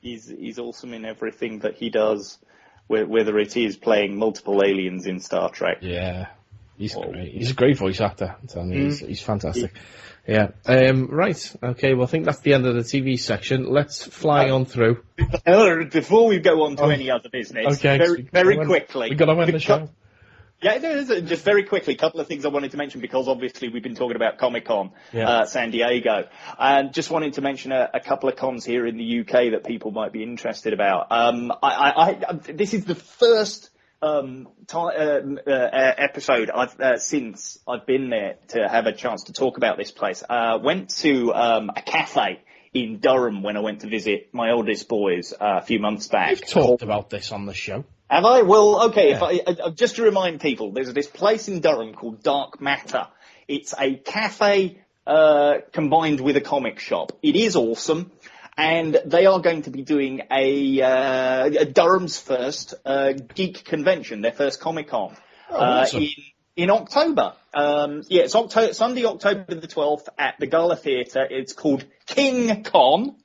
He's awesome in everything that he does. Whether it is playing multiple aliens in Star Trek. Yeah, he's great. He's a great voice actor. I'm telling you, he's fantastic. Yeah. Right. Okay. Well, I think that's the end of the TV section. Let's fly on through. Before we go on to any other business, very quickly. We got to end the show. Yeah, just very quickly, a couple of things I wanted to mention because obviously we've been talking about Comic-Con, San Diego, and just wanted to mention a couple of cons here in the UK that people might be interested about. This is the first episode since I've been there to have a chance to talk about this place. Went to a cafe in Durham when I went to visit my oldest boys a few months back. We've talked about this on the show. Have I? Well, okay, yeah. Just to remind people, there's this place in Durham called Dark Matter. It's a cafe combined with a comic shop. It is awesome, and they are going to be doing a Durham's first geek convention, their first Comic-Con, awesome. in October. It's Sunday, October the 12th at the Gala Theatre. It's called King Con.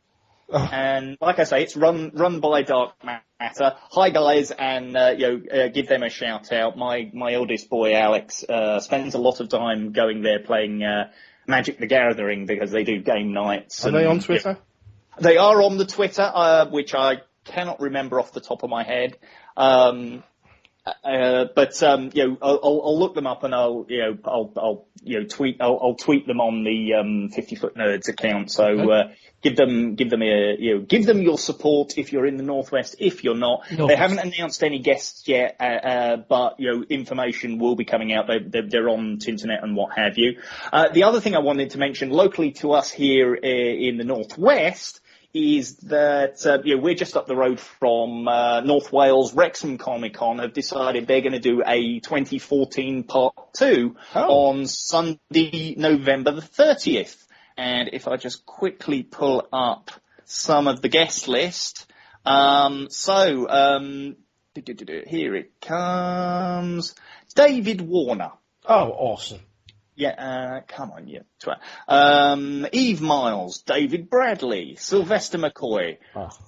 And like I say, it's run by Dark Matter. Hi guys, and give them a shout out. My eldest boy Alex spends a lot of time going there playing Magic the Gathering because they do game nights. Are they on Twitter? They are on the Twitter, which I cannot remember off the top of my head. But I'll look them up and I'll tweet them on the 50 Foot Nerds account. So give them your support if you're in the Northwest. If you're not, they haven't announced any guests yet, but information will be coming out. They're on Tinternet and what have you. The other thing I wanted to mention locally to us here in the Northwest is that we're just up the road from North Wales. Wrexham Comic Con have decided they're going to do a 2014 Part 2 on Sunday, November the 30th. And if I just quickly pull up some of the guest list. Here it comes. David Warner. Oh, awesome. Yeah, come on, you twat. Eve Miles, David Bradley, Sylvester McCoy,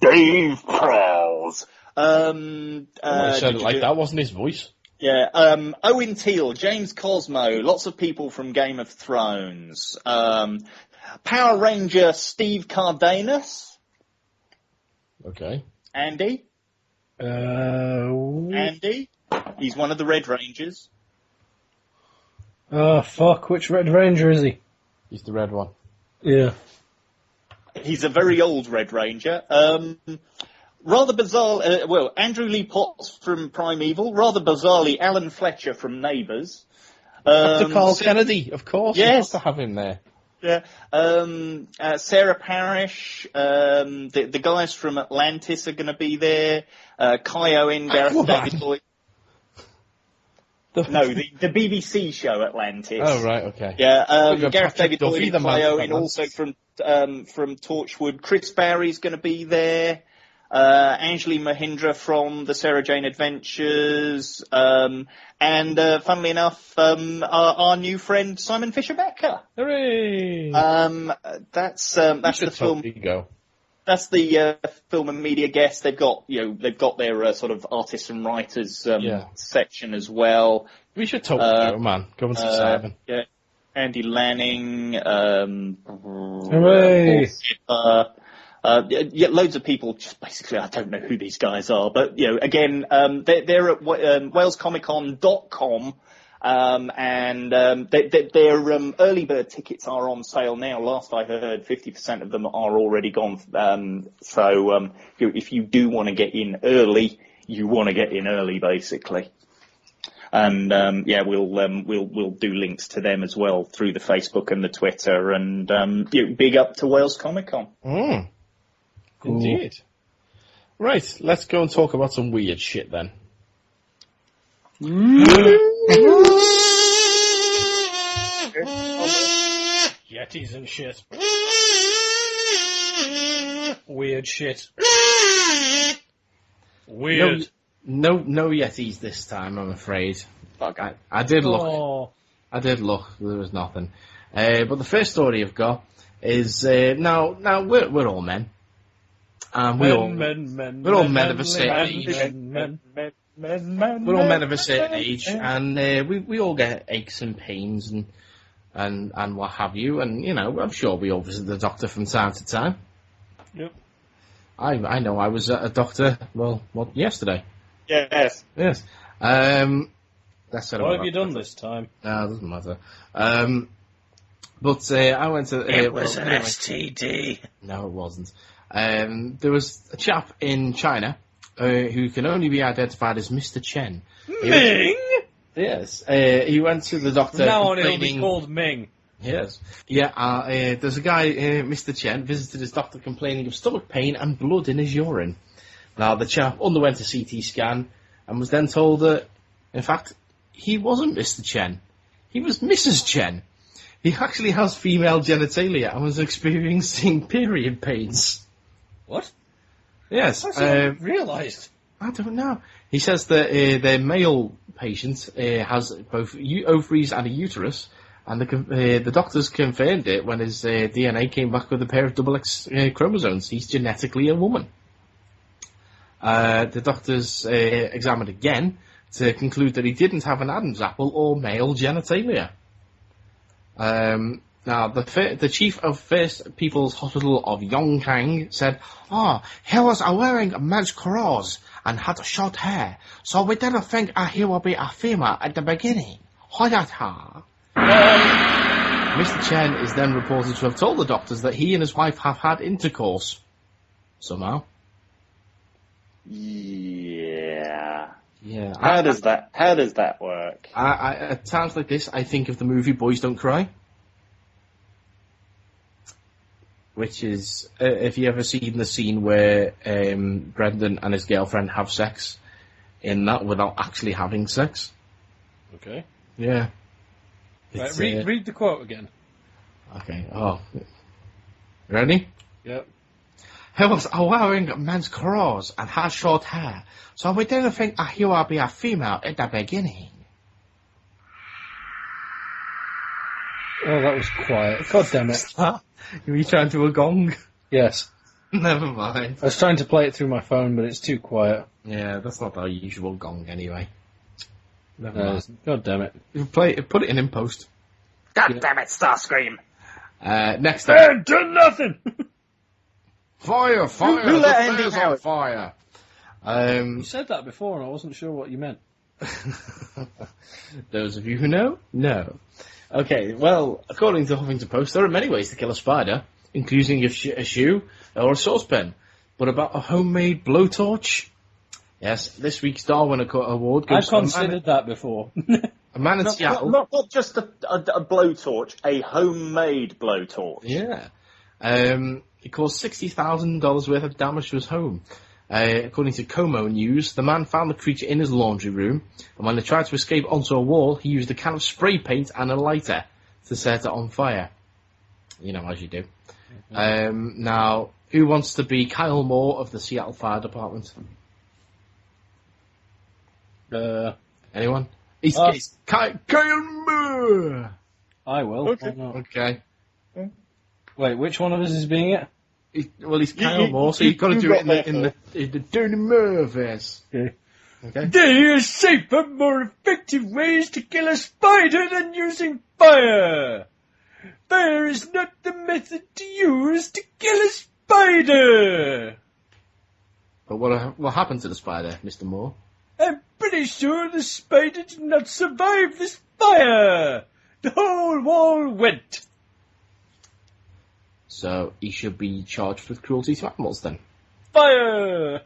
Dave Prowse. He said it like that wasn't his voice. Yeah, Owen Teal, James Cosmo, lots of people from Game of Thrones. Power Ranger Steve Cardenas. Okay. Andy. Andy. He's one of the Red Rangers. Oh, fuck. Which Red Ranger is he? He's the red one. Yeah. He's a very old Red Ranger. Rather bizarre, Andrew Lee Potts from Primeval. Rather bizarrely, Alan Fletcher from Neighbours. Dr. Carl Kennedy, of course. Yes. You have to have him there. Yeah. Sarah Parrish. The guys from Atlantis are going to be there. Kai Owen, Gareth David Lloyd. No, the BBC show Atlantis. Oh, right, okay. Yeah, We've got Gareth Patrick David Lloyd, Duffy, the Kai man Owen, from also from Torchwood. Chris Barry's going to be there. Anjali Mahindra from the Sarah Jane Adventures. And funnily enough, our new friend Simon Fisher-Becker. Hooray! That's the film. Go. That's the film and media guest. They've got their sort of artists and writers section as well. We should talk about it, man. Go and see Simon. Yeah, Andy Lanning. Hooray! Loads of people. Just basically, I don't know who these guys are, but again, they're at WalesComicCon.com. And their early bird tickets are on sale now. Last I heard, 50% of them are already gone. So if you do want to get in early, you want to get in early, basically. And we'll do links to them as well through the Facebook and the Twitter. And big up to Wales Comic Con. Cool. Indeed. Right, let's go and talk about some weird shit then. Yetis and shit. Weird shit. Weird. No Yetis this time, I'm afraid. I did look. Oh. I did look. There was nothing. But the first story I've got is now we're all men. We're all men of a certain age. We're all men of a certain age, and we all get aches and pains and what have you. And I'm sure we all visit the doctor from time to time. Yep. I know I was at a doctor. Yesterday. Yes. Yes. That's what have you done this time? No, it doesn't matter. But I went to. It was an STD. No, it wasn't. There was a chap in China who can only be identified as Mr. Chen. Ming? Yes. He went to the doctor. Now on he'll be called Ming. Yes. Yeah, there's a guy, Mr. Chen, visited his doctor complaining of stomach pain and blood in his urine. Now, the chap underwent a CT scan and was then told that, in fact, he wasn't Mr. Chen. He was Mrs. Chen. He actually has female genitalia and was experiencing period pains. What? Yes. That's what I realised. I don't know. He says that their male patient has both ovaries and a uterus, and the doctors confirmed it when his DNA came back with a pair of double X chromosomes. He's genetically a woman. The doctors examined again to conclude that he didn't have an Adam's apple or male genitalia. Now, the chief of First People's Hospital of Yongkang said, he was wearing men's clothes and had short hair, so we didn't think he would be a female at the beginning. Mr. Chen is then reported to have told the doctors that he and his wife have had intercourse. Somehow. Yeah. Yeah. How does that work? At times like this, I think of the movie Boys Don't Cry. Which is, if you ever seen the scene where Brendan and his girlfriend have sex in that without actually having sex. Okay. Yeah. Right, read the quote again. Okay. Ready? Yep. He was wearing men's clothes and had short hair, so we didn't think he would be a female at the beginning. Oh, that was quiet. God damn it. Were you trying to do a gong? Yes. Never mind. I was trying to play it through my phone, but it's too quiet. Yeah, that's not our usual gong anyway. Never mind. God damn it. Put it in post. God damn it, Starscream. Next up. Do nothing! Fire! Who let Andy on fire! You said that before and I wasn't sure what you meant. Those of you who know, know. Okay, well, according to Huffington Post, there are many ways to kill a spider, including a shoe or a saucepan. But about a homemade blowtorch? Yes, this week's Darwin Award goes I've considered that before. a man in Seattle. Not just a blowtorch, a homemade blowtorch. Yeah. It caused $60,000 worth of damage to his home. According to Como News, the man found the creature in his laundry room, and when he tried to escape onto a wall, he used a can of spray paint and a lighter to set it on fire. You know, as you do. Now, who wants to be Kyle Moore of the Seattle Fire Department? Anyone? He's Kyle Moore! I will. Okay. Wait, which one of us is being it? He's Kyle Moore, so you've got to do it in the Dirty Moore verse. Okay. There are safer, more effective ways to kill a spider than using fire. Fire is not the method to use to kill a spider. But what happened to the spider, Mr. Moore? I'm pretty sure the spider did not survive this fire. The whole wall went. So he should be charged with cruelty to animals then. Fire!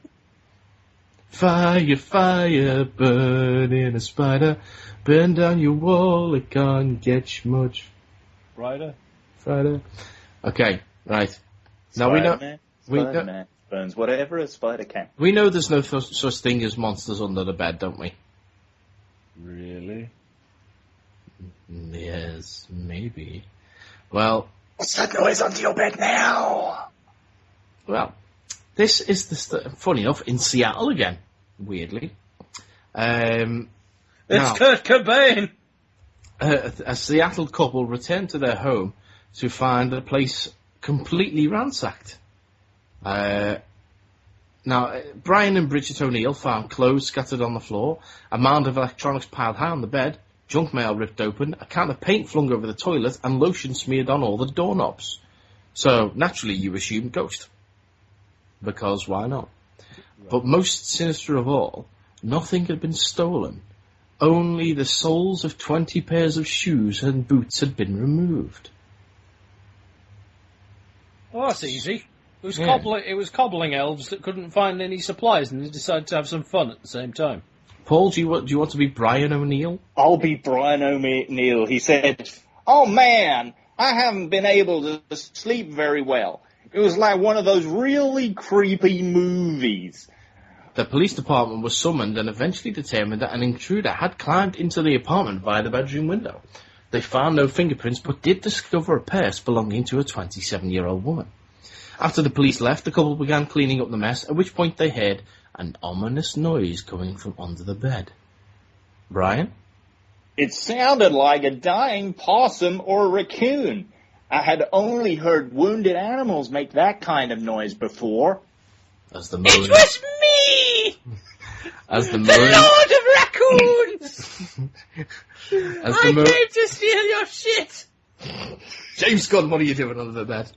Fire, fire, burning a spider. Burn down your wall, it can't get you much. Rider? Friday. Okay, right. Now Spider-Man burns whatever a spider can. We know there's no such thing as monsters under the bed, don't we? Really? Yes, maybe. Well... What's that noise under your bed now? Well, this is funny enough, in Seattle again, weirdly. It's Kurt Cobain! A Seattle couple returned to their home to find the place completely ransacked. Now, Brian and Bridget O'Neill found clothes scattered on the floor, a mound of electronics piled high on the bed, junk mail ripped open, a can of paint flung over the toilet, and lotion smeared on all the doorknobs. So, naturally, you assume ghost. Because why not? Right. But most sinister of all, nothing had been stolen. Only the soles of 20 pairs of shoes and boots had been removed. Oh, that's easy. It was cobbling elves that couldn't find any supplies and they decided to have some fun at the same time. Paul, do you want to be Brian O'Neill? I'll be Brian O'Neill. He said, "Oh man, I haven't been able to sleep very well. It was like one of those really creepy movies." The police department was summoned and eventually determined that an intruder had climbed into the apartment via the bedroom window. They found no fingerprints, but did discover a purse belonging to a 27-year-old woman. After the police left, the couple began cleaning up the mess, at which point they heard an ominous noise coming from under the bed. Brian? It sounded like a dying possum or a raccoon. I had only heard wounded animals make that kind of noise before. As the moan... It was me! As the Lord of Raccoons! I came to steal your shit! James Gunn, what are you doing under the bed?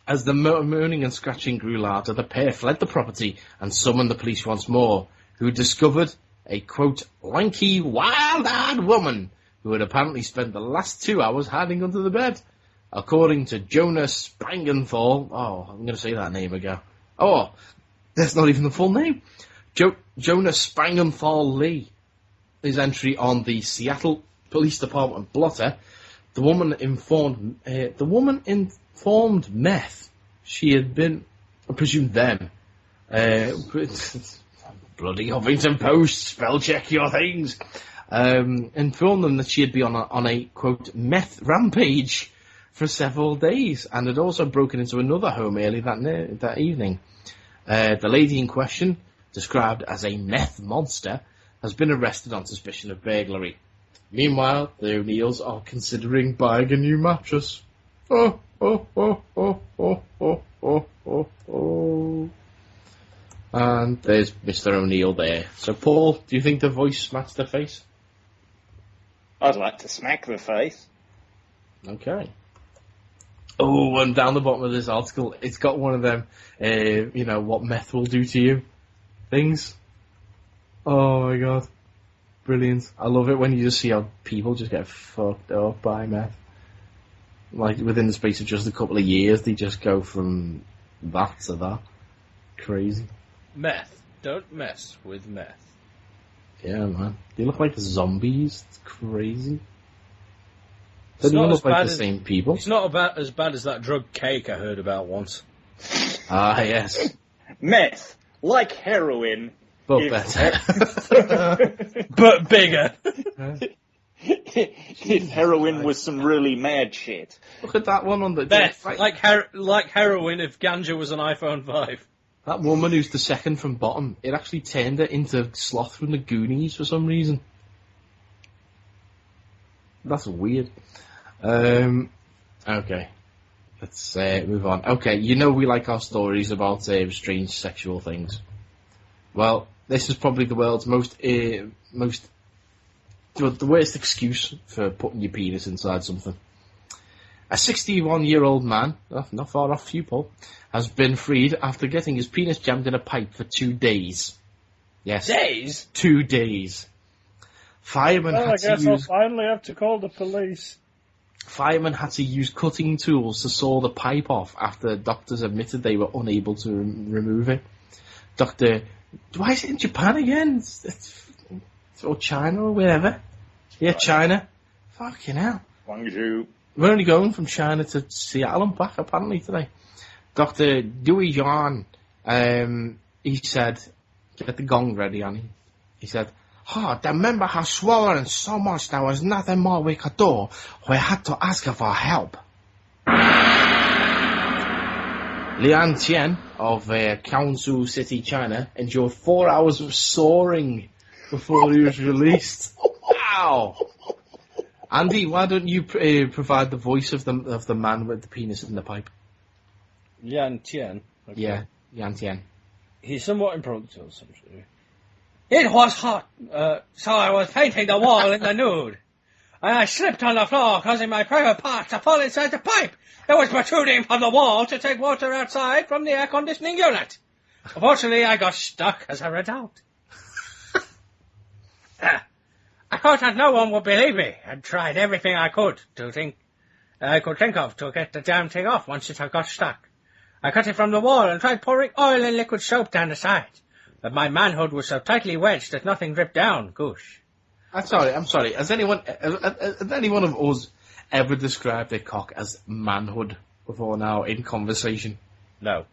As the moaning and scratching grew louder, the pair fled the property and summoned the police once more, who discovered a, quote, lanky, wild-eyed woman who had apparently spent the last 2 hours hiding under the bed. According to Jonas Sprangenthal... Oh, I'm going to say that name again. Oh, that's not even the full name. Jonas Sprangenthal Lee. His entry on the Seattle Police Department blotter, the woman informed meth she had been, I presume them, bloody Huffington Post, spell check your things, informed them that she had been on a quote, meth rampage for several days, and had also broken into another home early that evening. The lady in question, described as a meth monster, has been arrested on suspicion of burglary. Meanwhile, the O'Neills are considering buying a new mattress. Oh. And there's Mr. O'Neill there. So, Paul, do you think the voice matched the face? I'd like to smack the face. Okay. Oh, and down the bottom of this article, it's got one of them, what meth will do to you things. Oh my god. Brilliant. I love it when you just see how people just get fucked up by meth. Like, within the space of just a couple of years, they just go from that to that. Crazy. Meth. Don't mess with meth. Yeah, man. They look like zombies. It's crazy. It's They not don't as look like bad the as- same people. It's not about as bad as that drug cake I heard about once. Ah, yes. Meth, like heroin, But if- better. But bigger. if heroin was some really mad shit. Look at that one on the... Meth. Right. Like heroin if ganja was an iPhone 5. That woman who's the second from bottom, it actually turned her into Sloth from the Goonies for some reason. That's weird. Okay. Let's move on. Okay, you know we like our stories about strange sexual things. Well, this is probably the world's the worst excuse for putting your penis inside something. A 61-year-old man, not far off you, Paul, has been freed after getting his penis jammed in a pipe for 2 days. Yes. Days? 2 days. Firemen Well, I had to guess I'll use... finally have to call the police. Firemen had to use cutting tools to saw the pipe off after doctors admitted they were unable to remove it. Why is it in Japan again? Or China or wherever. Yeah, China. Fucking hell. Guangzhou. We're only going from China to Seattle and back apparently today. Dr. Dewey Yuan, he said, get the gong ready, Annie. He said, the member has swollen so much there was nothing more we could do. We had to ask her for help. Lian Tian of Jiangsu City, China, endured 4 hours of soaring before he was released. Wow! Andy, why don't you provide the voice of the man with the penis in the pipe? Yan Tian. Okay. Yeah, Yan Tian. He's somewhat impromptu, essentially. It was hot, so I was painting the wall in the nude. And I slipped on the floor, causing my private parts to fall inside the pipe that was protruding from the wall to take water outside from the air conditioning unit. Unfortunately, I got stuck as a result. I thought that no one would believe me, and tried everything I could think of to get the damn thing off once it had got stuck. I cut it from the wall and tried pouring oil and liquid soap down the side, but my manhood was so tightly wedged that nothing dripped down. Goosh. I'm sorry. Has anyone of us ever described their cock as manhood before now in conversation? No.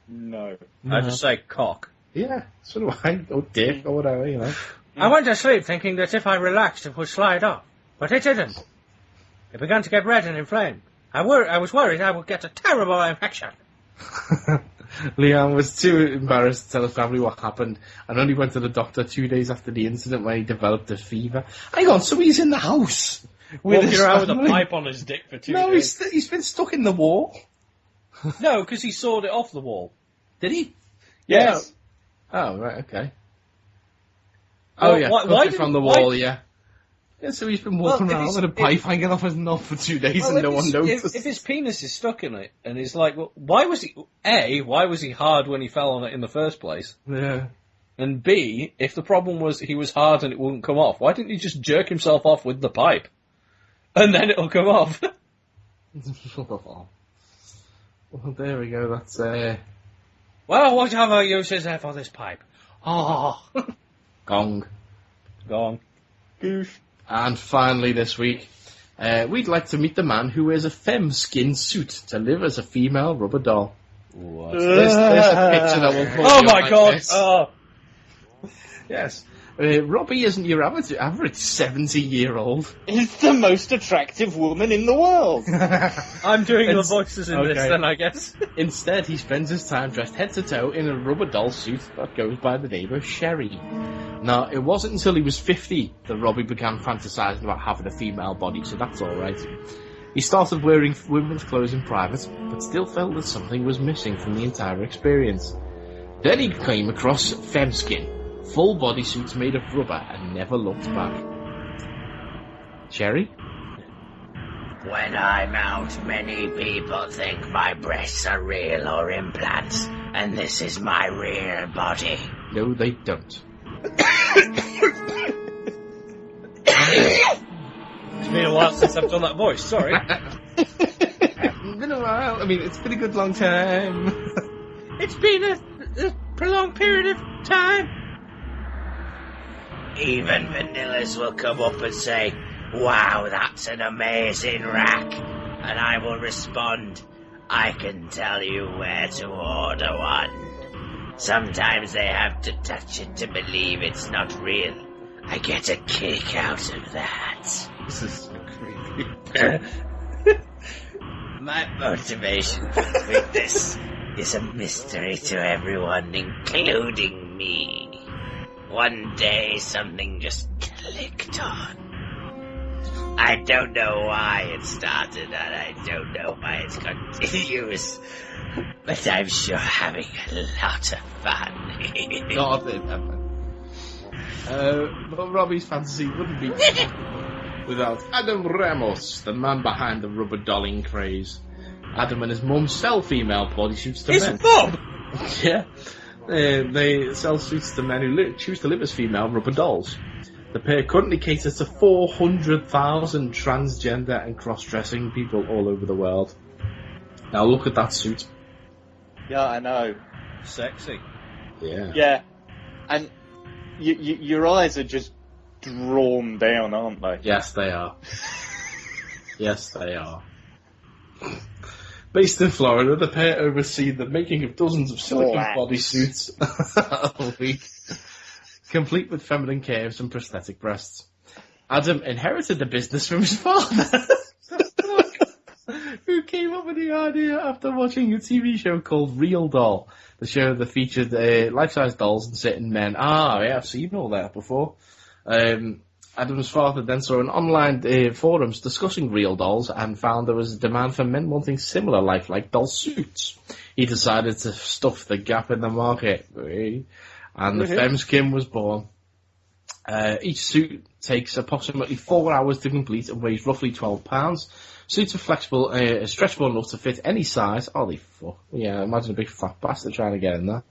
No. I just say cock. Yeah, so do I. Or dick, or whatever, you know. I went to sleep thinking that if I relaxed it would slide off, but it didn't. It began to get red and inflamed. I was worried I would get a terrible infection. Leanne was too embarrassed to tell her family what happened and only went to the doctor 2 days after the incident when he developed a fever. Hang on, so he's in the house Walking around with a pipe on his dick for 2 days. No, he's been stuck in the wall. No, because he sawed it off the wall. Did he? Yes. Oh, right, okay. Well, Oh, yeah, why from the wall, yeah. Yeah, so he's been walking around with a pipe hanging off his knob for 2 days and no one noticed. If his penis is stuck in it, and he's like, well, why was he hard when he fell on it in the first place? Yeah. And B, if the problem was he was hard and it wouldn't come off, why didn't he just jerk himself off with the pipe? And then it'll come off. Well, there we go, that's, Well, whatever use is there for this pipe? Oh. Gong. Goosh. And finally this week, we'd like to meet the man who wears a femme skin suit to live as a female rubber doll. What? There's a picture that will put Oh you my like god! this. Oh. Yes. Robbie isn't your average 70-year-old. Is the most attractive woman in the world. I'm doing the voices in this then, I guess. Instead, he spends his time dressed head to toe in a rubber doll suit that goes by the name of Sherry. Now, it wasn't until he was 50 that Robbie began fantasizing about having a female body, so that's alright. He started wearing women's clothes in private, but still felt that something was missing from the entire experience. Then he came across Femskin, full bodysuits made of rubber, and never looked back. Sherry? When I'm out, many people think my breasts are real or implants, And this is my real body. No, they don't. It's been a while since I've done that voice, sorry. It's been a while. I mean, it's been a good long time. It's been a prolonged period of time. Even vanillas will come up and say, wow, that's an amazing rack. And I will respond, I can tell you where to order one. Sometimes they have to touch it to believe it's not real. I get a kick out of that. This is so creepy. My motivation for doing this is a mystery to everyone, including me. One day something just clicked on. I don't know why it started, and I don't know why it continues, but I'm sure having a lot of fun. God, it happened. But Robbie's fantasy wouldn't be without Adam Ramos, the man behind the rubber dolling craze. Adam and his mum sell female bodysuits to men. His mum? Yeah. They sell suits to men who choose to live as female rubber dolls. The pair currently caters to 400,000 transgender and cross-dressing people all over the world. Now look at that suit. Yeah, I know. Sexy. Yeah. Yeah. And your eyes are just drawn down, aren't they? Yes, they are. Yes, they are. Based in Florida, the pair oversee the making of dozens of silicone bodysuits a week, complete with feminine curves and prosthetic breasts. Adam inherited the business from his father, who came up with the idea after watching a TV show called Real Doll, the show that featured life-size dolls and certain men. Ah, yeah, I've seen all that before. Adam's father then saw an online forums discussing real dolls and found there was a demand for men wanting similar lifelike doll suits. He decided to stuff the gap in the market, and the Femskin was born. Each suit takes approximately 4 hours to complete and weighs roughly 12 pounds. Suits are flexible, stretchable enough to fit any size. Holy fuck. Yeah, imagine a big fat bastard trying to get in there.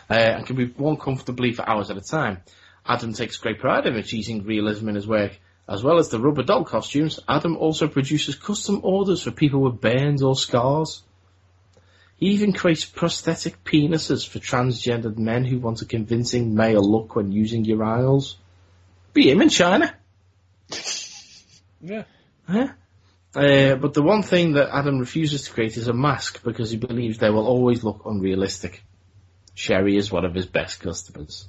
And can be worn comfortably for hours at a time. Adam takes great pride in achieving realism in his work. As well as the rubber doll costumes, Adam also produces custom orders for people with burns or scars. He even creates prosthetic penises for transgendered men who want a convincing male look when using urinals. Be him in China. Yeah. Huh? But the one thing that Adam refuses to create is a mask because he believes they will always look unrealistic. Sherry is one of his best customers.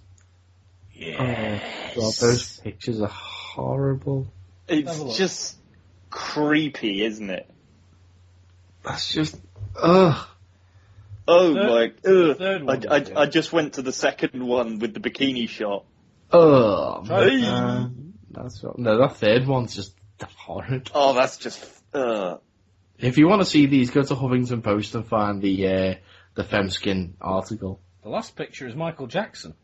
Yes. Oh, God, those pictures are horrible. It's just creepy, isn't it? That's just... Ugh. Oh, third one, I just went to the second one with the bikini shot. Oh, man. That's what, no, that third one's just horrid. Oh, that's just... If you want to see these, go to Huffington Post and find the Femskin article. The last picture is Michael Jackson.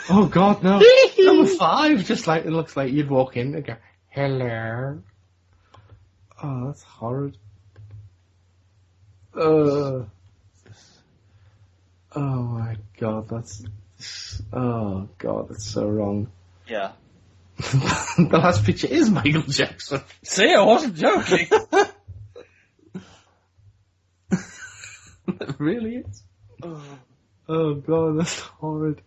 Oh, God, no. Number 5, just like it looks like you'd walk in and go, hello. Oh, that's horrid. Oh, my God, that's... Oh, God, that's so wrong. Yeah. The last picture is Michael Jackson. See, I wasn't joking. It really is. Oh, God, that's horrid.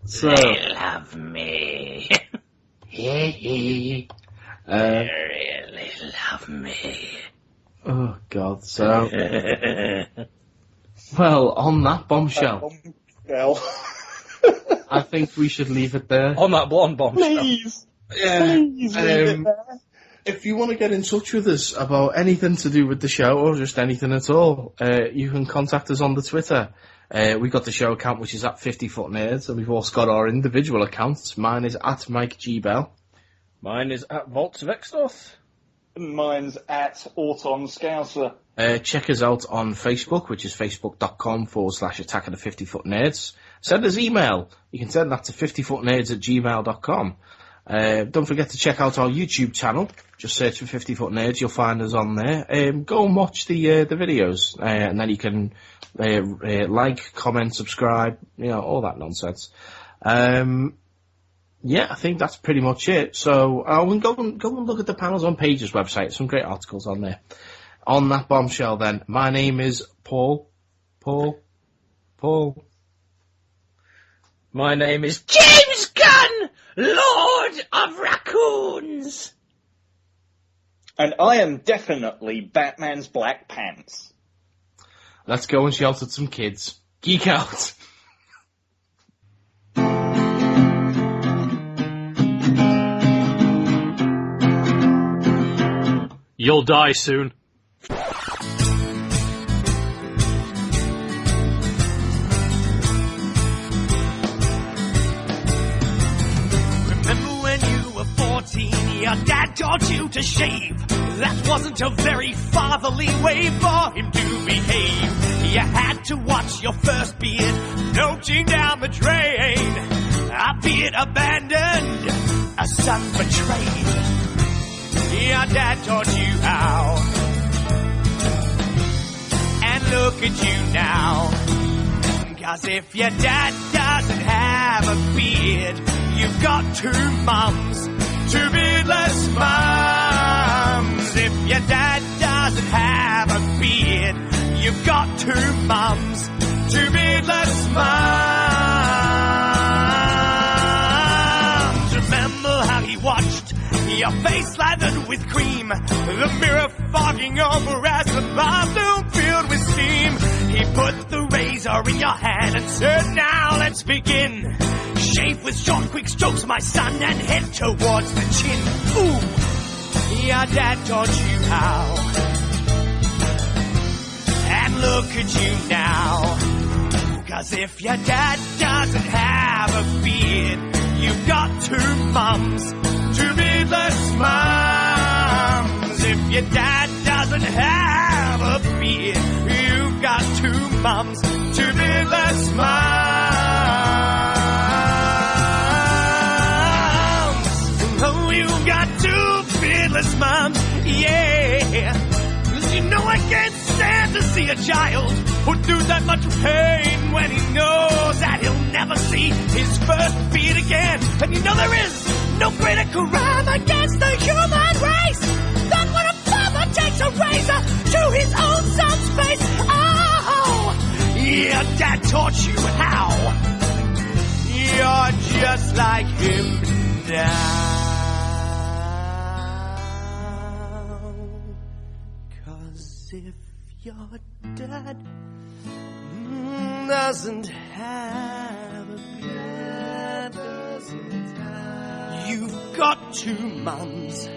So, They love me. They really love me. Oh, God, so... Well, on that bombshell, I think we should leave it there. On that blonde bombshell. Please. Yeah. Please leave it there. If you want to get in touch with us about anything to do with the show or just anything at all, you can contact us on the Twitter. We've got the show account, which is at 50 Foot Nerds, and we've also got our individual accounts. Mine is at Mike G. Bell. Mine is at Volts of Extorth. Mine's at Auton Scouser. Check us out on Facebook, which is facebook.com/Attack of the 50 Foot Nerds. Send us email. You can send that to 50footnerds@gmail.com. Don't forget to check out our YouTube channel. Just search for 50 Foot Nerds, you'll find us on there. Go and watch the videos, and then you can like, comment, subscribe, all that nonsense. Yeah, I think that's pretty much it. So go and look at the Panels on Pages website. Some great articles on there. On that bombshell, then, my name is Paul. My name is James Gunn, Lord of Raccoons. And I am definitely Batman's Black Pants. Let's go and shelter some kids. Geek out. You'll die soon. Remember when you were 14, your dad taught you to shave. That wasn't a very fatherly way for him to behave. You had to watch your first beard floating down the drain. A beard abandoned, a son betrayed. Your dad taught you how. And look at you now. 'Cause if your dad doesn't have a beard, you've got two mums, two beardless mums. If your dad doesn't have a beard, you've got two mums, two beardless mums. Remember how he watched your face lathered with cream, the mirror fogging over as the bathroom filled with steam. He put the razor in your hand and said, now let's begin. Shave with short, quick strokes, my son, and head towards the chin. Ooh, your dad taught you how. And look at you now. 'Cause if your dad doesn't have a beard, you've got two mums, two beardless mums. If your dad doesn't have a beard, you've got two mums, two beardless mums. Oh, you've got two beardless mums, yeah. 'Cause you know I can't stand to see a child put through that much pain when he knows that he'll never see his first beard again. And you know there is no greater crime against the human race than when a father takes a razor to his own son's face. Oh, your dad taught you how. You're just like him now. 'Cause if your dad doesn't have a beard, you've got two mums,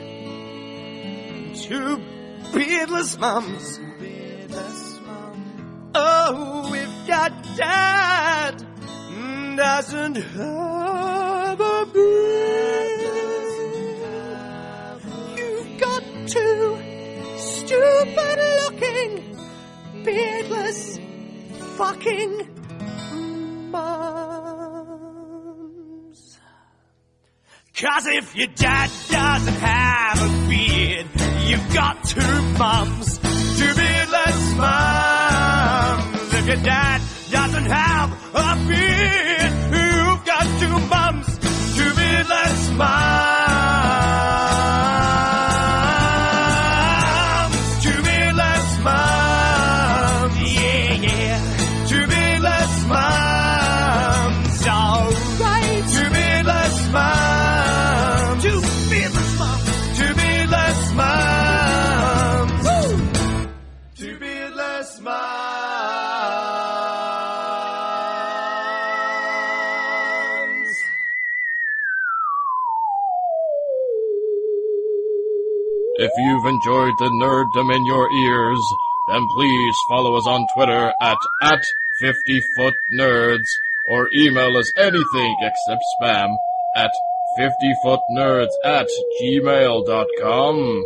two beardless mums. Oh, if your dad doesn't have a beard, you've got two stupid-looking, beardless, fucking mums. 'Cause if your dad doesn't have a beard, you've got two mums, two beardless mums. If your dad doesn't have a beard, you've got two mums, two beardless mums. Two beardless mums, yeah, yeah. Two beardless mums, alright. Two beardless mums, two beardless mums, two beardless mums. Woo! Two beardless mums. If you've enjoyed the nerddom in your ears, then please follow us on Twitter at 50footnerds, or email us anything except spam at 50footnerds@gmail.com.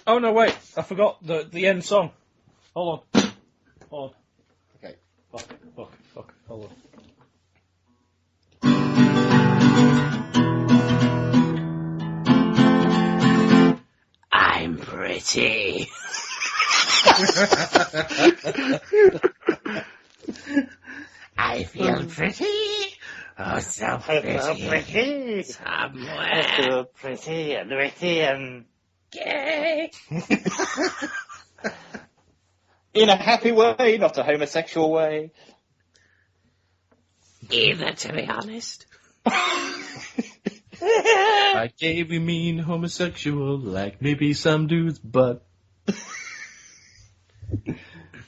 Oh no, wait! I forgot the end song. Hold on. Okay. Fuck. Hold on. I'm pretty. I feel pretty. Oh, so pretty. Somewhere. So pretty and witty and Gay. in a happy way, not a homosexual way. Either, to be honest. I gave you mean homosexual, like maybe some dude's butt.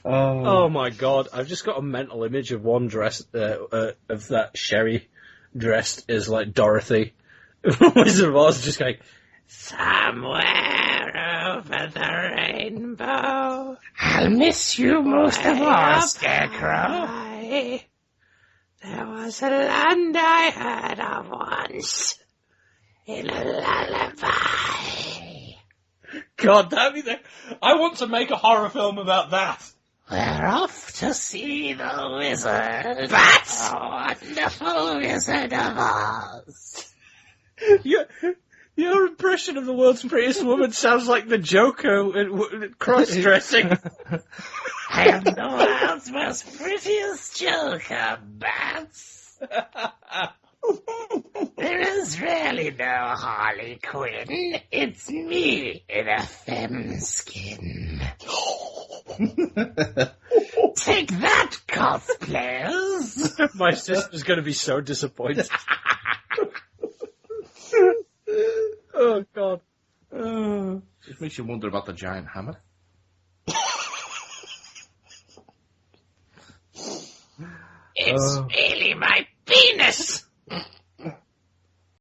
Oh my god! I've just got a mental image of one dress of that Sherry dressed as like Dorothy, Wizard of Oz, just going somewhere over the rainbow. I'll miss you most of all, Scarecrow. There was a land I heard of once in a lullaby. God damn it! I want to make a horror film about that. We're off to see the wizard. That's a wonderful Wizard of Oz. Your impression of the world's prettiest woman sounds like the Joker cross-dressing. I am the world's most prettiest Joker, Bats. There is really no Harley Quinn. It's me in a femme skin. Take that, cosplayers! My sister's going to be so disappointed. Oh, God. Just makes you wonder about the giant hammer. It's really my penis!